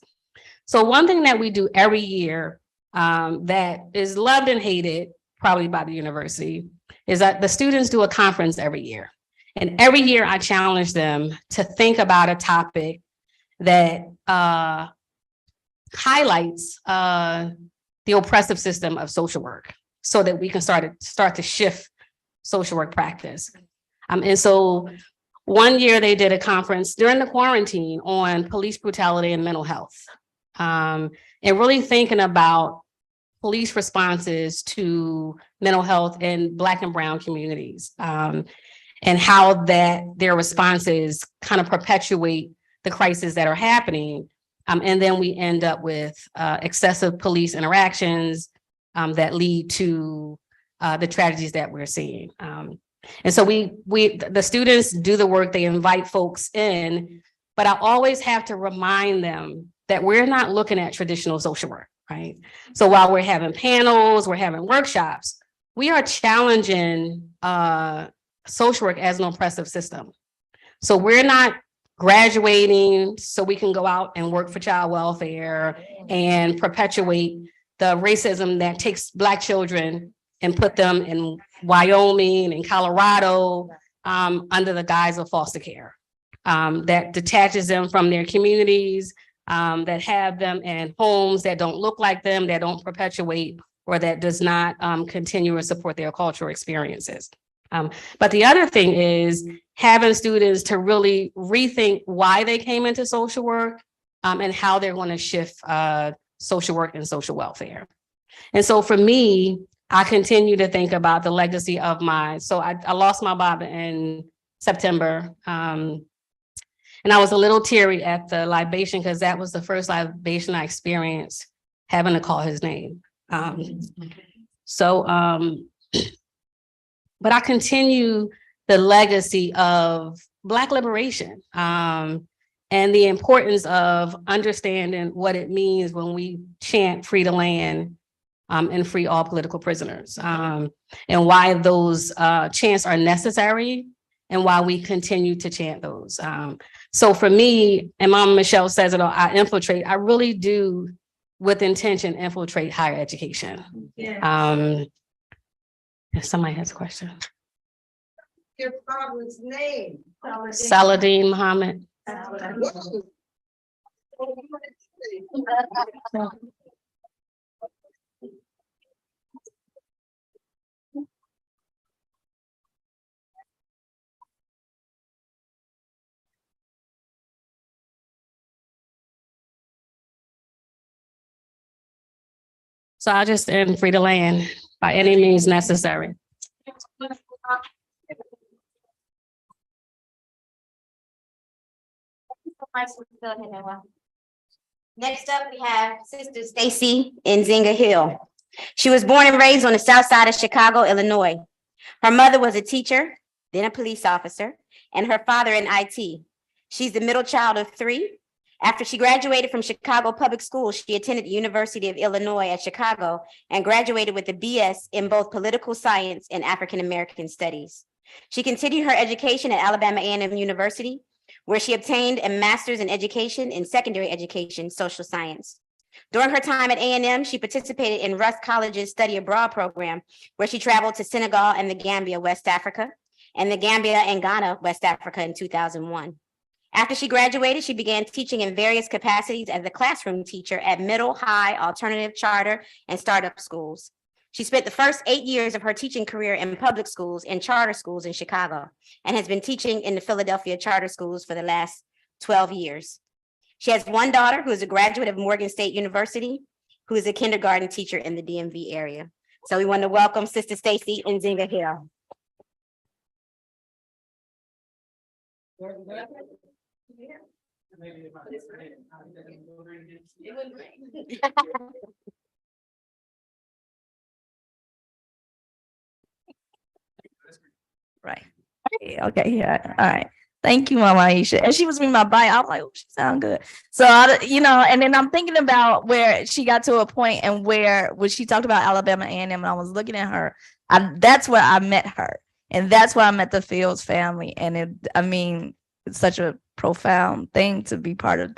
So one thing that we do every year that is loved and hated probably by the university is that the students do a conference every year. And every year I challenge them to think about a topic that highlights the oppressive system of social work so that we can start to shift social work practice. And so one year they did a conference during the quarantine on police brutality and mental health. And really thinking about police responses to mental health in Black and Brown communities, and how that their responses kind of perpetuate the crises that are happening. And then we end up with excessive police interactions that lead to the tragedies that we're seeing. And so the students do the work, they invite folks in, but I always have to remind them that we're not looking at traditional social work, right? So while we're having panels, we're having workshops, we are challenging social work as an oppressive system. So we're not graduating so we can go out and work for child welfare and perpetuate the racism that takes Black children and put them in Wyoming and Colorado under the guise of foster care, that detaches them from their communities, that have them in homes that don't look like them, that don't perpetuate or that does not continue or support their cultural experiences. But the other thing is having students to really rethink why they came into social work and how they're going to shift social work and social welfare. And so for me, I continue to think about the legacy of I lost my Baba in September. And I was a little teary at the libation because that was the first libation I experienced having to call his name. But I continue the legacy of Black liberation and the importance of understanding what it means when we chant free the land and free all political prisoners, and why those chants are necessary and why we continue to chant those. So for me, and Mama Michelle says it all, I really do with intention infiltrate higher education. Yeah. If somebody has a question. Your father's name. Saladin Muhammad. So I just end free the land by any means necessary. Next up, we have Sister Stacy Xena Hill. She was born and raised on the south side of Chicago, Illinois. Her mother was a teacher, then a police officer, and her father in IT. She's the middle child of 3. After she graduated from Chicago Public Schools, she attended the University of Illinois at Chicago and graduated with a BS in both political science and African American studies. She continued her education at Alabama A&M University, where she obtained a master's in education in secondary education, social science. During her time at A&M, she participated in Rusk College's study abroad program, where she traveled to Senegal and the Gambia, West Africa, and the Gambia and Ghana, West Africa in 2001. After she graduated, she began teaching in various capacities as a classroom teacher at middle, high, alternative, charter, and startup schools. She spent the first 8 years of her teaching career in public schools and charter schools in Chicago, and has been teaching in the Philadelphia charter schools for the last 12 years. She has one daughter who is a graduate of Morgan State University, who is a kindergarten teacher in the DMV area. So we want to welcome Sister Stacy Xena Hill. Right. Okay. Yeah. All right. Thank you, Mama Aisha. And she was reading my bio. I'm like, oh, she sound good. So, and then I'm thinking about where she got to a point and when she talked about Alabama A&M, and I was looking at her. That's where I met her. And that's where I met the Fields family. And it's such a profound thing to be part of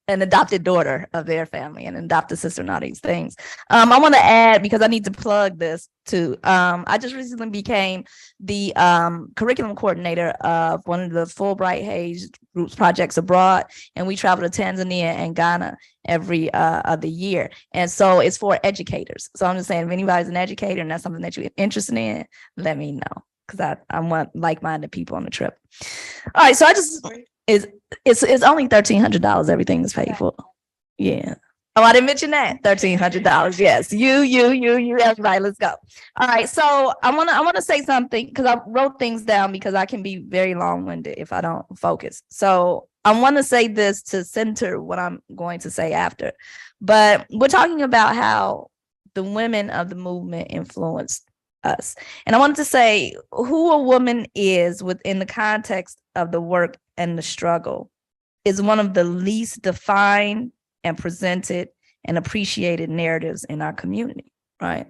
an adopted daughter of their family and adopted sister and all these things. I want to add, because I need to plug this too. I just recently became the curriculum coordinator of one of the Fulbright Hayes Group's projects abroad, and we travel to Tanzania and Ghana every other year. And so it's for educators. So I'm just saying, if anybody's an educator and that's something that you're interested in, let me know, because I want like-minded people on the trip. All right, so it's only $1,300. Everything is paid for. Yeah. Oh, I didn't mention that. $1,300. Yes. You. Everybody, let's go. All right. So I want to say something, because I wrote things down because I can be very long-winded if I don't focus. So I want to say this to center what I'm going to say after. But we're talking about how the women of the movement influenced us. And I wanted to say who a woman is within the context of the work and the struggle is one of the least defined and presented and appreciated narratives in our community, right?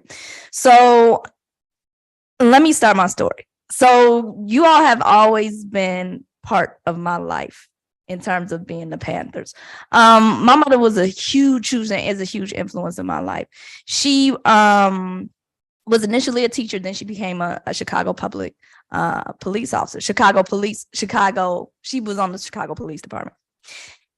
So let me start my story. So you all have always been part of my life. in terms of being the Panthers. My mother was a huge influence in my life. She was initially a teacher, then she became a Chicago public police officer. She was on the Chicago Police Department.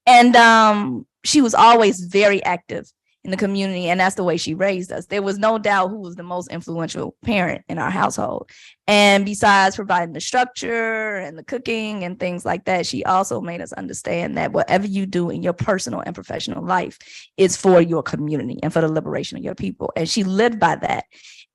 And she was always very active in the community, and that's the way she raised us. There was no doubt who was the most influential parent in our household. And besides providing the structure and the cooking and things like that, she also made us understand that whatever you do in your personal and professional life is for your community and for the liberation of your people. And she lived by that.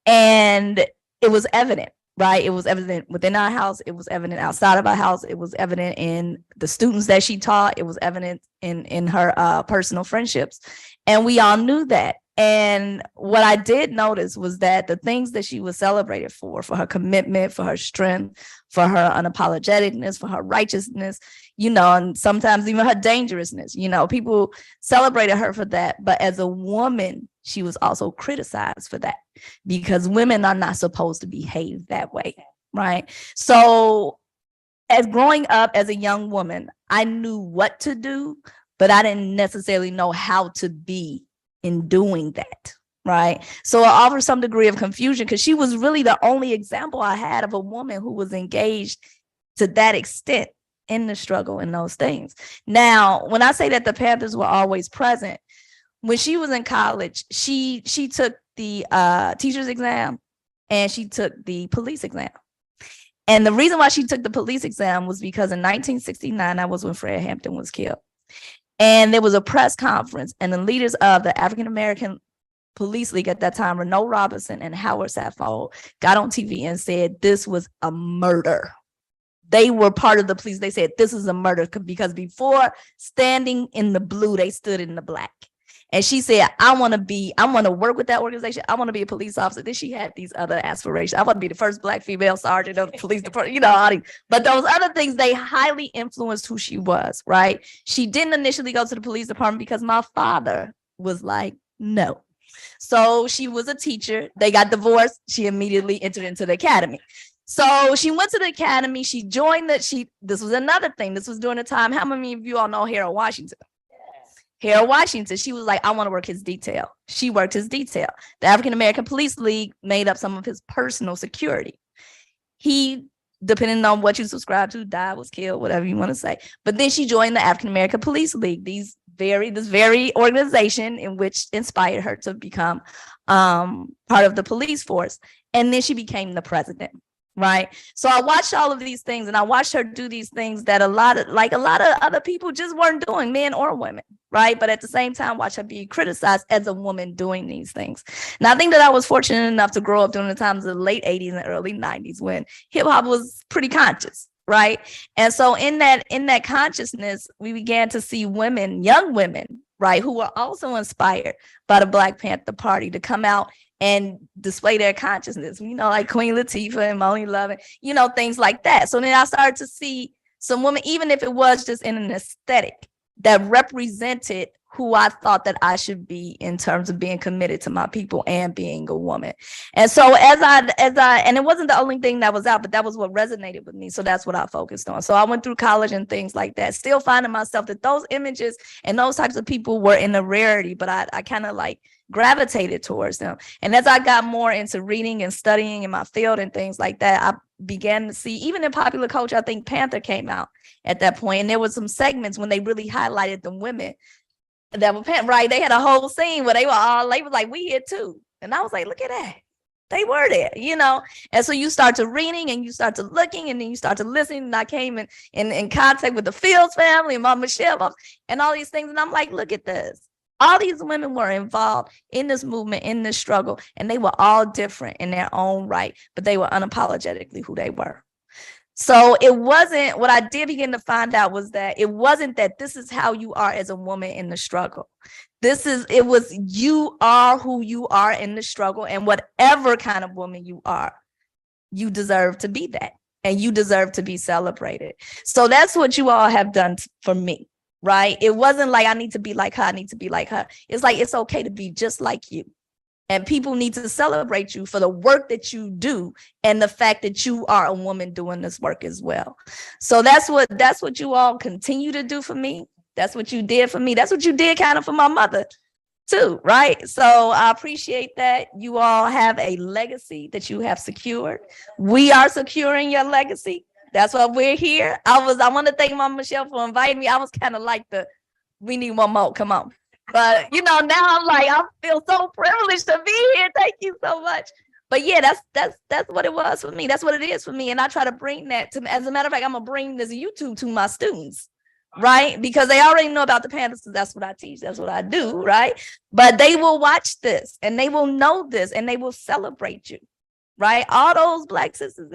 And it was evident, right? It was evident within our house. It was evident outside of our house. It was evident in the students that she taught. It was evident in her personal friendships. And we all knew that. And what I did notice was that the things that she was celebrated for her commitment, for her strength, for her unapologeticness, for her righteousness, and sometimes even her dangerousness, people celebrated her for that. But as a woman, she was also criticized for that because women are not supposed to behave that way, right? So as growing up as a young woman, I knew what to do, but I didn't necessarily know how to be in doing that, right? So I offer some degree of confusion because she was really the only example I had of a woman who was engaged to that extent in the struggle and those things. Now, when I say that the Panthers were always present, when she was in college, she took the teacher's exam and she took the police exam. And the reason why she took the police exam was because in 1969, that was when Fred Hampton was killed. And there was a press conference, and the leaders of the African-American Police League at that time, Renault Robeson and Howard Saffold, got on TV and said this was a murder. They were part of the police. They said this is a murder because before standing in the blue, they stood in the black. And she said, I want to work with that organization. I want to be a police officer. Then she had these other aspirations. I want to be the first Black female sergeant of the police department, but those other things, they highly influenced who she was, right? She didn't initially go to the police department because my father was like, no. So she was a teacher. They got divorced. She immediately entered into the academy. So she went to the academy. She joined this was another thing. This was during the time. How many of you all know Harold Washington? Harold Washington, she was like, I want to work his detail. She worked his detail. The African-American Police League made up some of his personal security. He, depending on what you subscribe to, died, was killed, whatever you want to say. But then she joined the African-American Police League, this very organization in which inspired her to become part of the police force. And then she became the president. Right. So I watched all of these things and I watched her do these things that a lot of other people just weren't doing, men or women. Right. But at the same time, watch her be criticized as a woman doing these things. Now, I think that I was fortunate enough to grow up during the times of the late 80s and early 90s when hip hop was pretty conscious. Right. And so in that consciousness, we began to see women, young women, right, who were also inspired by the Black Panther Party to come out and display their consciousness, like Queen Latifah and Moni Love, things like that. So then I started to see some women, even if it was just in an aesthetic, that represented who I thought that I should be in terms of being committed to my people and being a woman. And so and it wasn't the only thing that was out, but that was what resonated with me. So that's what I focused on. So I went through college and things like that, still finding myself that those images and those types of people were in a rarity, but I kind of like gravitated towards them. And as I got more into reading and studying in my field and things like that, I began to see, even in popular culture, I think Panther came out at that point, and there were some segments when they really highlighted the women that were right. They had a whole scene where they were like, we here too. And I was like, look at that. They were there, And so you start to reading and you start to looking and then you start to listening. And I came in contact with the Fields family and Mama Michelle and all these things. And I'm like, look at this. All these women were involved in this movement, in this struggle, and they were all different in their own right, but they were unapologetically who they were. So it wasn't, what I did begin to find out was that it wasn't that this is how you are as a woman in the struggle. It was you are who you are in the struggle, and whatever kind of woman you are, you deserve to be that, and you deserve to be celebrated. So that's what you all have done for me, right? It wasn't like I need to be like her, I need to be like her. It's like, it's okay to be just like you. And people need to celebrate you for the work that you do and the fact that you are a woman doing this work as well. So that's what you all continue to do for me. That's what you did for me. That's what you did kind of for my mother too, right? So I appreciate that. You all have a legacy that you have secured. We are securing your legacy. That's why we're here. I want to thank Mama Michelle for inviting me. I was kind of like we need one more, come on. But now I'm like, I feel so privileged to be here. Thank you so much. But yeah, that's what it was for me. That's what it is for me. And I try to bring that to, as a matter of fact, I'm gonna bring this YouTube to my students, right? Because they already know about the Panthers, because that's what I teach, that's what I do, right? But they will watch this and they will know this and they will celebrate you, right? All those Black sisters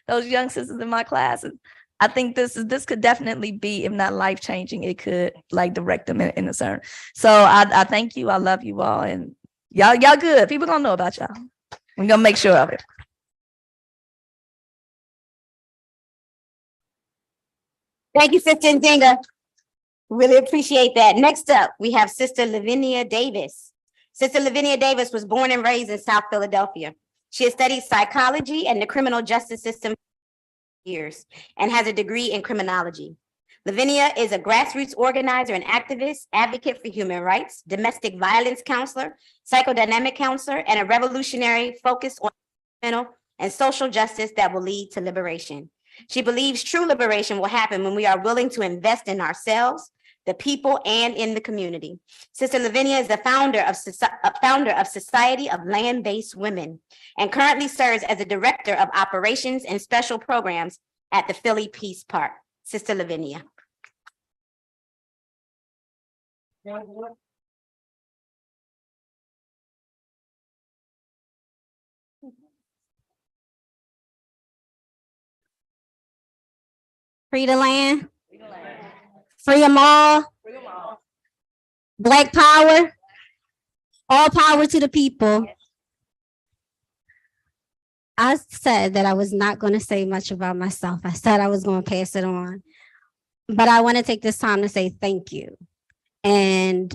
those young sisters in my classes. I think this could definitely be, if not life changing, it could like direct them in a certain. So I thank you. I love you all, and y'all good. People gonna know about y'all. We're gonna make sure of it. Thank you, Sister Nzinga. Really appreciate that. Next up, we have Sister Lavinia Davis. Sister Lavinia Davis was born and raised in South Philadelphia. She has studied psychology and the criminal justice system years and has a degree in criminology. Lavinia is a grassroots organizer and activist, advocate for human rights, domestic violence counselor, psychodynamic counselor, and a revolutionary focus on mental and social justice that will lead to liberation. She believes true liberation will happen when we are willing to invest in ourselves, the people, and in the community. Sister Lavinia is the founder of Society of Land-Based Women and currently serves as a director of operations and special programs at the Philly Peace Park. Sister Lavinia. Free the land. Free them all. Black power. All power to the people. I said that I was not going to say much about myself. I said I was going to pass it on. But I want to take this time to say thank you. And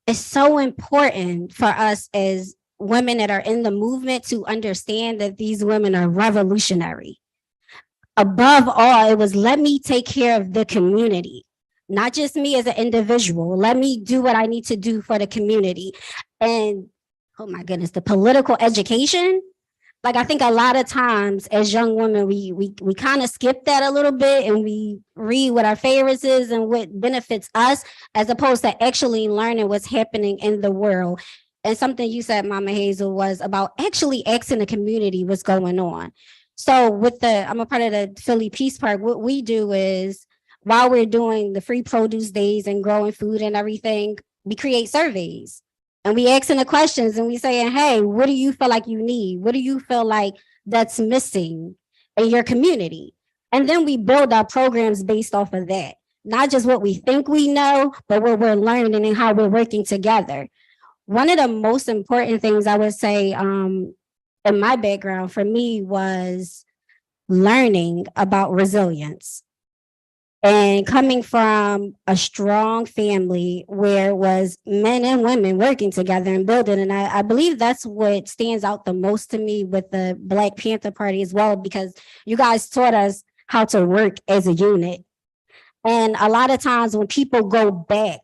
it's so important for us as women that are in the movement to understand that these women are revolutionary. Above all, it was let me take care of the community, not just me as an individual. Let me do what I need to do for the community. And oh my goodness, the political education. Like, I think a lot of times as young women, we kind of skip that a little bit and we read what our favorites is and what benefits us, as opposed to actually learning what's happening in the world. And something you said, Mama Hazel, was about actually asking the community what's going on. So I'm a part of the Philly Peace Park. What we do is, while we're doing the free produce days and growing food and everything, we create surveys. And we asking the questions and we saying, hey, what do you feel like you need? What do you feel like that's missing in your community? And then we build our programs based off of that. Not just what we think we know, but what we're learning and how we're working together. One of the most important things I would say in my background for me was learning about resilience. And coming from a strong family where it was men and women working together and building. And I believe that's what stands out the most to me with the Black Panther Party as well, because you guys taught us how to work as a unit. And a lot of times when people go back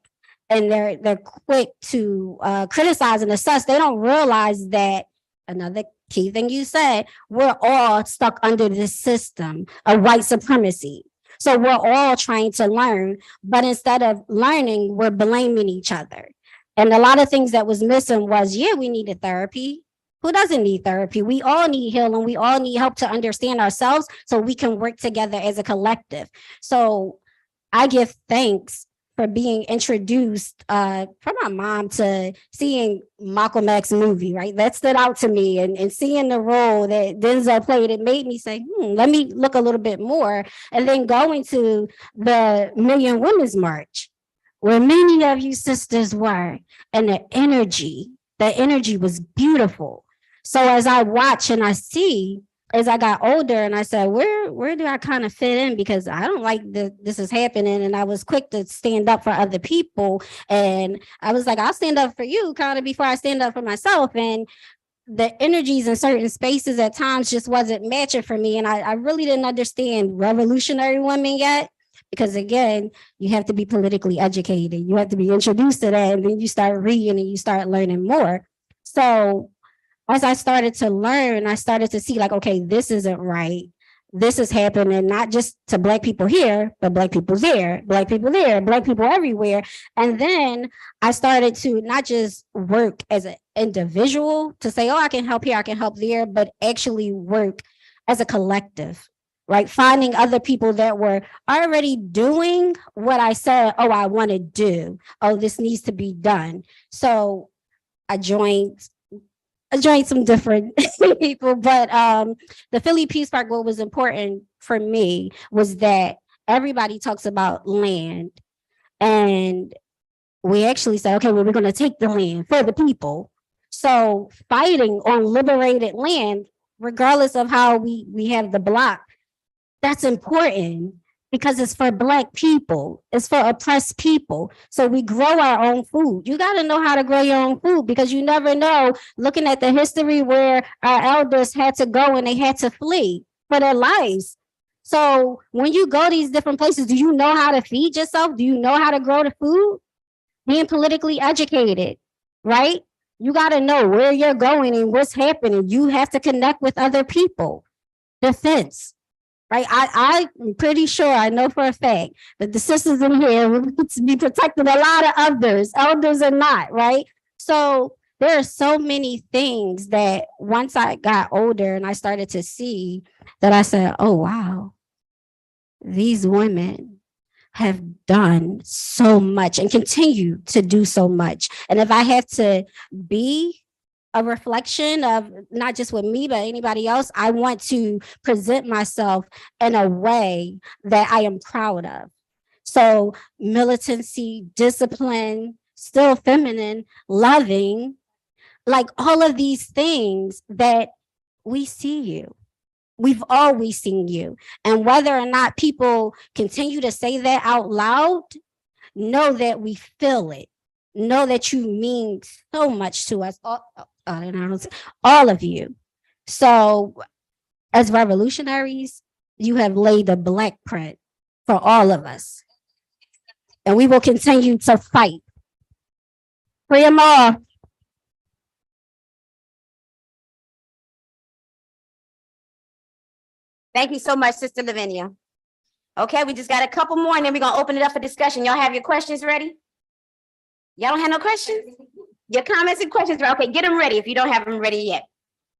and they're quick to criticize and assess, they don't realize that another key thing you said, we're all stuck under this system of white supremacy. So we're all trying to learn, but instead of learning, we're blaming each other. And a lot of things that was missing was, yeah, we needed therapy. Who doesn't need therapy? We all need healing. We all need help to understand ourselves so we can work together as a collective. So I give thanks for being introduced from my mom to seeing Malcolm X's movie, right? That stood out to me, and seeing the role that Denzel played, it made me say, let me look a little bit more. And then going to the Million Women's March, where many of you sisters were, and the energy was beautiful. So as I watch and I see as I got older and I said, where do I kind of fit in? Because I don't like this is happening. And I was quick to stand up for other people. And I was like, I'll stand up for you kind of before I stand up for myself. And the energies in certain spaces at times just wasn't matching for me. And I really didn't understand revolutionary women yet. Because again, you have to be politically educated. You have to be introduced to that. And then you start reading and you start learning more. So as I started to learn, I started to see like, okay, this isn't right. This is happening not just to Black people here, but Black people there, Black people there, Black people everywhere. And then I started to not just work as an individual to say, oh, I can help here, I can help there, but actually work as a collective, right? Finding other people that were already doing what I said, oh, I want to do. Oh, this needs to be done. So I joined some different people, but the Philly Peace Park, what was important for me was that everybody talks about land. And we actually said, okay, well, we're going to take the land for the people. So fighting on liberated land, regardless of how we have the block, that's important. Because it's for Black people, it's for oppressed people. So we grow our own food. You got to know how to grow your own food because you never know, looking at the history where our elders had to go and they had to flee for their lives. So when you go these different places, do you know how to feed yourself? Do you know how to grow the food? Being politically educated, right? You got to know where you're going and what's happening. You have to connect with other people. Defense. Right, I'm pretty sure, I know for a fact that the sisters in here will be protecting a lot of others. Elders are not, right? So there are so many things that once I got older and I started to see that I said, oh, wow, these women have done so much and continue to do so much. And if I have to be a reflection of not just with me, but anybody else, I want to present myself in a way that I am proud of. So militancy, discipline, still feminine, loving, like all of these things that we see you. We've always seen you. And whether or not people continue to say that out loud, know that we feel it. Know that you mean so much to us. All of you. So as revolutionaries, you have laid a black print for all of us. And we will continue to fight. Free them all. Thank you so much, Sister Lavinia. Okay, we just got a couple more and then we're gonna open it up for discussion. Y'all have your questions ready? Y'all don't have no questions? Your comments and questions, okay, get them ready if you don't have them ready yet.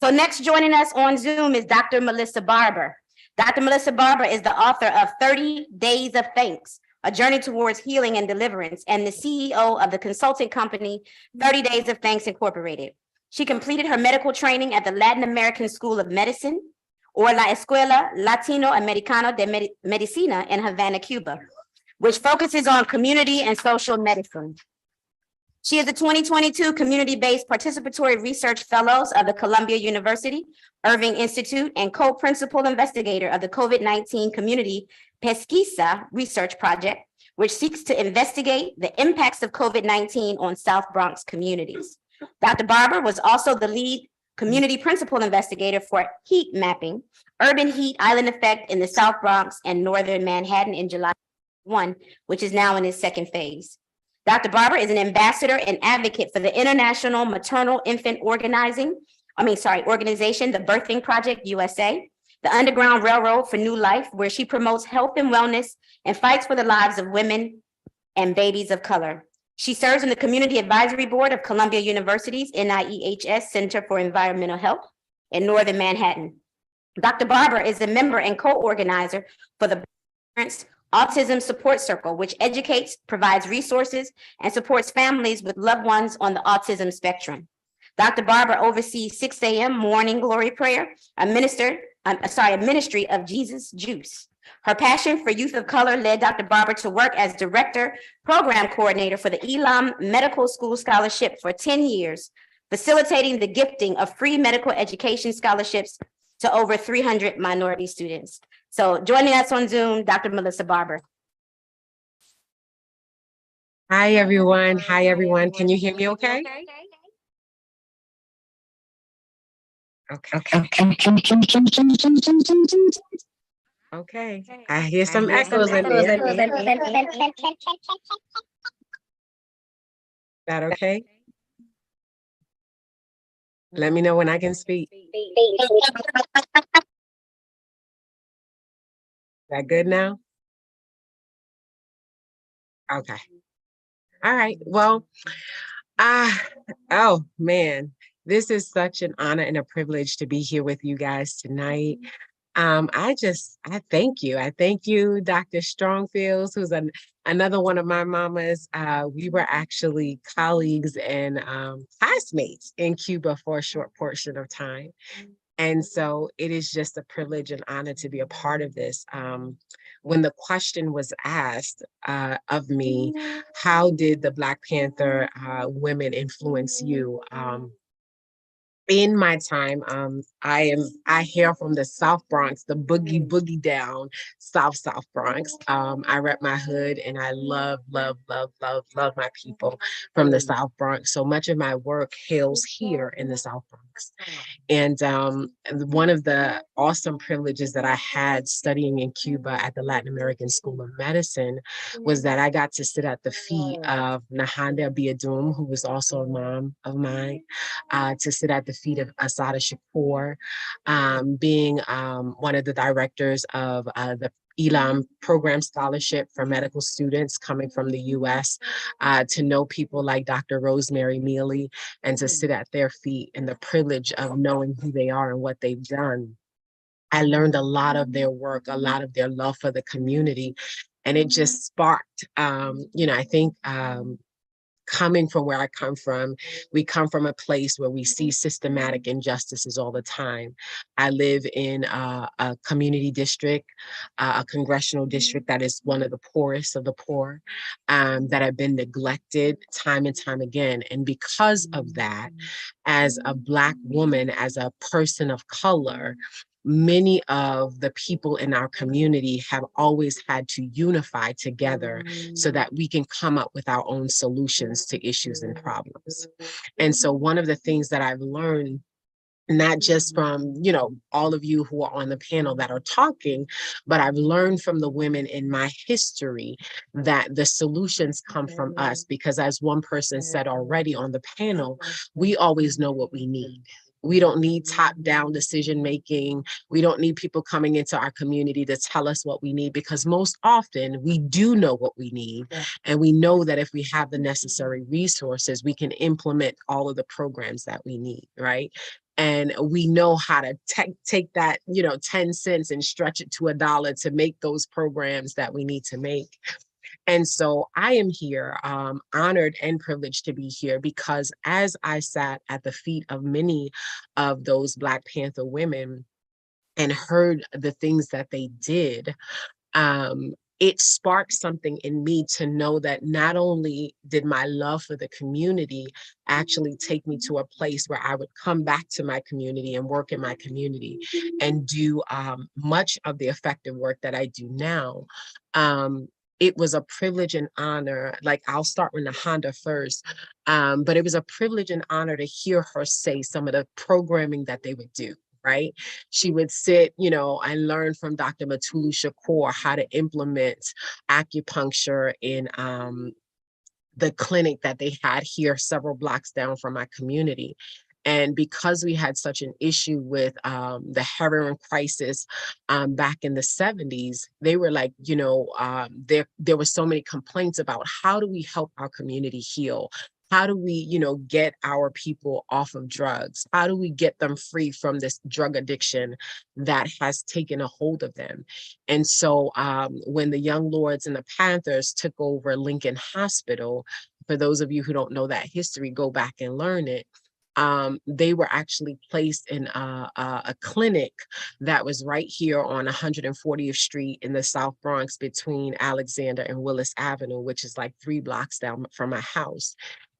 So next joining us on Zoom is Dr. Melissa Barber. Dr. Melissa Barber is the author of 30 Days of Thanks, A Journey Towards Healing and Deliverance, and the CEO of the consulting company 30 Days of Thanks Incorporated. She completed her medical training at the Latin American School of Medicine, or La Escuela Latinoamericana de Medicina in Havana, Cuba, which focuses on community and social medicine. She is a 2022 Community-Based Participatory Research Fellows of the Columbia University Irving Institute and co-principal investigator of the COVID-19 Community Pesquisa Research Project, which seeks to investigate the impacts of COVID-19 on South Bronx communities. Dr. Barber was also the lead community principal investigator for heat mapping, urban heat island effect in the South Bronx and Northern Manhattan in July 1, which is now in its second phase. Dr. Barber is an ambassador and advocate for the International Maternal Infant Organization, the Birthing Project USA, the Underground Railroad for New Life, where she promotes health and wellness and fights for the lives of women and babies of color. She serves on the Community Advisory Board of Columbia University's NIEHS Center for Environmental Health in Northern Manhattan. Dr. Barber is a member and co-organizer for the Parents Autism Support Circle, which educates, provides resources, and supports families with loved ones on the autism spectrum. Dr. Barber oversees 6 a.m. morning glory prayer, a ministry of Jesus Juice. Her passion for youth of color led Dr. Barber to work as director, program coordinator for the IAMM Medical School Scholarship for 10 years, facilitating the gifting of free medical education scholarships to over 300 minority students. So joining us on Zoom, Dr. Melissa Barber. Hi, everyone. Hi, everyone. Can you hear me okay? Okay. Okay. I hear some echoes in there. That okay? Let me know when I can speak. That good now? Okay. All right. Well, oh man, this is such an honor and a privilege to be here with you guys tonight. I thank you. I thank you, Dr. Strongfields, who's another one of my mamas. We were actually colleagues and classmates in Cuba for a short portion of time. And so it is just a privilege and honor to be a part of this. When the question was asked of me, how did the Black Panther women influence you? In my time, I hail from the South Bronx, the boogie down South Bronx. I rep my hood and I love my people from the South Bronx. So much of my work hails here in the South Bronx. And one of the awesome privileges that I had studying in Cuba at the Latin American School of Medicine was that I got to sit at the feet of Nahanda Biadum, who was also a mom of mine, to sit at the feet of Asada Shakur, being one of the directors of the IAMM program scholarship for medical students coming from the US, to know people like Dr. Rosemary Mealy and to sit at their feet, and the privilege of knowing who they are and what they've done. I learned a lot of their work, a lot of their love for the community, and it just sparked, I think, coming from where I come from, we come from a place where we see systematic injustices all the time. I live in a community district, a congressional district that is one of the poorest of the poor, that have been neglected time and time again. And because of that, as a Black woman, as a person of color, many of the people in our community have always had to unify together so that we can come up with our own solutions to issues and problems. And so one of the things that I've learned, not just from, all of you who are on the panel that are talking, but I've learned from the women in my history that the solutions come from us, because as one person said already on the panel, we always know what we need. We don't need top-down decision-making. We don't need people coming into our community to tell us what we need, because most often we do know what we need. And we know that if we have the necessary resources, we can implement all of the programs that we need, right? And we know how to take that, 10 cents and stretch it to $1 to make those programs that we need to make. And so I am here, honored and privileged to be here, because as I sat at the feet of many of those Black Panther women and heard the things that they did, it sparked something in me to know that not only did my love for the community actually take me to a place where I would come back to my community and work in my community and do much of the effective work that I do now. It was a privilege and honor. Like, I'll start with Nahanda first, but it was a privilege and honor to hear her say some of the programming that they would do. Right? She would sit, and learn from Dr. Matulu Shakur how to implement acupuncture in the clinic that they had here several blocks down from my community. And because we had such an issue with the heroin crisis back in the 70s, they were like, there were so many complaints about how do we help our community heal? How do we, get our people off of drugs? How do we get them free from this drug addiction that has taken a hold of them? And so when the Young Lords and the Panthers took over Lincoln Hospital, for those of you who don't know that history, go back and learn it. They were actually placed in a clinic that was right here on 140th Street in the South Bronx between Alexander and Willis Avenue, which is like 3 blocks down from my house.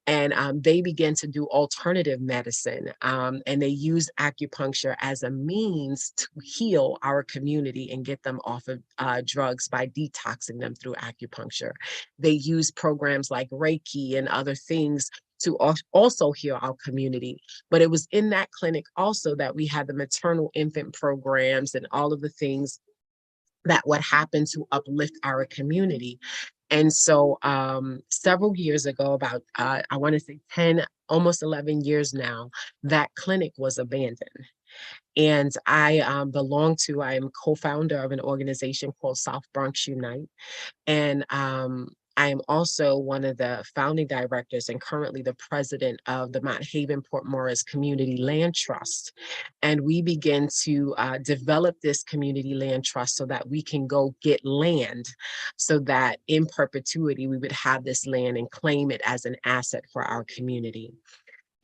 And they began to do alternative medicine, and they used acupuncture as a means to heal our community and get them off of drugs by detoxing them through acupuncture. They used programs like Reiki and other things to also heal our community. But it was in that clinic also that we had the maternal infant programs and all of the things that would happen to uplift our community. And so several years ago, about I want to say 10, almost 11 years now, that clinic was abandoned. And I am co-founder of an organization called South Bronx Unite. And I am also one of the founding directors and currently the president of the Mount Haven Port Morris Community Land Trust. And we begin to develop this community land trust so that we can go get land, so that in perpetuity we would have this land and claim it as an asset for our community.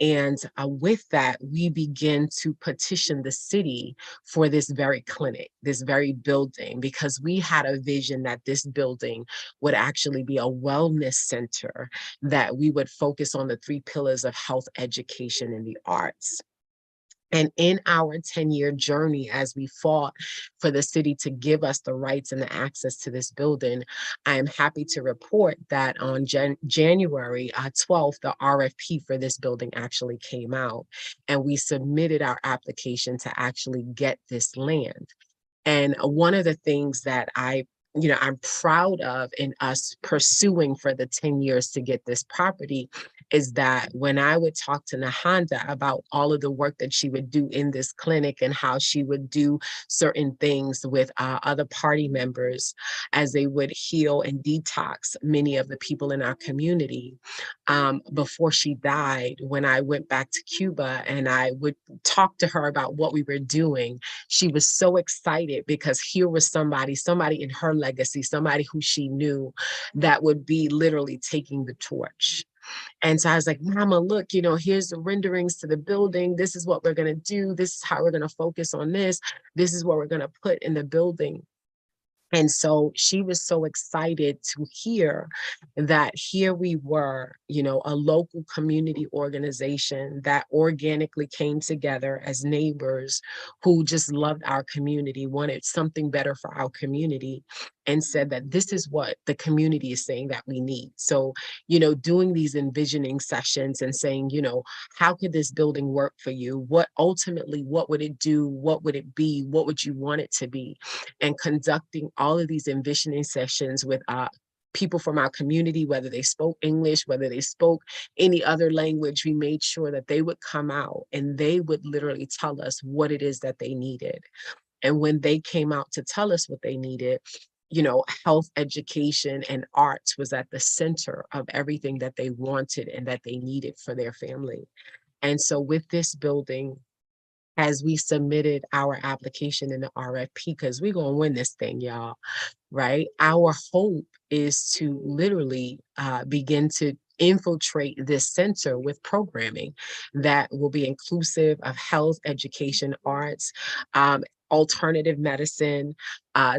And with that, we begin to petition the city for this very clinic, this very building, because we had a vision that this building would actually be a wellness center, that we would focus on the 3 pillars of health, education, and the arts. And in our 10-year journey, as we fought for the city to give us the rights and the access to this building, I am happy to report that on January 12th, the RFP for this building actually came out, and we submitted our application to actually get this land. And one of the things that I'm proud of in us pursuing for the 10 years to get this property is that when I would talk to Nahanda about all of the work that she would do in this clinic and how she would do certain things with other party members as they would heal and detox many of the people in our community, before she died, when I went back to Cuba and I would talk to her about what we were doing, she was so excited because here was somebody in her legacy, somebody who she knew that would be literally taking the torch. And so I was like, Mama, look, here's the renderings to the building. This is what we're going to do. This is how we're going to focus on this. This is what we're going to put in the building. And so she was so excited to hear that here we were, a local community organization that organically came together as neighbors who just loved our community, wanted something better for our community, and said that this is what the community is saying that we need. So, doing these envisioning sessions and saying, how could this building work for you? What would it do? What would it be? What would you want it to be? And conducting all of these envisioning sessions with people from our community, whether they spoke English, whether they spoke any other language, we made sure that they would come out and they would literally tell us what it is that they needed. And when they came out to tell us what they needed, health, education, and arts was at the center of everything that they wanted and that they needed for their family. And so with this building, as we submitted our application in the RFP, because we're going to win this thing, y'all, right? Our hope is to literally begin to infiltrate this center with programming that will be inclusive of health, education, arts, alternative medicine,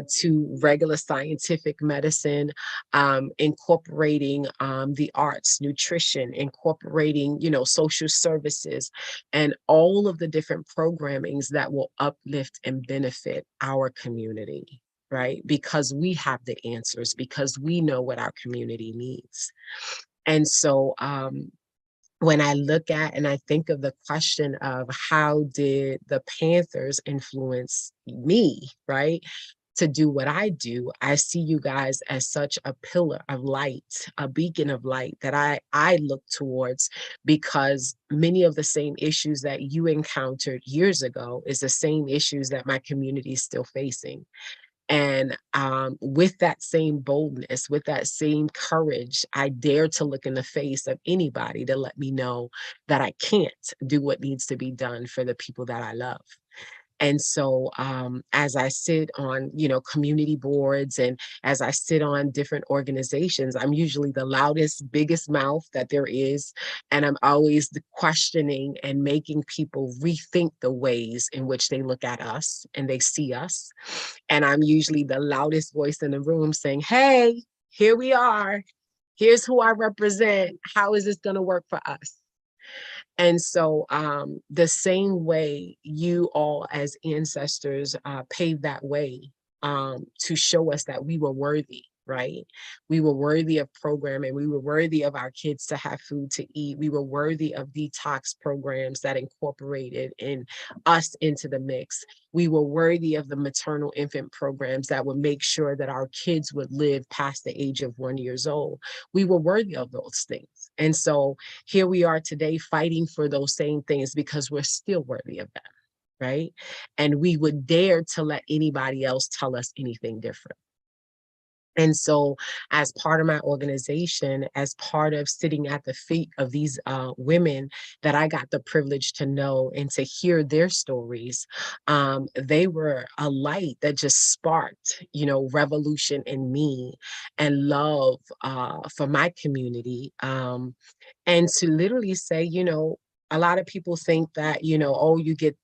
to regular scientific medicine, incorporating the arts, nutrition, incorporating, social services, and all of the different programmings that will uplift and benefit our community, right? Because we have the answers, because we know what our community needs. And so when I look at and I think of the question of how did the Panthers influence me, right, to do what I do, I see you guys as such a pillar of light, a beacon of light that I look towards, because many of the same issues that you encountered years ago is the same issues that my community is still facing. And with that same boldness, with that same courage, I dare to look in the face of anybody to let me know that I can't do what needs to be done for the people that I love. And so as I sit on, community boards and as I sit on different organizations, I'm usually the loudest, biggest mouth that there is. And I'm always questioning and making people rethink the ways in which they look at us and they see us. And I'm usually the loudest voice in the room saying, hey, here we are. Here's who I represent. How is this going to work for us? And so the same way you all as ancestors paved that way to show us that we were worthy, right? We were worthy of programming. We were worthy of our kids to have food to eat. We were worthy of detox programs that incorporated us into the mix. We were worthy of the maternal infant programs that would make sure that our kids would live past the age of 1 year old. We were worthy of those things. And so here we are today fighting for those same things because we're still worthy of them, right? And we would dare to let anybody else tell us anything different. And so as part of my organization, as part of sitting at the feet of these women that I got the privilege to know and to hear their stories, they were a light that just sparked, revolution in me and love for my community. And to literally say, a lot of people think that, oh, you get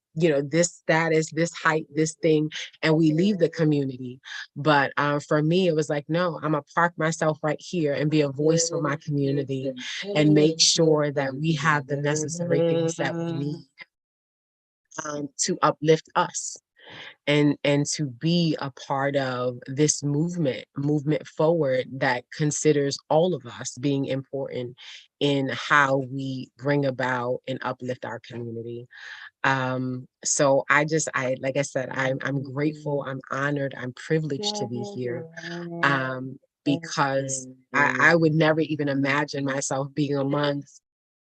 this status, this height, this thing, and we leave the community. But for me, it was like, no, I'm gonna park myself right here and be a voice for my community and make sure that we have the necessary things that we need to uplift us and to be a part of this movement forward that considers all of us being important in how we bring about and uplift our community. So like I said, I'm grateful, I'm honored, I'm privileged to be here. Because I would never even imagine myself being amongst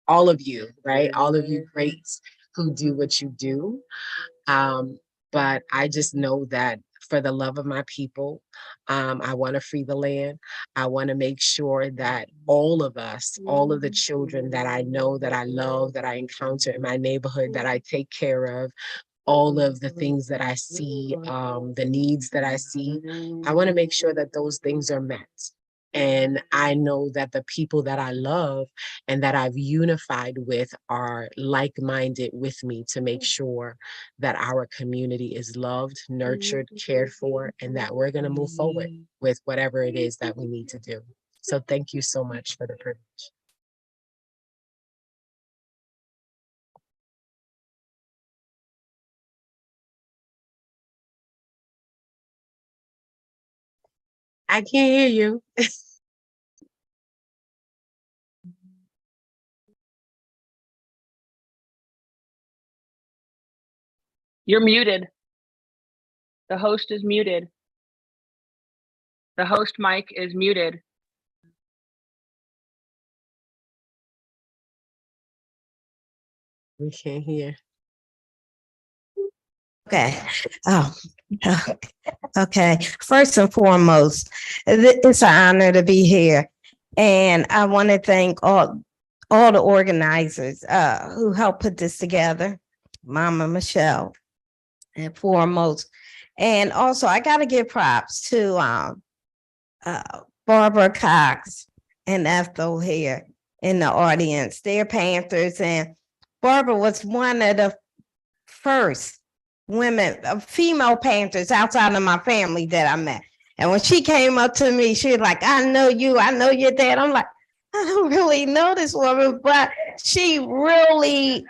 all of you, right? All of you greats who do what you do. But I just know that for the love of my people, I want to free the land. I want to make sure that all of us, all of the children that I know, that I love, that I encounter in my neighborhood, that I take care of, all of the things that I see, the needs that I see, I want to make sure that those things are met. And I know that the people that I love and that I've unified with are like-minded with me to make sure that our community is loved, nurtured, cared for, and that we're going to move forward with whatever it is that we need to do. So thank you so much for the privilege. I can't hear you. You're muted. The host is muted. The host mic is muted. We can't hear. Okay. Oh, okay. First and foremost, it's an honor to be here. And I want to thank all the organizers who helped put this together, Mama Michelle, and foremost. And also, I got to give props to Barbara Cox and Ethel here in the audience. They're Panthers, and Barbara was one of the first women, female Panthers outside of my family that I met. And when she came up to me, she was like, I know you, I know your dad. I'm like, I don't really know this woman, but she really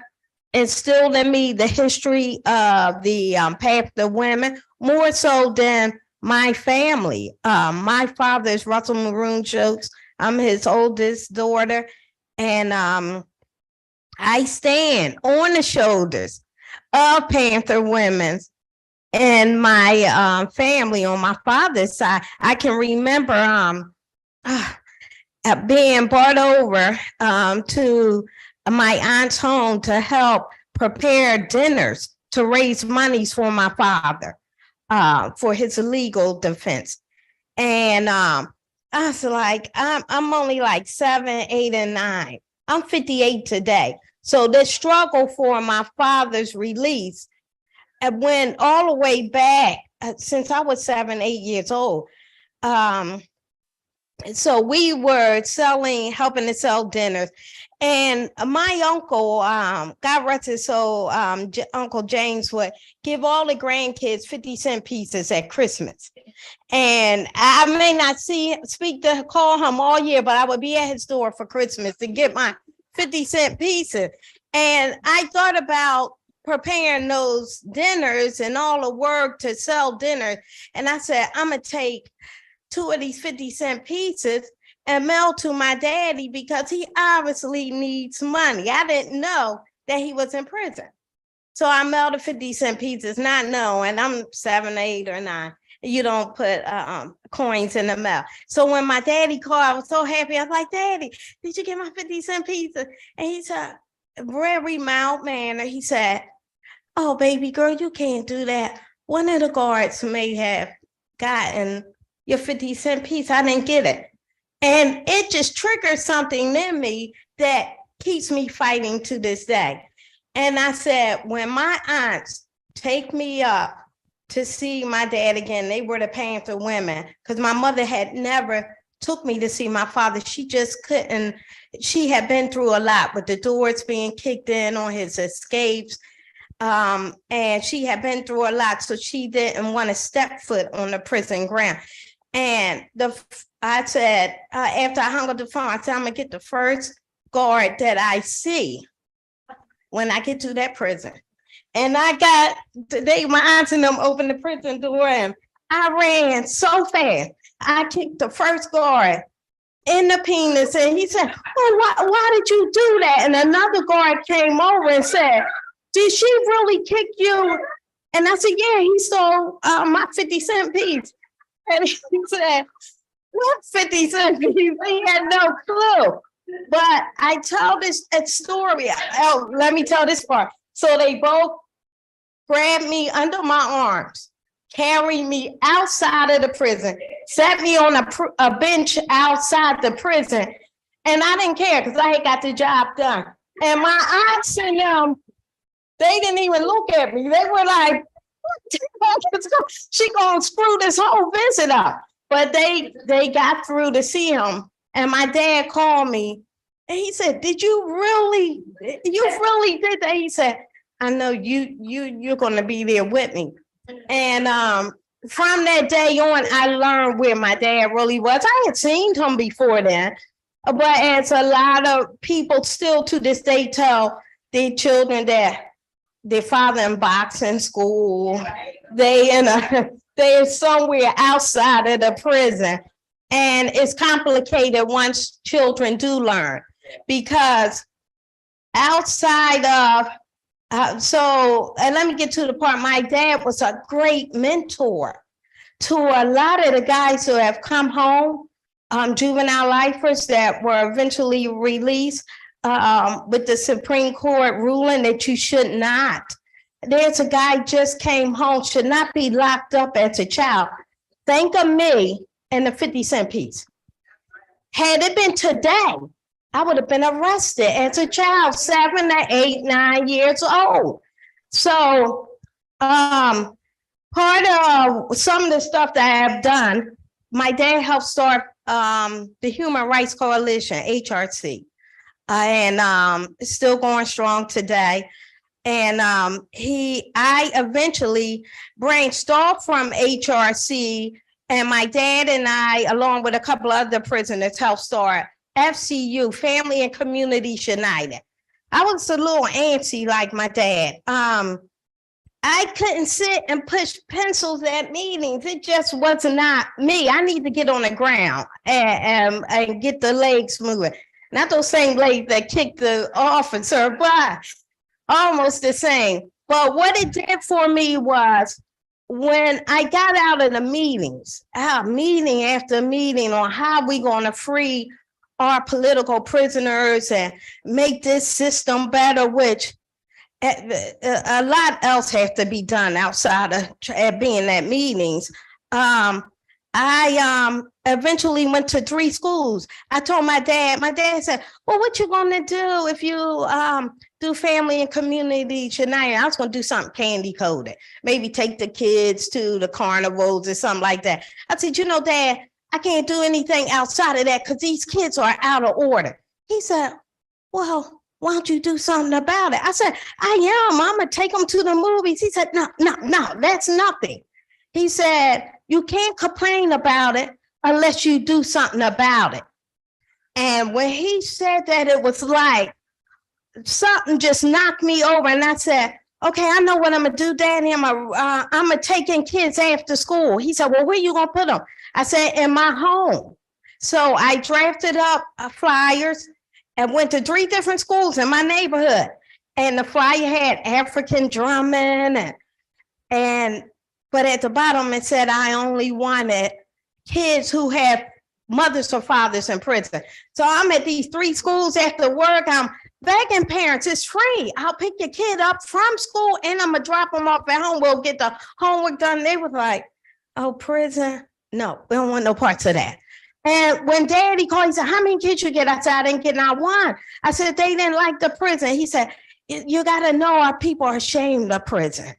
instilled in me the history of the Panther women, more so than my family. My father is Russell Maroon Chokes. I'm his oldest daughter. And I stand on the shoulders of Panther women and my family on my father's side. I can remember being brought over to my aunt's home to help prepare dinners to raise monies for my father for his legal defense. And I was like, I'm only like 7, 8, and 9. I'm 58 today. So the struggle for my father's release went all the way back since I was 7, 8 years old. so we were helping to sell dinners. And my uncle, God rest his soul, Uncle James would give all the grandkids 50-cent pieces at Christmas. And I may not call him all year, but I would be at his door for Christmas to get my 50-cent pieces. And I thought about preparing those dinners and all the work to sell dinner. And I said, I'm gonna take 2 of these 50-cent pieces and mail to my daddy because he obviously needs money. I didn't know that he was in prison. So I mailed the 50-cent pieces, not knowing I'm 7, 8, or 9. You don't put coins in the mail. So when my daddy called, I was so happy. I was like, Daddy, did you get my 50-cent pieces? And he said, very mild manner, he said, oh, baby girl, you can't do that. One of the guards may have gotten your 50-cent piece. I didn't get it. And it just triggered something in me that keeps me fighting to this day. And I said, when my aunts take me up to see my dad again, they were the Panther women, because my mother had never took me to see my father. She just couldn't. She had been through a lot with the doors being kicked in on his escapes. And she had been through a lot, so she didn't want to step foot on the prison ground. And I said, after I hung up the phone, I said, I'm gonna get the first guard that I see when I get to that prison. And I got today, my aunts and them opened the prison door, and I ran so fast. I kicked the first guard in the penis, and he said, oh, why did you do that? And another guard came over and said, did she really kick you? And I said, yeah, he stole my 50-cent piece. And he said, what 50-cent piece? He had no clue. But I tell this story. Oh, let me tell this part. So they both grabbed me under my arms, carried me outside of the prison, sat me on a bench outside the prison. And I didn't care because I had got the job done. And my aunts and them, they didn't even look at me. They were like, she gonna screw this whole visit up. But they got through to see him. And my dad called me and he said, you really did that? He said, I know you're gonna be there with me. And from that day on, I learned where my dad really was. I had seen him before then, but as a lot of people still to this day tell their children that their father in boxing school, they're somewhere outside of the prison. And it's complicated once children do learn, because outside of, and let me get to the part, my dad was a great mentor to a lot of the guys who have come home, juvenile lifers that were eventually released with the Supreme Court ruling that you should not. There's a guy just came home, should not be locked up as a child. Think of me and the 50-cent piece. Had it been today, I would have been arrested as a child, 7 to 8, 9 years old. So part of some of the stuff that I have done, my dad helped start the Human Rights Coalition, HRC. And it's still going strong today. And I eventually branched off from HRC, and my dad and I, along with a couple other prisoners, helped start FCU, Family and Community United. I was a little antsy like my dad. I couldn't sit and push pencils at meetings. It just was not me. I need to get on the ground and get the legs moving. Not those same legs that kicked the officer, but almost the same. But what it did for me was when I got out of the meetings, meeting after meeting on how we going to free our political prisoners and make this system better, which a lot else has to be done outside of being at meetings. I eventually went to 3 schools. I told my dad said, well, what you gonna do if you do Family and Community United? I was gonna do something candy coated, maybe take the kids to the carnivals or something like that. I said, Dad, I can't do anything outside of that because these kids are out of order. He said, well, why don't you do something about it? I said, I am. I'm going to take them to the movies. He said, no, that's nothing. He said, you can't complain about it unless you do something about it. And when he said that, it was like something just knocked me over. And I said, okay, I know what I'm going to do, Daddy. I'm going to take in kids after school. He said, well, where you going to put them? I said, in my home. So I drafted up flyers and went to 3 different schools in my neighborhood. And the flyer had African drumming but at the bottom it said I only wanted kids who have mothers or fathers in prison. So I'm at these 3 schools after work. I'm begging parents, it's free. I'll pick your kid up from school and I'm gonna drop them off at home. We'll get the homework done. They was like, oh, prison? No, we don't want no parts of that. And when Daddy called, he said, how many kids you get? I said, I didn't get not one. I said, they didn't like the prison. He said, you got to know our people are ashamed of prison.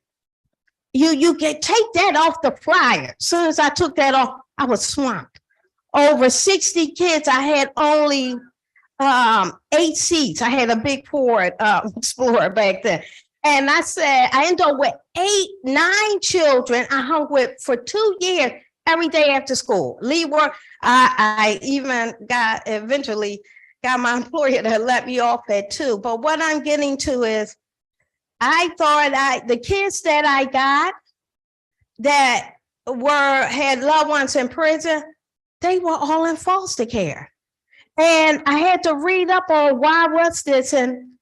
You can take that off the flyer. As soon as I took that off, I was swamped. Over 60 kids. I had only 8 seats. I had a big Ford Explorer back then. And I said, I ended up with 8, 9 children I hung with for 2 years. Every day after school, Leroy, I even eventually got my employer to let me off at 2. But what I'm getting to is, I thought the kids that I got that had loved ones in prison, they were all in foster care. And I had to read up on why was this, and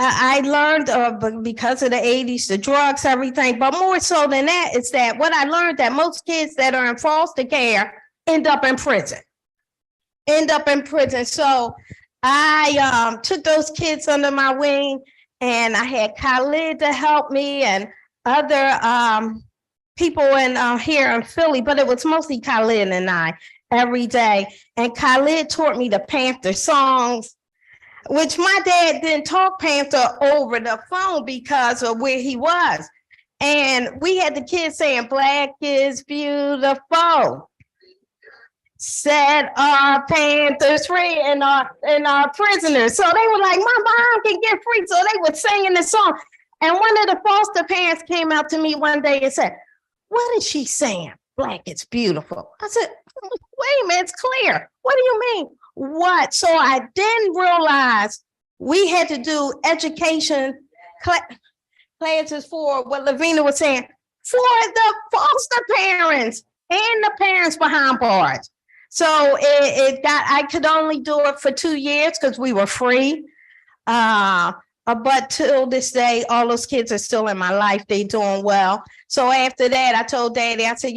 I learned because of the 80s, the drugs, everything, but more so than that is that what I learned that most kids that are in foster care end up in prison. So I took those kids under my wing, and I had Khalid to help me and other people in here in Philly, but it was mostly Khalid and I every day. And Khalid taught me the Panther songs, which my dad didn't talk Panther over the phone because of where he was. And we had the kids saying, Black is beautiful. Set our Panthers free and our prisoners. So they were like, my mom can get free. So they were singing the song. And one of the foster parents came out to me one day and said, what is she saying? Black is beautiful. I said, wait a minute, it's clear. What do you mean? What? So I then realized we had to do education classes for what Lavinia was saying, for the foster parents and the parents behind bars. So I could only do it for 2 years because we were free. But till this day, all those kids are still in my life. They doing well. So after that, I told Daddy, I said,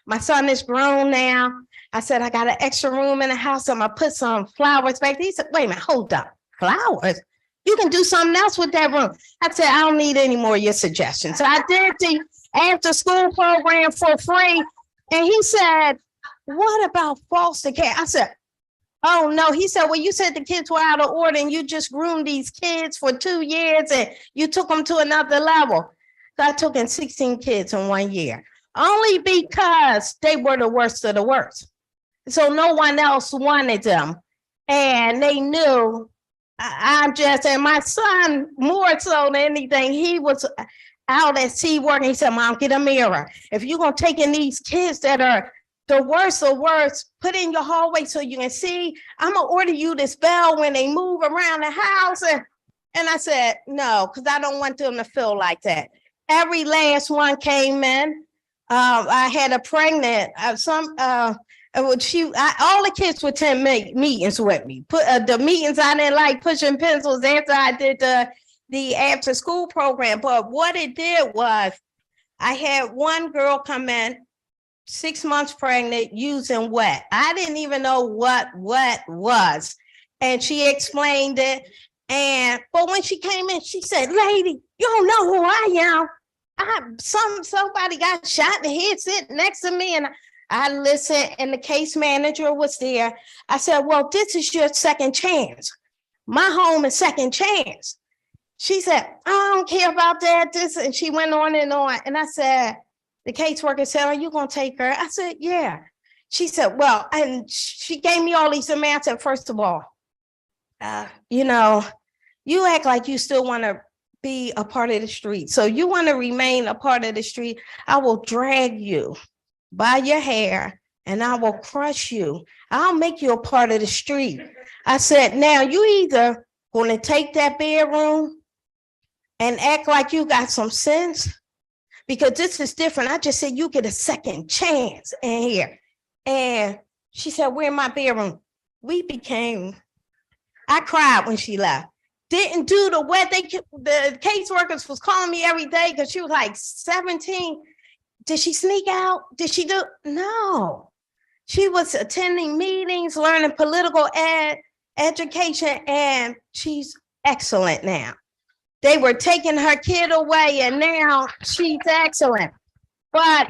my son is grown now. I said, I got an extra room in the house. I'm gonna put some flowers back there. He said, wait a minute, hold up. Flowers? You can do something else with that room. I said, I don't need any more of your suggestions. So I did the after school program for free. And he said, what about foster care? I said, oh no. He said, well, you said the kids were out of order and you just groomed these kids for 2 years and you took them to another level. So I took in 16 kids in 1 year, only because they were the worst of the worst. So no one else wanted them. And they knew and my son, more so than anything, he was out at sea working. He said, Mom, get a mirror. If you're going to take in these kids that are the worst of worst, put in your hallway so you can see. I'm going to order you this bell when they move around the house. And I said, no, because I don't want them to feel like that. Every last one came in. I had a pregnant, all the kids would attend meetings with me. The meetings I didn't like pushing pencils after I did the after school program. But what it did was I had one girl come in 6 months pregnant using wet. I didn't even know what wet was. And she explained it. But when she came in, she said, lady, you don't know who I am. Somebody got shot in the head sitting next to me. And I listened, and the case manager was there. I said, well, this is your second chance. My home is second chance. She said, I don't care about that. And she went on and on. And I said, the caseworker said, are you going to take her? I said, yeah. she said, well, and she gave me all these demands. I said, first of all, you know, you act like you still want to be a part of the street. So you want to remain a part of the street, I will drag you by your hair and I will crush you. I'll make you a part of the street. I said, now you either going to take that bedroom and act like you got some sense, because this is different. I just said, you get a second chance in here. And she said, where in my bedroom? I cried when she left. Didn't do the the caseworkers was calling me every day because she was like 17. Did she sneak out? Did she do? No. She was attending meetings, learning political education, and she's excellent now. They were taking her kid away, and now she's excellent. But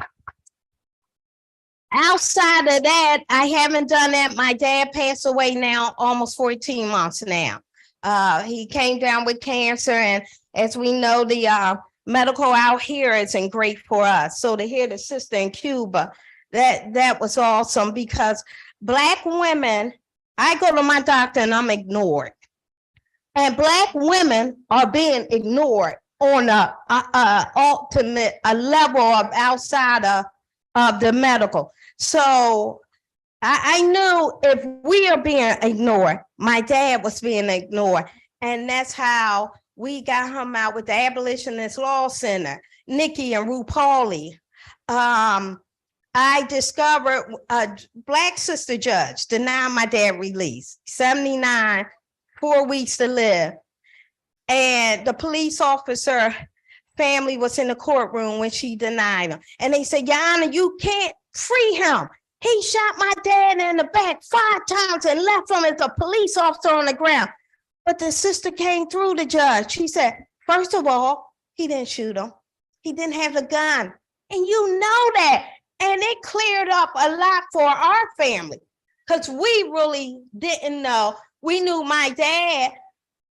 outside of that, I haven't done that. My dad passed away now almost 14 months now. He came down with cancer, and as we know, the medical out here isn't great for us. So to hear the sister in Cuba, that was awesome, because Black women, I go to my doctor and I'm ignored. And Black women are being ignored on a ultimate level of outside of the medical. So I knew if we are being ignored, my dad was being ignored. And that's how we got him out with the Abolitionist Law Center, Nikki and RuPauli. I discovered a Black sister judge denied my dad release, 79, 4 weeks to live. And the police officer family was in the courtroom when she denied him. And they said, Your Honor, you can't free him. He shot my dad in the back 5 times and left him as a police officer on the ground. But the sister came through the judge. She said, first of all, he didn't shoot him. He didn't have a gun. And you know that. And it cleared up a lot for our family, because we really didn't know. We knew my dad,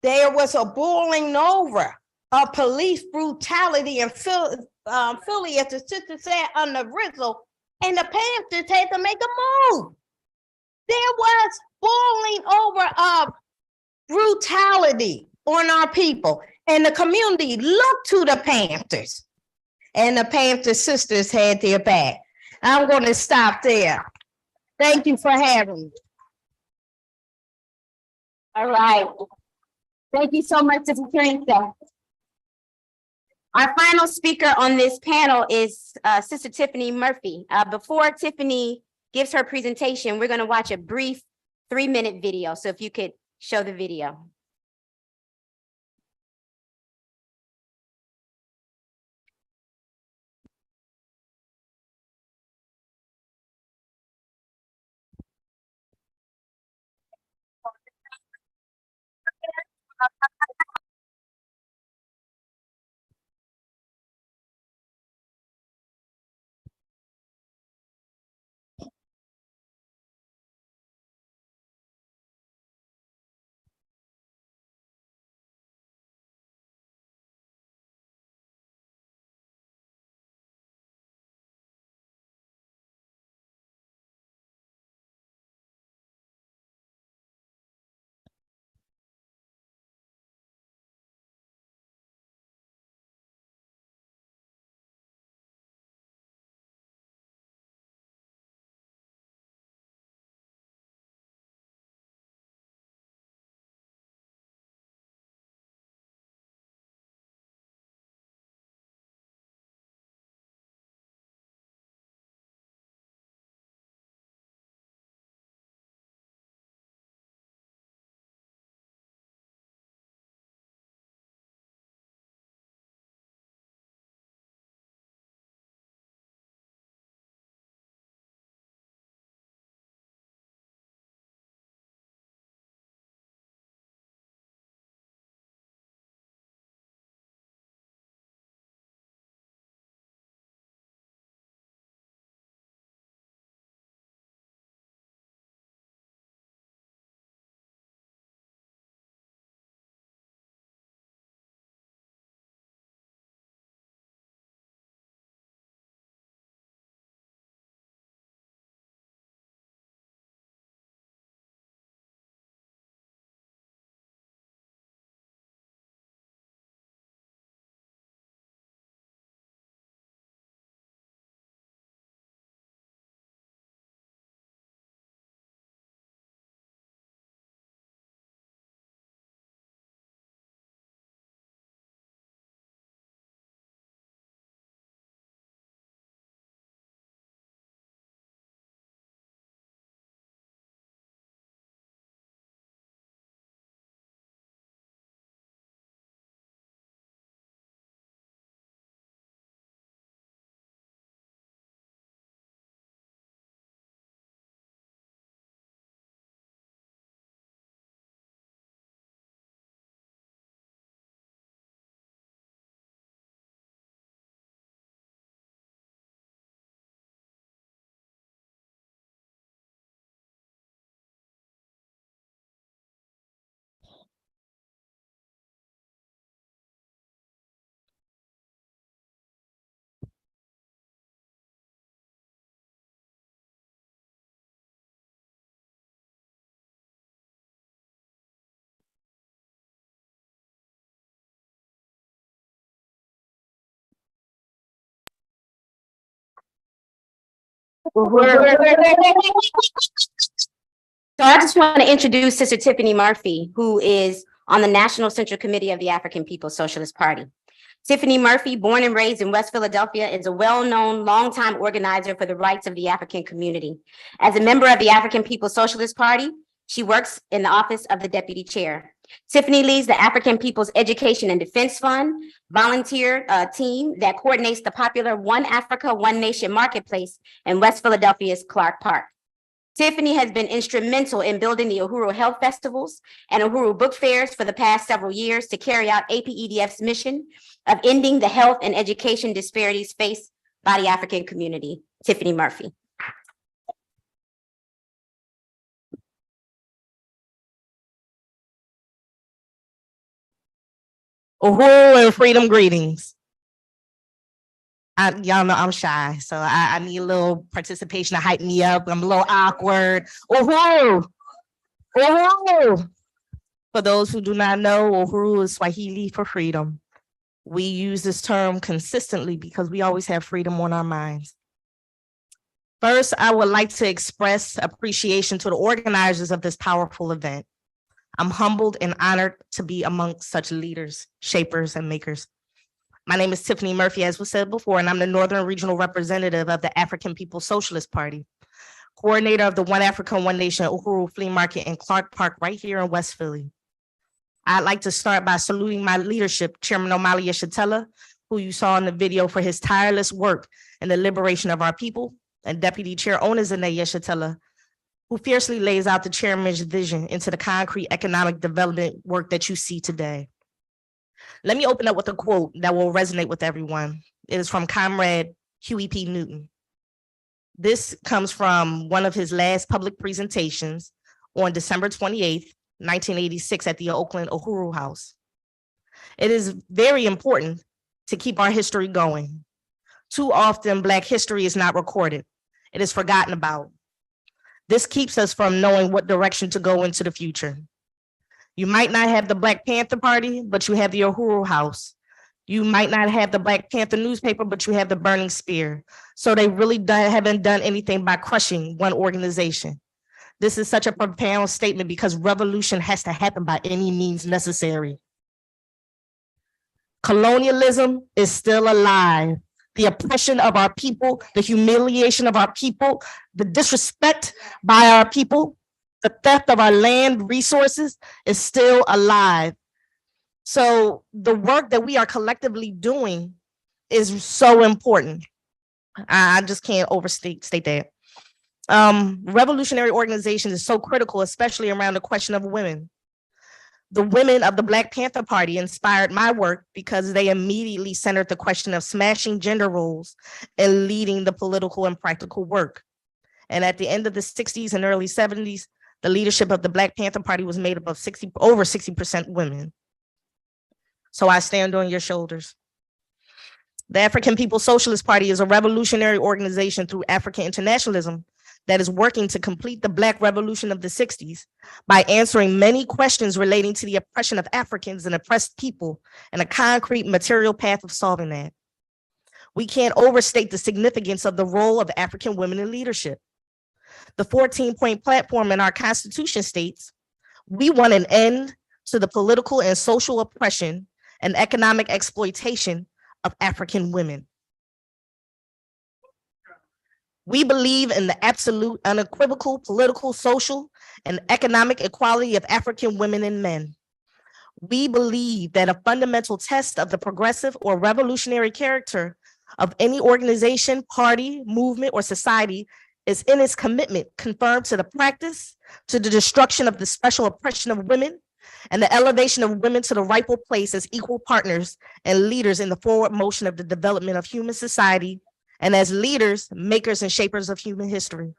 there was a boiling over of police brutality in Philly, as the sister said, on the Rizzle, and the Panthers had to make a move. There was boiling over of brutality on our people, and the community looked to the Panthers, and the Panther sisters had their back. I'm going to stop there. Thank you for having me. All right. Thank you so much, Sister Teresa. Our final speaker on this panel is Sister Tiffany Murphy. Before Tiffany gives her presentation, we're going to watch a brief 3-minute video. So if you could show the video. So I just want to introduce Sister Tiffany Murphy, who is on the National Central Committee of the African People's Socialist Party. Tiffany Murphy, born and raised in West Philadelphia, is a well-known, longtime organizer for the rights of the African community. As a member of the African People's Socialist Party, she works in the office of the deputy chair. Tiffany leads the African People's Education and Defense Fund volunteer team that coordinates the popular One Africa, One Nation marketplace in West Philadelphia's Clark Park. Tiffany has been instrumental in building the Uhuru Health Festivals and Uhuru Book Fairs for the past several years to carry out APEDF's mission of ending the health and education disparities faced by the African community. Tiffany Murphy. Uhuru and freedom greetings. Y'all know I'm shy, so I need a little participation to hype me up. I'm a little awkward. Uhuru! Uhuru! For those who do not know, Uhuru is Swahili for freedom. We use this term consistently because we always have freedom on our minds. First, I would like to express appreciation to the organizers of this powerful event. I'm humbled and honored to be amongst such leaders, shapers, and makers. My name is Tiffany Murphy, as was said before, and I'm the Northern Regional Representative of the African People's Socialist Party, coordinator of the One Africa, One Nation Uhuru Flea Market in Clark Park, right here in West Philly. I'd like to start by saluting my leadership, Chairman Omali Yeshitela, who you saw in the video for his tireless work in the liberation of our people, and Deputy Chair Onezene Yeshitela, who fiercely lays out the chairman's vision into the concrete economic development work that you see today. Let me open up with a quote that will resonate with everyone. It is from Comrade Huey P. Newton. This comes from one of his last public presentations on December 28th, 1986 at the Oakland Uhuru House. It is very important to keep our history going. Too often, Black history is not recorded. It is forgotten about. This keeps us from knowing what direction to go into the future. You might not have the Black Panther Party, but you have the Uhuru House. You might not have the Black Panther newspaper, but you have the Burning Spear. So they really haven't done anything by crushing one organization. This is such a profound statement because revolution has to happen by any means necessary. Colonialism is still alive. The oppression of our people, the humiliation of our people, the disrespect by our people, the theft of our land resources is still alive. So the work that we are collectively doing is so important. I just can't overstate that. Revolutionary organization is so critical, especially around the question of women. The women of the Black Panther Party inspired my work because they immediately centered the question of smashing gender roles and leading the political and practical work. And at the end of the 60s and early 70s, the leadership of the Black Panther Party was made up of over 60% women. So I stand on your shoulders. The African People's Socialist Party is a revolutionary organization through African internationalism that is working to complete the Black Revolution of the 60s by answering many questions relating to the oppression of Africans and oppressed people and a concrete material path of solving that. We can't overstate the significance of the role of African women in leadership. The 14-point platform in our Constitution states, we want an end to the political and social oppression and economic exploitation of African women. We believe in the absolute, unequivocal political, social, and economic equality of African women and men. We believe that a fundamental test of the progressive or revolutionary character of any organization, party, movement, or society is in its commitment confirmed to the practice, to the destruction of the special oppression of women, and the elevation of women to the rightful place as equal partners and leaders in the forward motion of the development of human society, and as leaders, makers, and shapers of human history.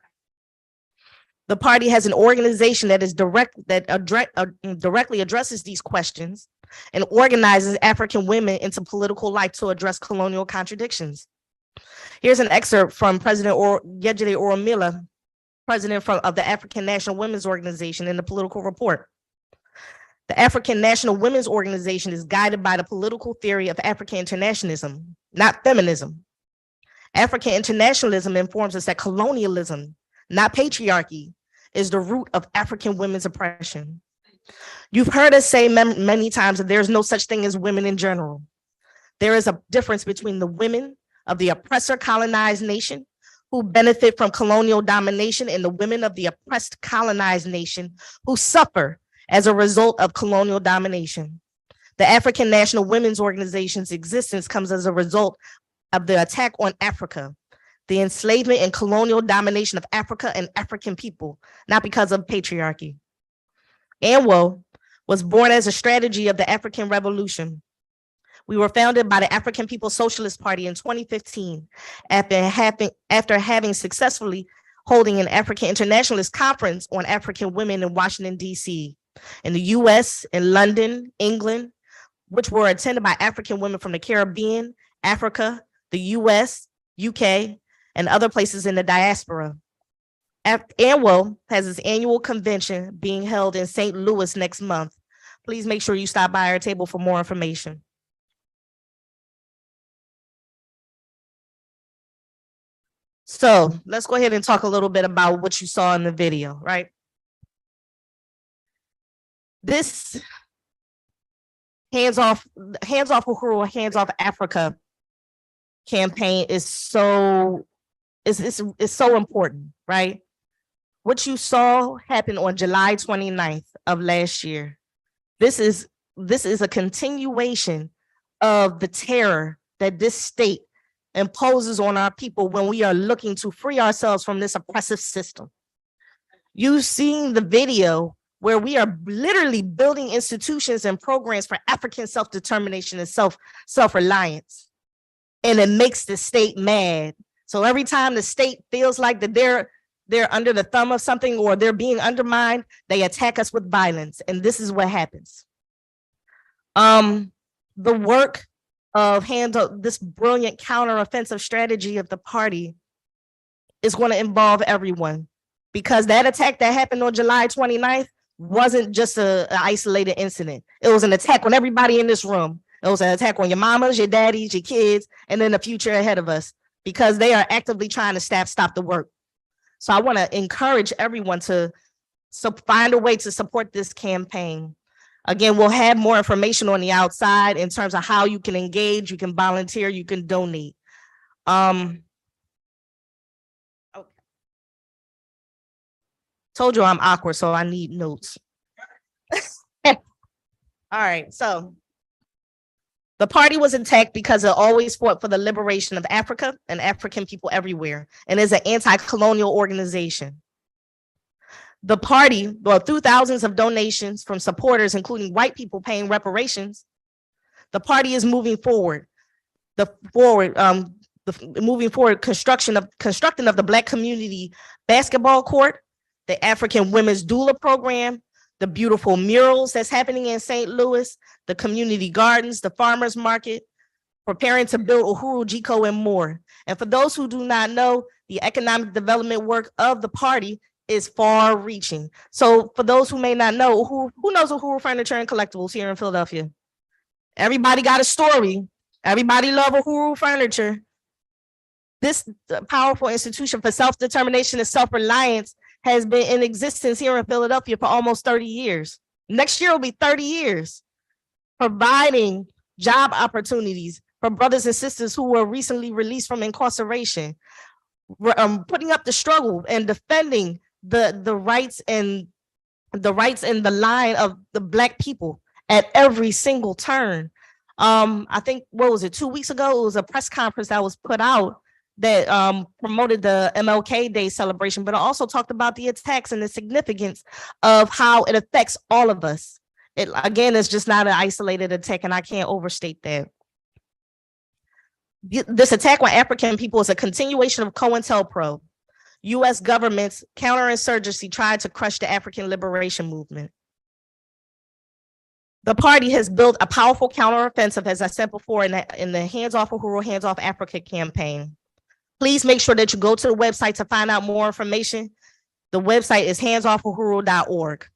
The party has an organization that is directly addresses these questions and organizes African women into political life to address colonial contradictions. Here's an excerpt from President Yejide Oromila, president of the African National Women's Organization, in the political report. The African National Women's Organization is guided by the political theory of African internationalism, not feminism. African internationalism informs us that colonialism, not patriarchy, is the root of African women's oppression. You've heard us say many times that there's no such thing as women in general. There is a difference between the women of the oppressor colonized nation who benefit from colonial domination and the women of the oppressed colonized nation who suffer as a result of colonial domination. The African National Women's Organization's existence comes as a result of the attack on Africa, the enslavement and colonial domination of Africa and African people, not because of patriarchy. ANWO was born as a strategy of the African Revolution. We were founded by the African People's Socialist Party in 2015 after having successfully holding an African Internationalist Conference on African women in Washington, D.C., in the US, in London, England, which were attended by African women from the Caribbean, Africa, the US, UK, and other places in the diaspora. ANWO has its annual convention being held in St. Louis next month. Please make sure you stop by our table for more information. So let's go ahead and talk a little bit about what you saw in the video, right? This Hands Off Uhuru, Hands Off Africa campaign is so important, right? What you saw happened on July 29th of last year. This is a continuation of the terror that this state imposes on our people when we are looking to free ourselves from this oppressive system. You've seen the video where we are literally building institutions and programs for African self-determination and self-reliance. And it makes the state mad. So every time the state feels like that they're under the thumb of something or they're being undermined, they attack us with violence. And this is what happens. The work of this brilliant counteroffensive strategy of the party is going to involve everyone, because that attack that happened on July 29th wasn't just an isolated incident. It was an attack on everybody in this room. It was an attack on your mamas, your daddies, your kids, and then the future ahead of us, because they are actively trying to stop the work. So I want to encourage everyone to find a way to support this campaign. Again, we'll have more information on the outside in terms of how you can engage, you can volunteer, you can donate. Okay. Told you I'm awkward, so I need notes. All right, so the party was attacked because it always fought for the liberation of Africa and African people everywhere, and is an anti-colonial organization. The party, well, through thousands of donations from supporters, including white people paying reparations, the party is moving forward. Constructing of the Black community basketball court, the African women's doula program, the beautiful murals that's happening in St. Louis, the community gardens, the farmers market, preparing to build Uhuru, Jiko, and more. And for those who do not know, the economic development work of the party is far reaching. So for those who may not know, who knows Uhuru Furniture and Collectibles here in Philadelphia? Everybody got a story. Everybody love Uhuru Furniture. This powerful institution for self-determination and self-reliance has been in existence here in Philadelphia for almost 30 years. Next year will be 30 years, providing job opportunities for brothers and sisters who were recently released from incarceration, putting up the struggle and defending the rights and the line of the Black people at every single turn. I think, what was it, 2 weeks ago, it was a press conference that was put out that promoted the MLK Day celebration, but it also talked about the attacks and the significance of how it affects all of us. It, again, is just not an isolated attack, and I can't overstate that. This attack on African people is a continuation of COINTELPRO. U.S. government's counterinsurgency tried to crush the African liberation movement. The party has built a powerful counteroffensive, as I said before, in the Hands Off Uhuru, Hands Off Africa campaign. Please make sure that you go to the website to find out more information. The website is handsoffuhuru.org.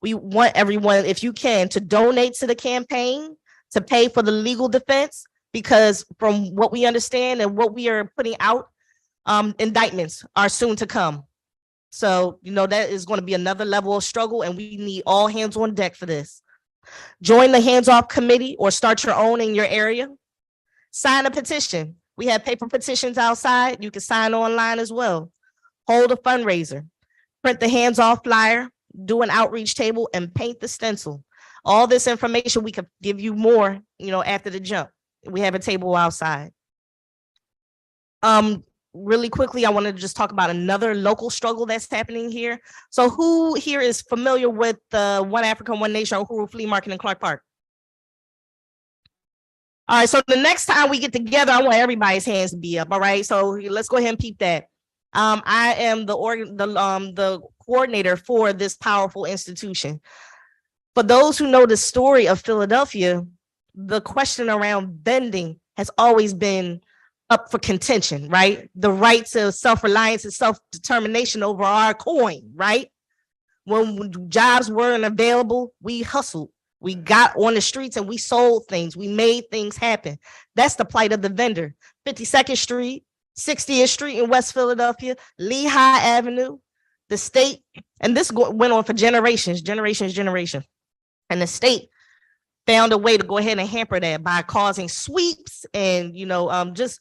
We want everyone, if you can, to donate to the campaign, to pay for the legal defense, because from what we understand and what we are putting out, indictments are soon to come. So, that is going to be another level of struggle, and we need all hands on deck for this. Join the Hands Off Committee or start your own in your area. Sign a petition. We have paper petitions outside. You can sign online as well. Hold a fundraiser. Print the Hands Off flyer, do an outreach table, and paint the stencil. All this information, we could give you more, after the jump. We have a table outside. Really quickly, I wanted to just talk about another local struggle that's happening here. So who here is familiar with the One Africa, One Nation Uhuru Flea Market in Clark Park? All right, so the next time we get together, I want everybody's hands to be up, all right? So let's go ahead and peep that. I am the coordinator for this powerful institution. For those who know the story of Philadelphia, the question around vending has always been up for contention, right? The right to self-reliance and self-determination over our coin, right? When jobs weren't available, we hustled. We got on the streets and we sold things. We made things happen. That's the plight of the vendor. 52nd Street, 60th Street in West Philadelphia, Lehigh Avenue, the state, and this went on for generations. And the state found a way to go ahead and hamper that by causing sweeps and, just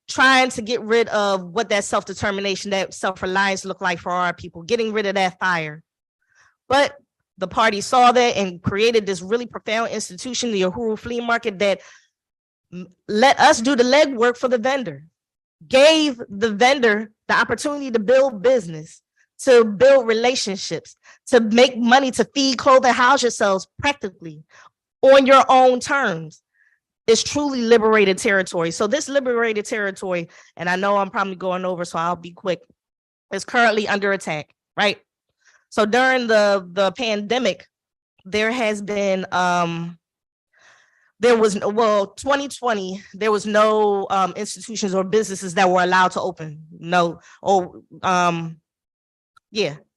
trying to get rid of what that self-determination, that self-reliance looked like for our people, getting rid of that fire. But the party saw that and created this really profound institution, the Uhuru Flea Market, that let us do the legwork for the vendor, gave the vendor the opportunity to build business, to build relationships, to make money, to feed, clothe, and house yourselves practically on your own terms. It's truly liberated territory. So this liberated territory, and I know I'm probably going over, so I'll be quick, is currently under attack, right? So during the pandemic, there has been, 2020, there was no institutions or businesses that were allowed to open. There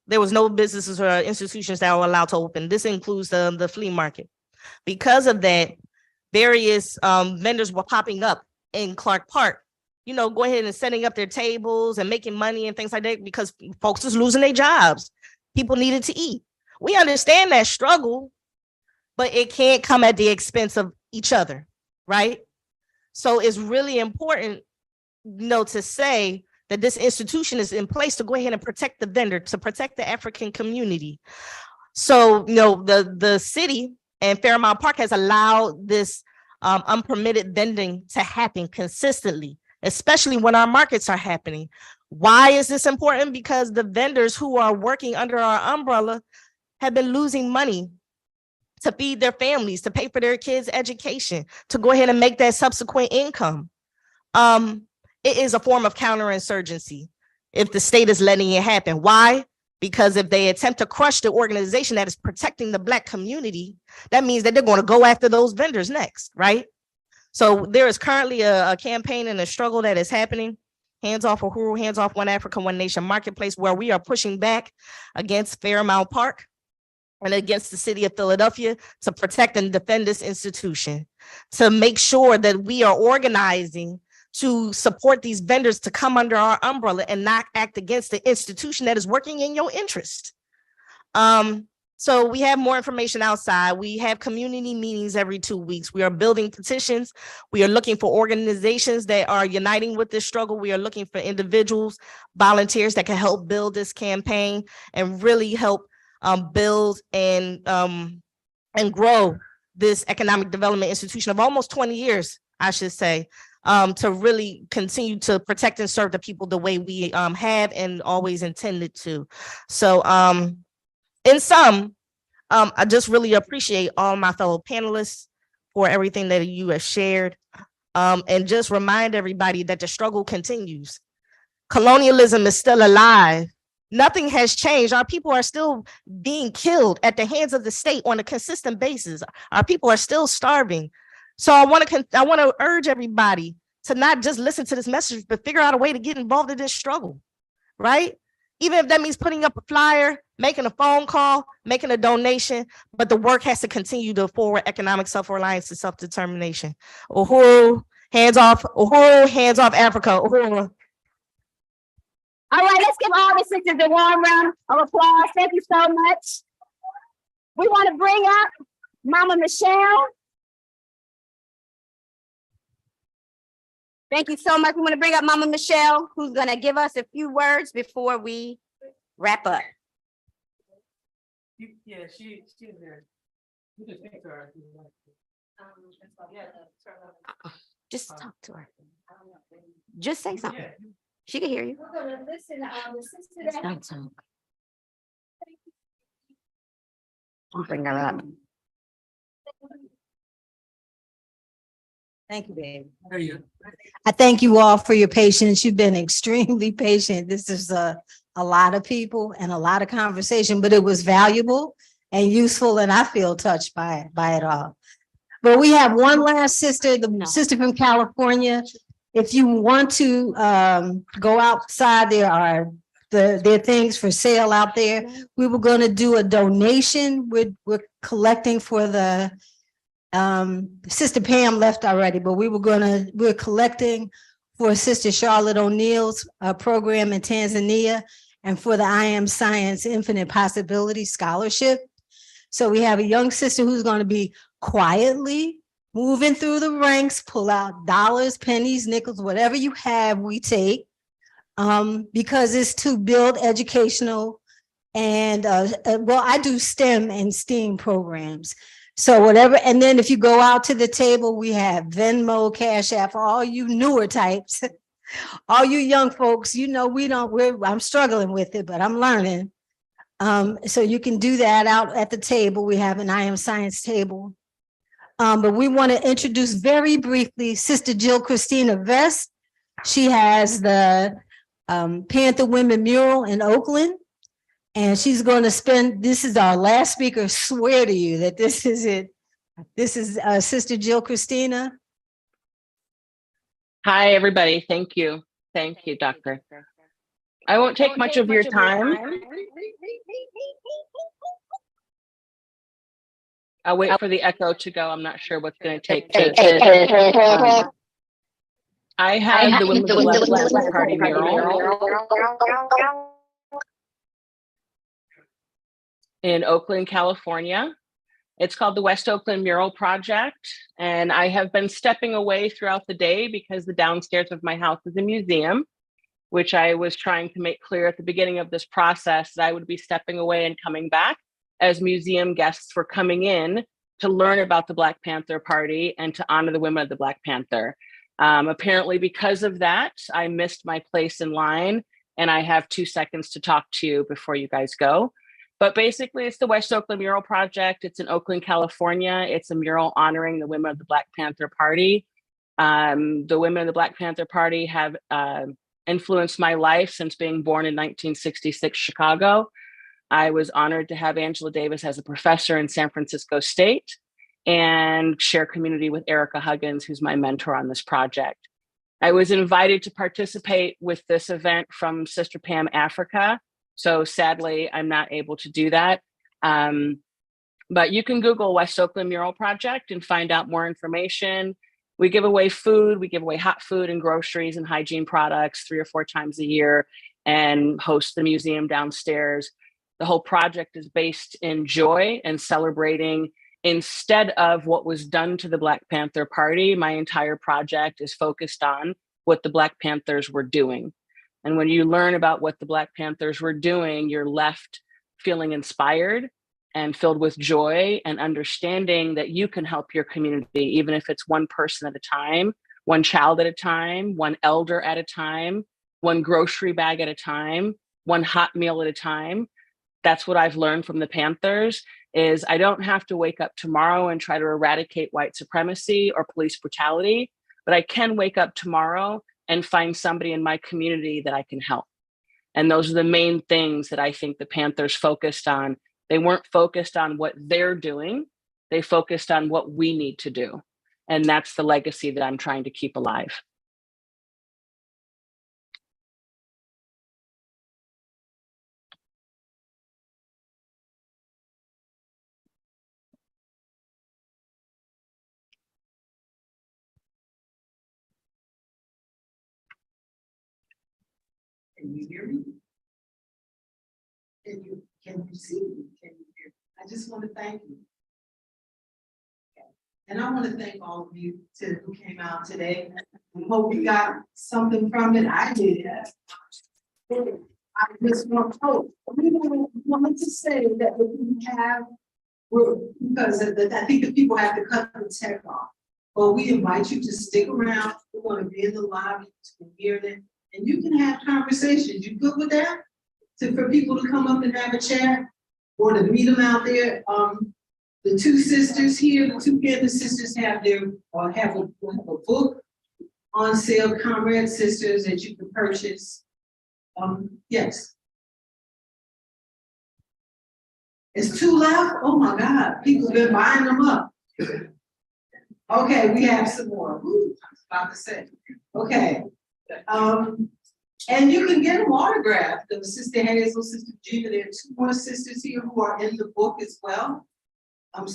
was no businesses or institutions that were allowed to open. This includes the flea market. Because of that, various vendors were popping up in Clark Park, go ahead and setting up their tables and making money and things like that because folks was losing their jobs. People needed to eat. We understand that struggle, but it can't come at the expense of each other, right? So it's really important, to say that this institution is in place to go ahead and protect the vendor, to protect the African community. So, the city and Fairmount Park has allowed this unpermitted vending to happen consistently, especially when our markets are happening. Why is this important? Because the vendors who are working under our umbrella have been losing money to feed their families, to pay for their kids' education, to go ahead and make that subsequent income. It is a form of counterinsurgency if the state is letting it happen. Why? Because if they attempt to crush the organization that is protecting the Black community, that means that they're going to go after those vendors next, right? So there is currently a campaign and a struggle that is happening. Hands Off Uhuru, Hands Off One Africa, One Nation Marketplace, where we are pushing back against Fairmount Park and against the city of Philadelphia to protect and defend this institution, to make sure that we are organizing to support these vendors to come under our umbrella and not act against the institution that is working in your interest. So we have more information outside. We have community meetings every 2 weeks. We are building petitions. We are looking for organizations that are uniting with this struggle. We are looking for individuals, volunteers that can help build this campaign and really help build and grow this economic development institution of almost 20 years, I should say, to really continue to protect and serve the people the way we have and always intended to. So in sum, I just really appreciate all my fellow panelists for everything that you have shared, and just remind everybody that the struggle continues. Colonialism is still alive. Nothing has changed. Our people are still being killed at the hands of the state on a consistent basis. Our people are still starving. So I want to urge everybody to not just listen to this message, but figure out a way to get involved in this struggle, right? Even if that means putting up a flyer, making a phone call, making a donation, but the work has to continue to forward economic self-reliance and self-determination. Uhuru, Hands off, uhuru, hands off Africa, uhuru. All right, let's give all the sisters a warm round of applause. Thank you so much. We want to bring up Mama Michelle. Thank you so much. We want to bring up Mama Michelle, who's going to give us a few words before we wrap up. Yeah, she's there. You just speak to her. Just talk to her. Just say something. She can hear you. We're gonna listen to the sister that- Don't talk. I'll bring her up. Thank you, babe. There you go. I thank you all for your patience. You've been extremely patient. This is a lot of people and a lot of conversation, but it was valuable and useful, and I feel touched by it all. But we have one last sister, the sister from California. If you want to go outside, there are things for sale out there. We were going to do a donation. We're collecting for the Sister Pam left already, but we're collecting for Sister Charlotte O'Neill's program in Tanzania and for the IAMM Science Infinite Possibility Scholarship. So we have a young sister who's going to be quietly moving through the ranks, pull out dollars, pennies, nickels, whatever you have, we take, because it's to build educational and well, I do STEM and STEAM programs. So whatever, and then if you go out to the table, we have Venmo, Cash App for all you newer types, all you young folks. You know, I'm struggling with it, but I'm learning. So you can do that out at the table. We have an IAMM Science table. But we want to introduce very briefly Sister Jill Christina Vest. She has the Panther Women mural in Oakland. And she's going to this is our last speaker, swear to you that this is it. This is Sister Jill Christina. Hi, everybody. Thank you. Thank you, Doctor. I won't take much of your time. I'll wait for the echo to go. I'm not sure what's going to take to. I have the Women of the Black Panther Party mural in Oakland, California. It's called the West Oakland Mural Project, and I have been stepping away throughout the day because the downstairs of my house is a museum, which I was trying to make clear at the beginning of this process that I would be stepping away and coming back as museum guests were coming in to learn about the Black Panther Party and to honor the women of the Black Panther. Apparently, because of that, I missed my place in line, and I have 2 seconds to talk to you before you guys go. But basically, it's the West Oakland Mural Project. It's in Oakland, California. It's a mural honoring the women of the Black Panther Party. The women of the Black Panther Party have influenced my life since being born in 1966 Chicago. I was honored to have Angela Davis as a professor in San Francisco State and share community with Erica Huggins, who's my mentor on this project. I was invited to participate with this event from Sister Pam Africa. So sadly, I'm not able to do that. But you can Google West Oakland Mural Project and find out more information. We give away food, we give away hot food and groceries and hygiene products 3 or 4 times a year and host the museum downstairs. The whole project is based in joy and celebrating. Instead of what was done to the Black Panther Party, my entire project is focused on what the Black Panthers were doing. And when you learn about what the Black Panthers were doing, you're left feeling inspired and filled with joy and understanding that you can help your community, even if it's one person at a time, one child at a time, one elder at a time, one grocery bag at a time, one hot meal at a time. That's what I've learned from the Panthers is I don't have to wake up tomorrow and try to eradicate white supremacy or police brutality, but I can wake up tomorrow and find somebody in my community that I can help. And those are the main things that I think the Panthers focused on. They weren't focused on what they're doing. They focused on what we need to do. And that's the legacy that I'm trying to keep alive. Can you hear me? Can you see me? Can you hear me? I just want to thank you. Okay. And I want to thank all of you who came out today. I hope you got something from it. I did. I just want wanted to say that if we have, because I think the people have to cut the tech off. But we invite you to stick around. We're going to be in the lobby to hear it, and you can have conversations. You good with that? For people to come up and have a chat, or to meet them out there. The two sisters here, the two Panther sisters have have a book on sale, Comrade Sisters, that you can purchase. Yes. It's too loud? Oh my God, people have been buying them up. Okay, we have some more. Ooh, I was about to say. Okay. And you can get them autographed. The Sister Hazel, Sister Regina, there are two more sisters here who are in the book as well. Do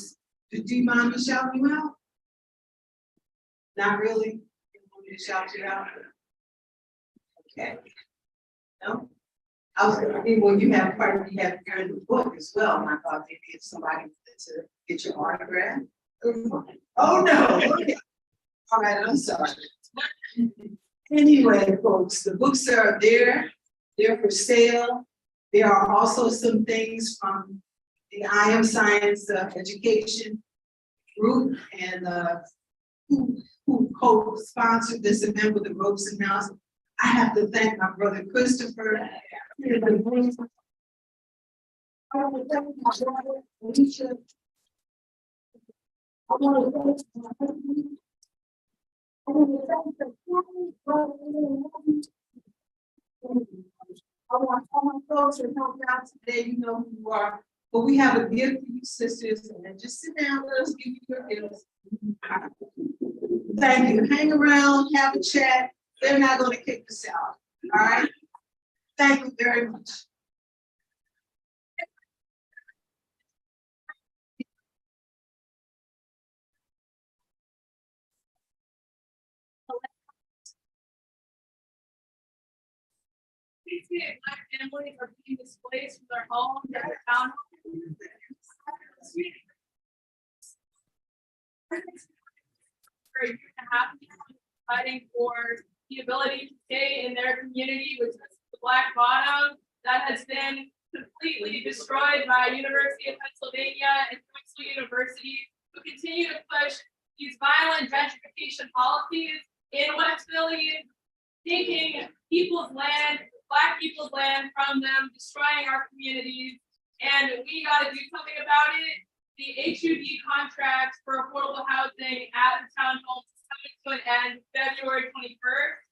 you mind me shouting you out? Not really? You want me to shout you out? Okay. No? I mean, well, you have you're in the book as well. And I thought maybe if somebody wanted to get your autograph. Oh no, okay. All right, I'm sorry. Anyway, folks, the books are there. They're for sale. There are also some things from the IAMM Science Education Group and who co-sponsored this event with the Robeson House. I have to thank my brother Christopher. I want to thank my brother Aisha. I want to thank my husband. I want to thank the family. I want all my folks to help out today. You know who you are. But we have a gift for you, sisters, and then just sit down, let us give you your gifts. Thank you. Hang around, have a chat. They're not going to kick us out. All right. Thank you very much. Black families are being displaced from their homes and their townhomes. For a year and a half, fighting for the ability to stay in their community, which is the Black Bottom, that has been completely destroyed by University of Pennsylvania and Drexel University, who continue to push these violent gentrification policies in West Philly, taking people's land, Black people's land from them, destroying our communities, and we got to do something about it. The HUD contract for affordable housing at the townhomes is coming to an end February 21st.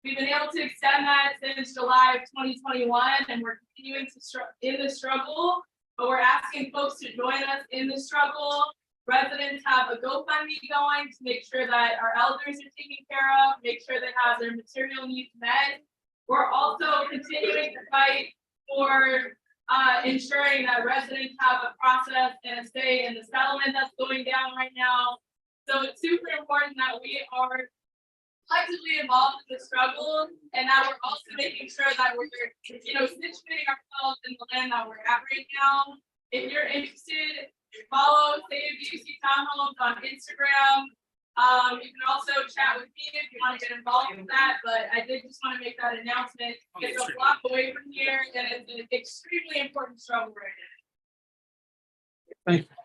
We've been able to extend that since July of 2021, and we're continuing to in the struggle, but we're asking folks to join us in the struggle. Residents have a GoFundMe going to make sure that our elders are taken care of, make sure they have their material needs met. We're also continuing to fight for ensuring that residents have a process and a say in the settlement that's going down right now. So it's super important that we are collectively involved in the struggle, and that we're also making sure that we're, situating ourselves in the land that we're at right now. If you're interested, follow Save UC Townhomes on Instagram. You can also chat with me if you want to get involved with that, but I did just want to make that announcement. It's a block away from here, and it's an extremely important struggle right now. Thank you.